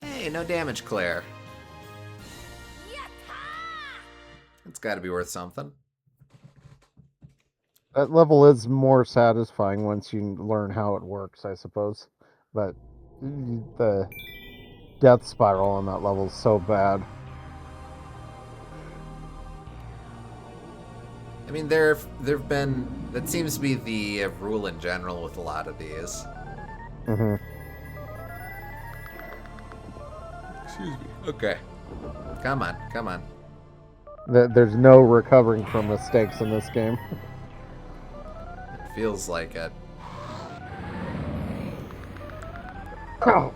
Hey, no damage, Claire. It's gotta be worth something. That level is more satisfying once you learn how it works, I suppose. But the death spiral on that level is so bad. I mean, there've been... That seems to be the rule in general with a lot of these. Mm-hmm. Excuse me. Okay. Come on, come on. There's no recovering from mistakes in this game. It feels like it. Oh.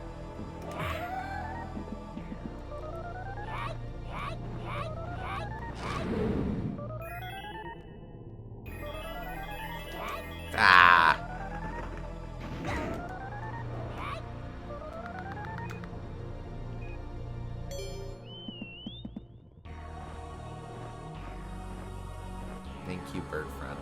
Ah! Thank you, bird friend.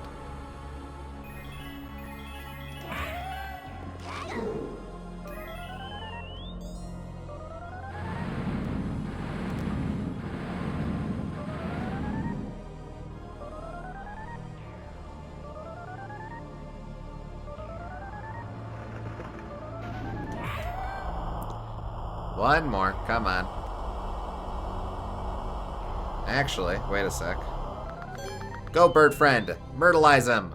One more. Come on. Actually, wait a sec. Go, bird friend. Myrtleize him.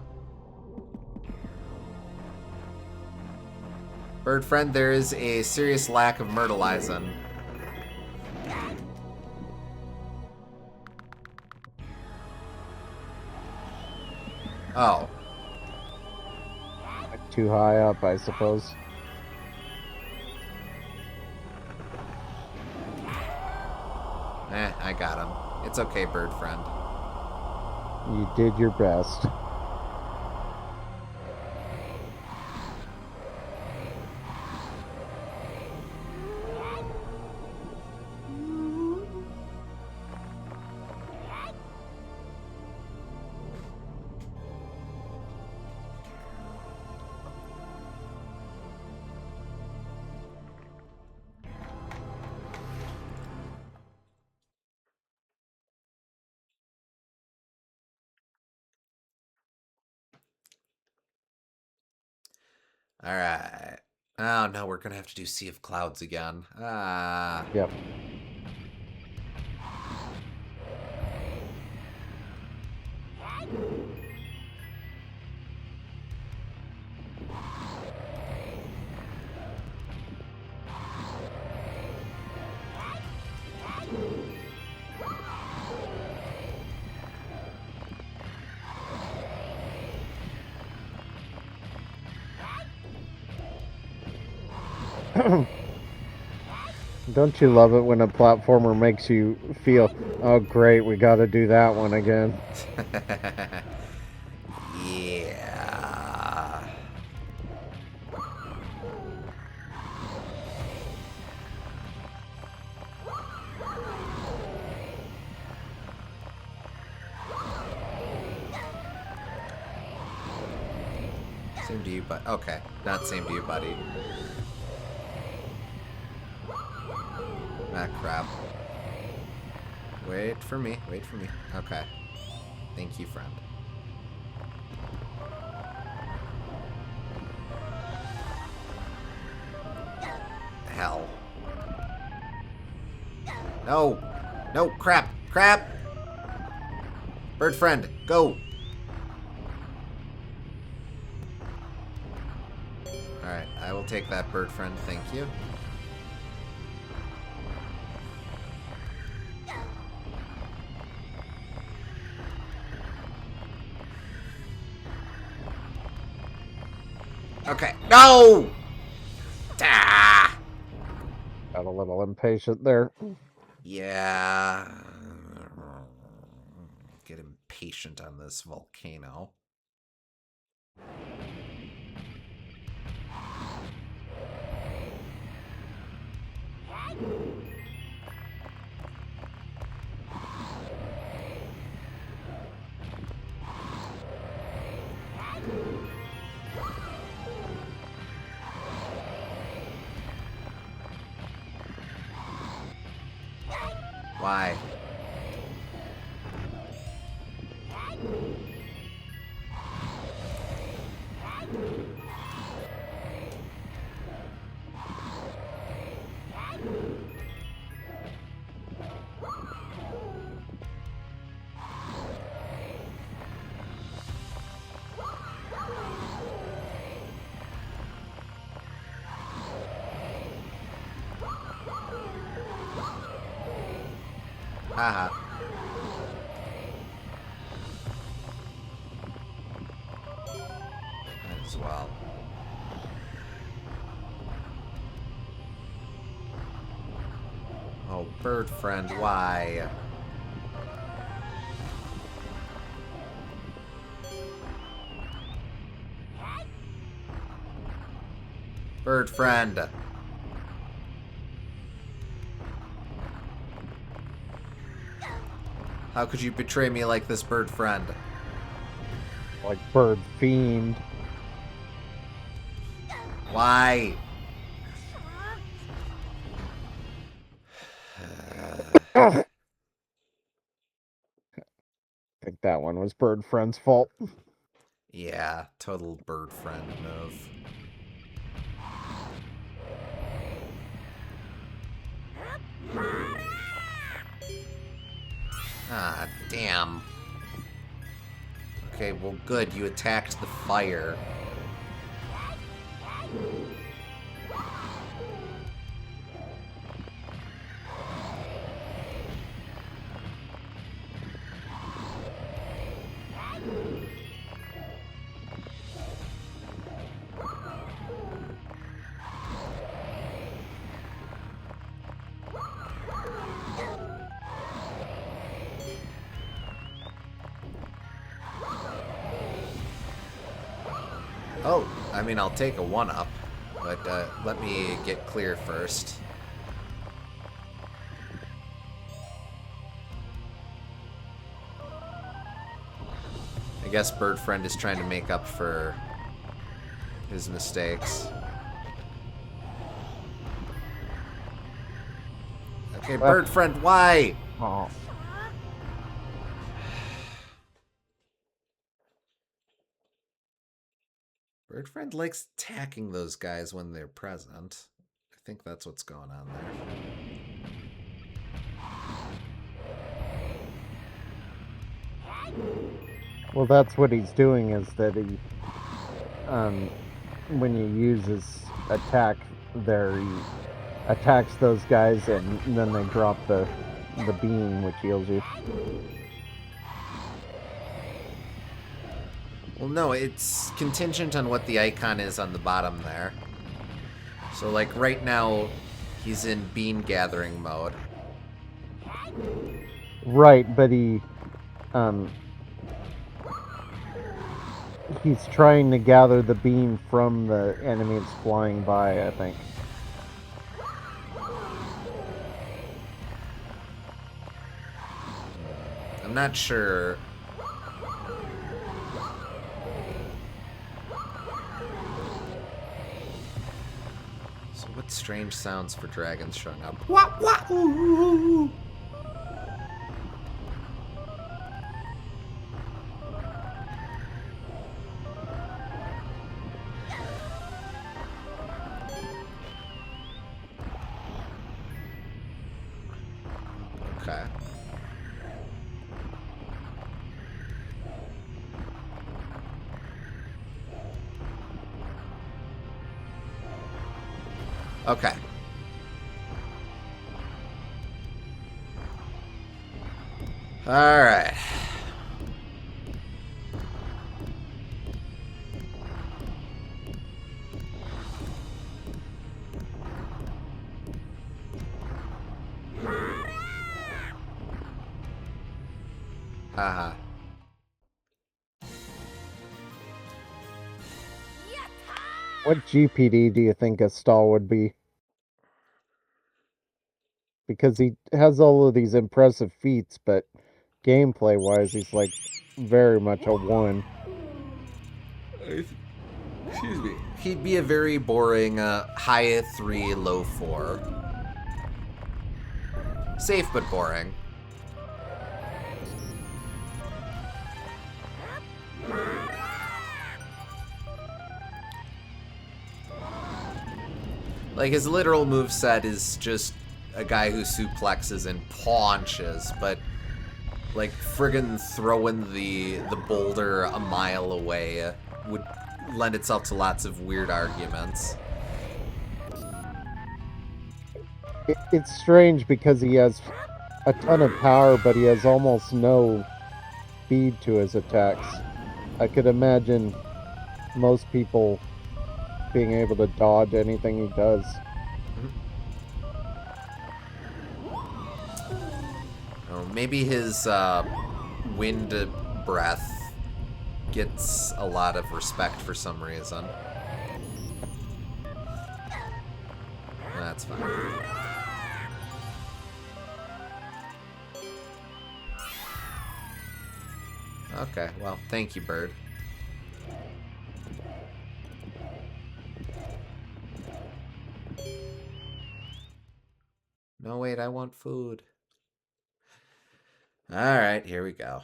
Bird friend, there is a serious lack of myrtleizing. Oh. Too high up, I suppose. I got him. It's okay, bird friend. You did your best. Alright. Oh no, we're gonna have to do Sea of Clouds again. Ah. Yep. Don't you love it when a platformer makes you feel, oh great, we got to do that one again? Yeah. Same to you, but okay, not same to you, buddy. Ah, crap. Wait for me, wait for me. Okay. Thank you, friend. Hell. No! No, crap! Crap! Bird friend, go! Alright, I will take that bird friend, thank you. Okay, no! Ah! Got a little impatient there. Yeah. Get impatient on this volcano. Why? Haha. Might as well. Oh, bird friend, why? Bird friend. How could you betray me like this, bird friend? Like bird fiend. Why? I think that one was bird friend's fault. Yeah, total bird friend move. Ah, damn. Okay, well, good. You attacked the fire. Oh, I mean, I'll take a 1-up, but let me get clear first. I guess Bird Friend is trying to make up for his mistakes. Okay, Bird Friend, why? Oh. Bird Friend likes attacking those guys when they're present. I think that's what's going on there. Well, that's what he's doing, is that he, when you use his attack there, he attacks those guys and then they drop the beam, which heals you. Well, no, it's contingent on what the icon is on the bottom there. So, like, right now, he's in bean gathering mode. Right, but he's trying to gather the beam from the enemies flying by, I think. I'm not sure. So what strange sounds for dragons showing up? Wah, wah, ooh, ooh, ooh. Okay. Okay. All right. Haha. What GPD do you think Astal would be? Because he has all of these impressive feats, but gameplay-wise, he's like very much a 1. Excuse me. He'd be a very boring high 3, low 4. Safe but boring. Like, his literal moveset is just a guy who suplexes and punches, but, like, friggin' throwing the boulder a mile away would lend itself to lots of weird arguments. It's strange because he has a ton of power, but he has almost no speed to his attacks. I could imagine most people being able to dodge anything he does. Oh, maybe his wind breath gets a lot of respect for some reason. That's fine. Okay, well, thank you, bird. No, wait, I want food. Alright, here we go.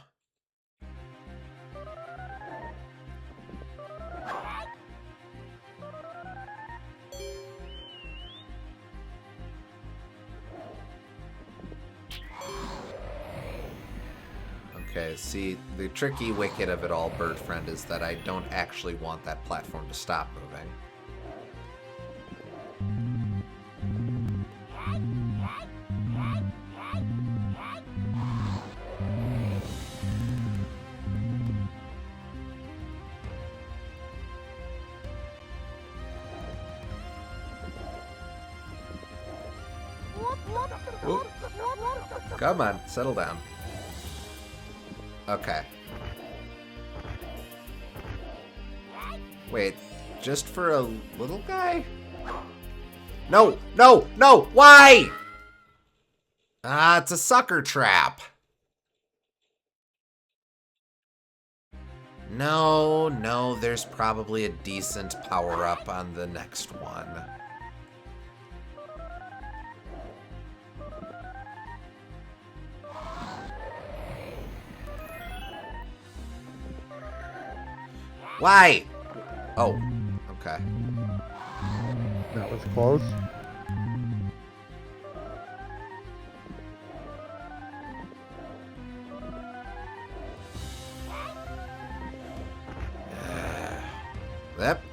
Okay, see, the tricky wicket of it all, bird friend, is that I don't actually want that platform to stop moving. Oop. Come on, settle down. Okay. Wait, just for a little guy? No, no, no, why? Ah, it's a sucker trap. No, no, there's probably a decent power-up on the next one. Why? Oh. Okay. That was close. Yep.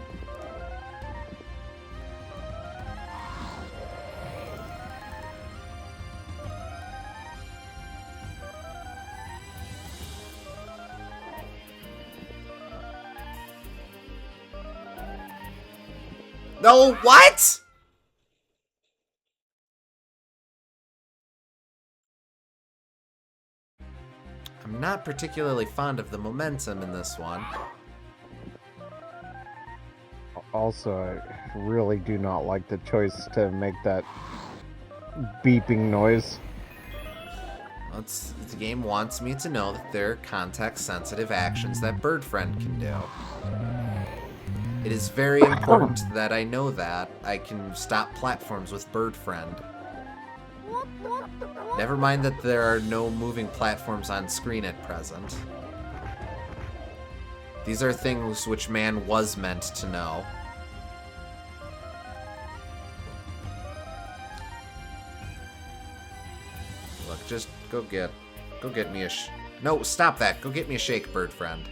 No, what? I'm not particularly fond of the momentum in this one. Also, I really do not like the choice to make that beeping noise. The game wants me to know that there are context-sensitive actions that Bird Friend can do. It is very important that I know that I can stop platforms with Bird Friend. Never mind that there are no moving platforms on screen at present. These are things which man was meant to know. Look, just go get me a no, stop that. Go get me a shake, Bird Friend.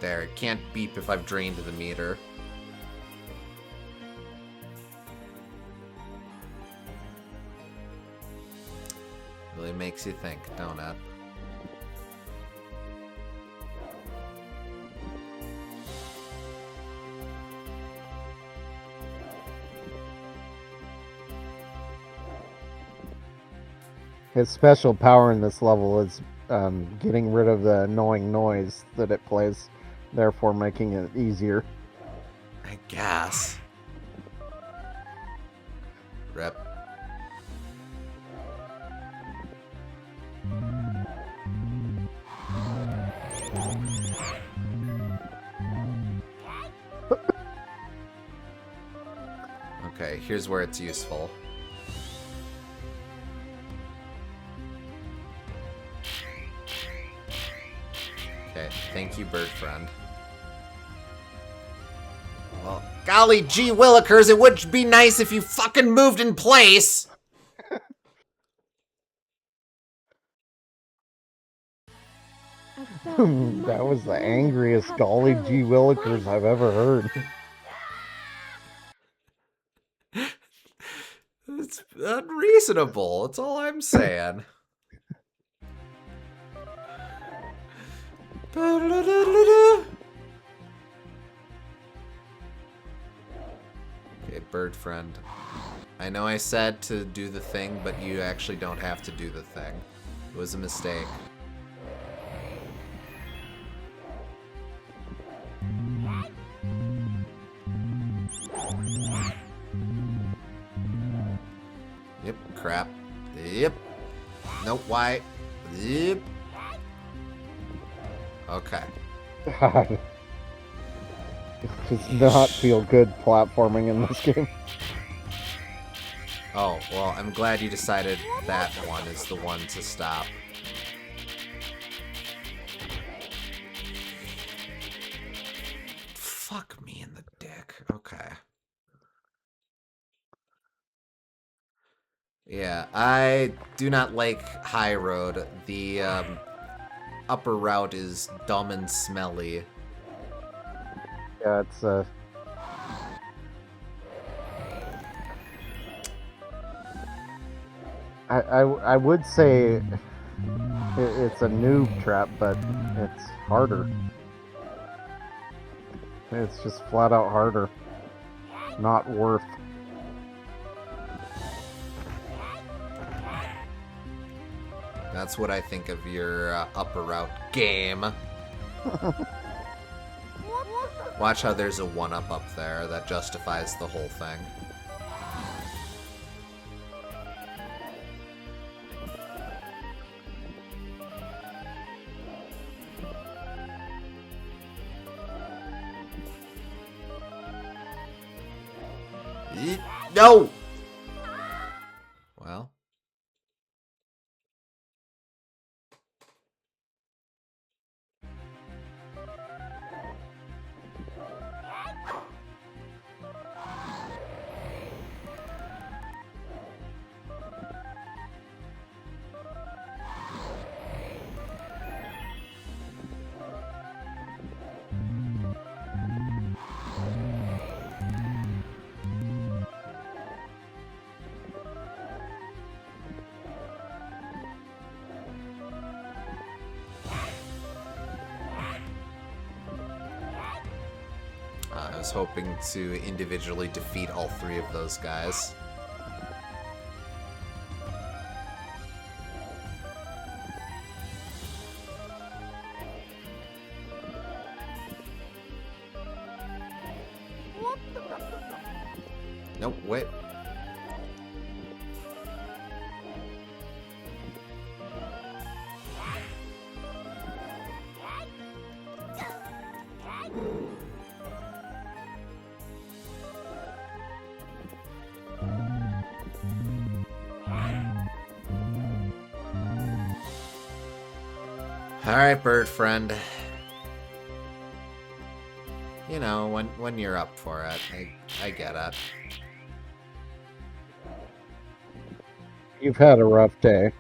There, it can't beep if I've drained the meter. Really makes you think, don't it? His special power in this level is getting rid of the annoying noise that it plays, therefore making it easier. I guess. Rep. Okay, here's where it's useful. Okay, thank you, Bird Friend. Well, golly gee willikers, it would be nice if you fucking moved in place! Astal, you That mustn't was the surrender. angriest Have golly courage. gee willikers I've ever heard. It's unreasonable, that's all I'm saying. Okay, Bird Friend. I know I said to do the thing, but you actually don't have to do the thing. It was a mistake. Yep, crap. Yep. Nope, why? Yep. Okay. God. It does not feel good platforming in this game. Oh, well, I'm glad you decided that one is the one to stop. Fuck me in the dick. Okay. Yeah, I do not like High Road. The upper route is dumb and smelly. Yeah, it's I would say it's a noob trap, but it's harder. It's just flat out harder. Not worth. That's what I think of your upper route game. Watch how there's a 1-up up there that justifies the whole thing. No! Well. I was hoping to individually defeat all 3 of those guys. Nope, wait. Alright, bird friend. You know, when you're up for it, I get it. You've had a rough day.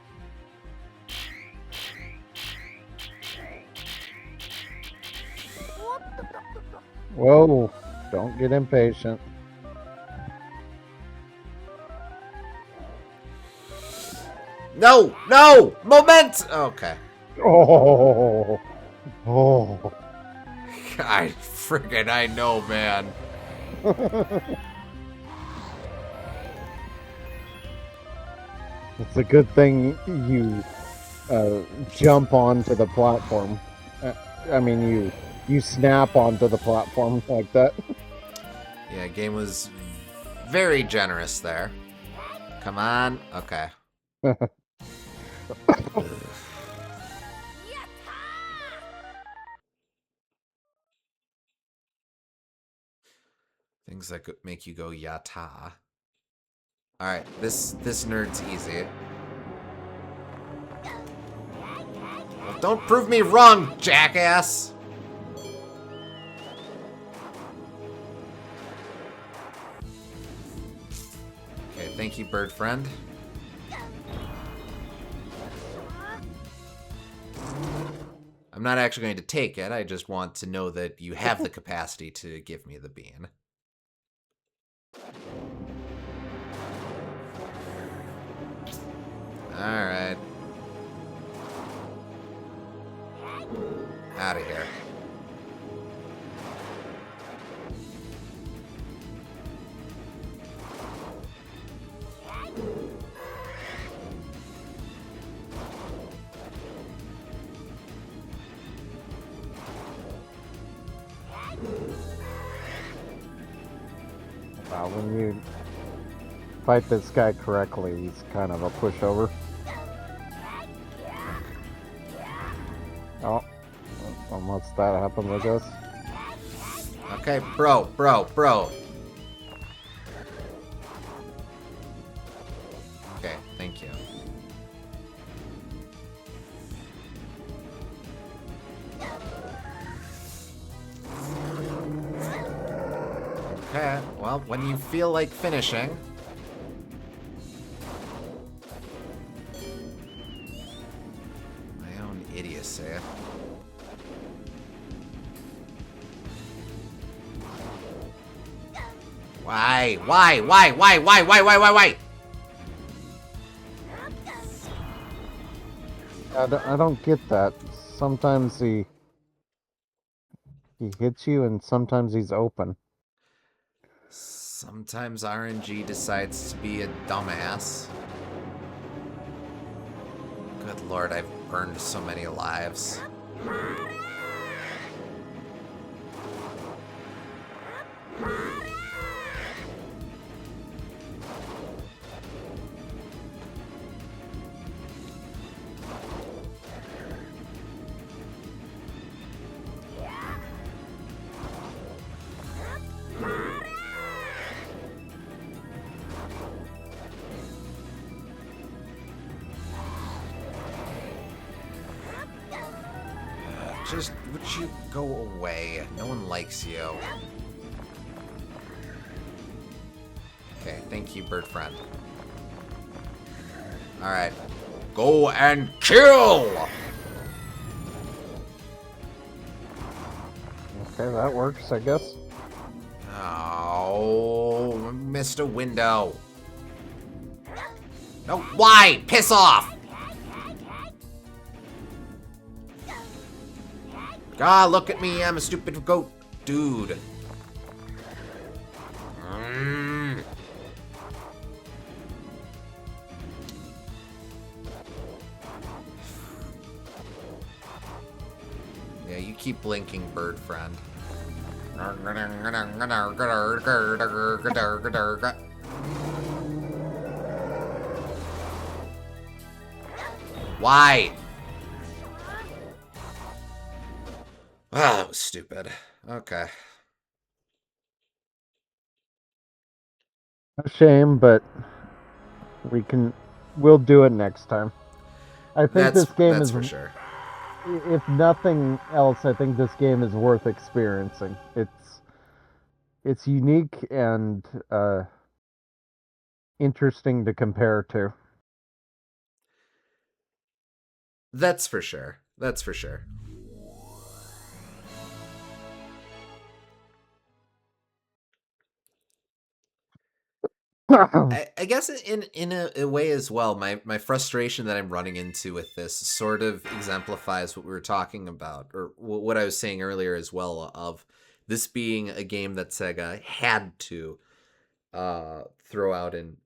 Whoa, don't get impatient. No! No! Moment! Okay. Oh, oh. I know, man. It's a good thing you jump onto the platform. I mean, you snap onto the platform like that. Yeah, game was very generous there. Come on. Okay. Things that could make you go yata. Alright, this nerd's easy. Well, don't prove me wrong, jackass! Okay, thank you, bird friend. I'm not actually going to take it, I just want to know that you have the capacity to give me the bean. Alright. Out of here. Wow, when you fight this guy correctly, he's kind of a pushover. Oh, unless that happens, I guess. Okay, bro. Okay, thank you. Okay, well, when you feel like finishing. My own idiocy. Why? I don't get that. Sometimes he hits you, and sometimes he's open. Sometimes RNG decides to be a dumbass. Good lord, I've burned so many lives. Just, would you go away? No one likes you. Okay, thank you, bird friend. Alright. Go and kill! Okay, that works, I guess. Oh, missed a window. No, why? Piss off! God, look at me, I'm a stupid goat. Dude. Yeah, you keep blinking, bird friend. Why? Ah, that was stupid. Okay. A shame, but we'll do it next time. I think this game That's is, for sure. if nothing else, I think this game is worth experiencing. It's unique and interesting to compare to. That's for sure. That's for sure. I guess in a way as well, my frustration that I'm running into with this sort of exemplifies what we were talking about, or what I was saying earlier as well, of this being a game that Sega had to throw out in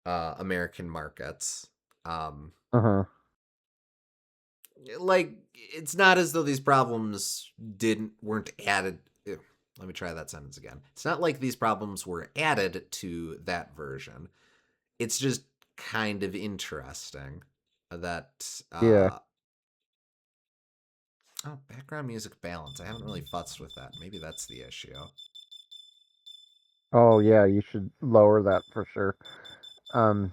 American markets. Uh-huh. Like, it's not as though these problems weren't added. Let me try that sentence again. It's not like these problems were added to that version. It's just kind of interesting that Yeah. oh, background music balance. I haven't really futzed with that. Maybe that's the issue. Oh yeah, you should lower that for sure. Um,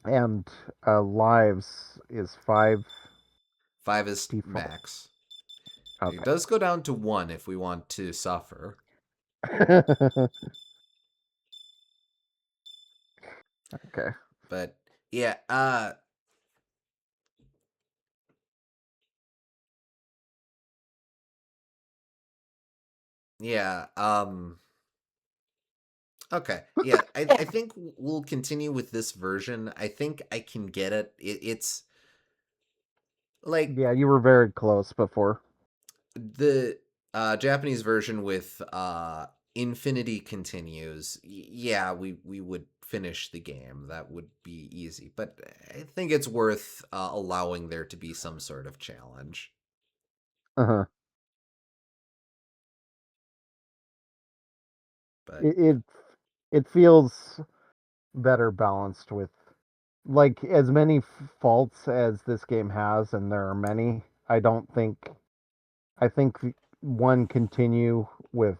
and lives is 5 5 is default. max. It Okay. does go down to 1 if we want to suffer. Okay. But yeah, yeah, okay. Yeah, I think we'll continue with this version. I think I can get it. It's like Yeah, you were very close before. the Japanese version with infinity continues. Yeah, we would finish the game. That would be easy. But I think it's worth allowing there to be some sort of challenge. Uh-huh. But It feels better balanced with, like, as many faults as this game has, and there are many. I think one continue with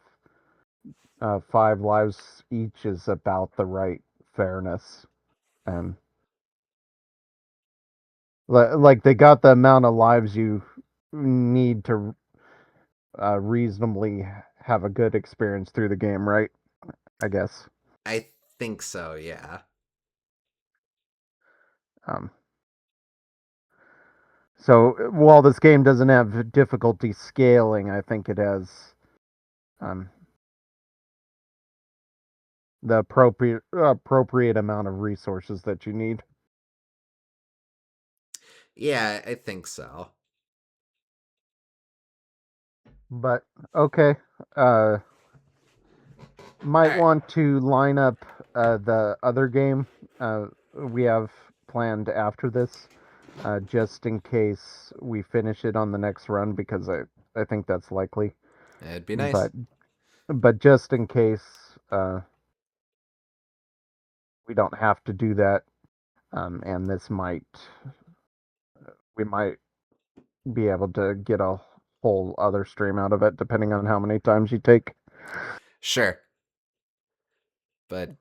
5 lives each is about the right fairness, and like they got the amount of lives you need to reasonably have a good experience through the game, right? I guess. I think so, yeah. Um, so while this game doesn't have difficulty scaling, I think it has um, the appropriate amount of resources that you need. Yeah, I think so. But okay, uh, All might right. want to line up the other game we have planned after this, just in case we finish it on the next run, because I think that's likely. It'd be nice. But just in case we don't have to do that, and we might be able to get a whole other stream out of it, depending on how many times you take. Sure. But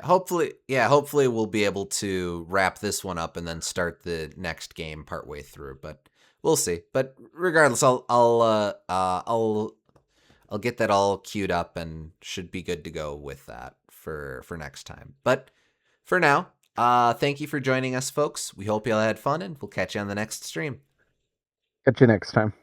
hopefully we'll be able to wrap this one up and then start the next game partway through, but we'll see. But regardless, I'll get that all queued up and should be good to go with that for next time. But for now, thank you for joining us, folks. We hope you all had fun, and we'll catch you on the next stream. Catch you next time.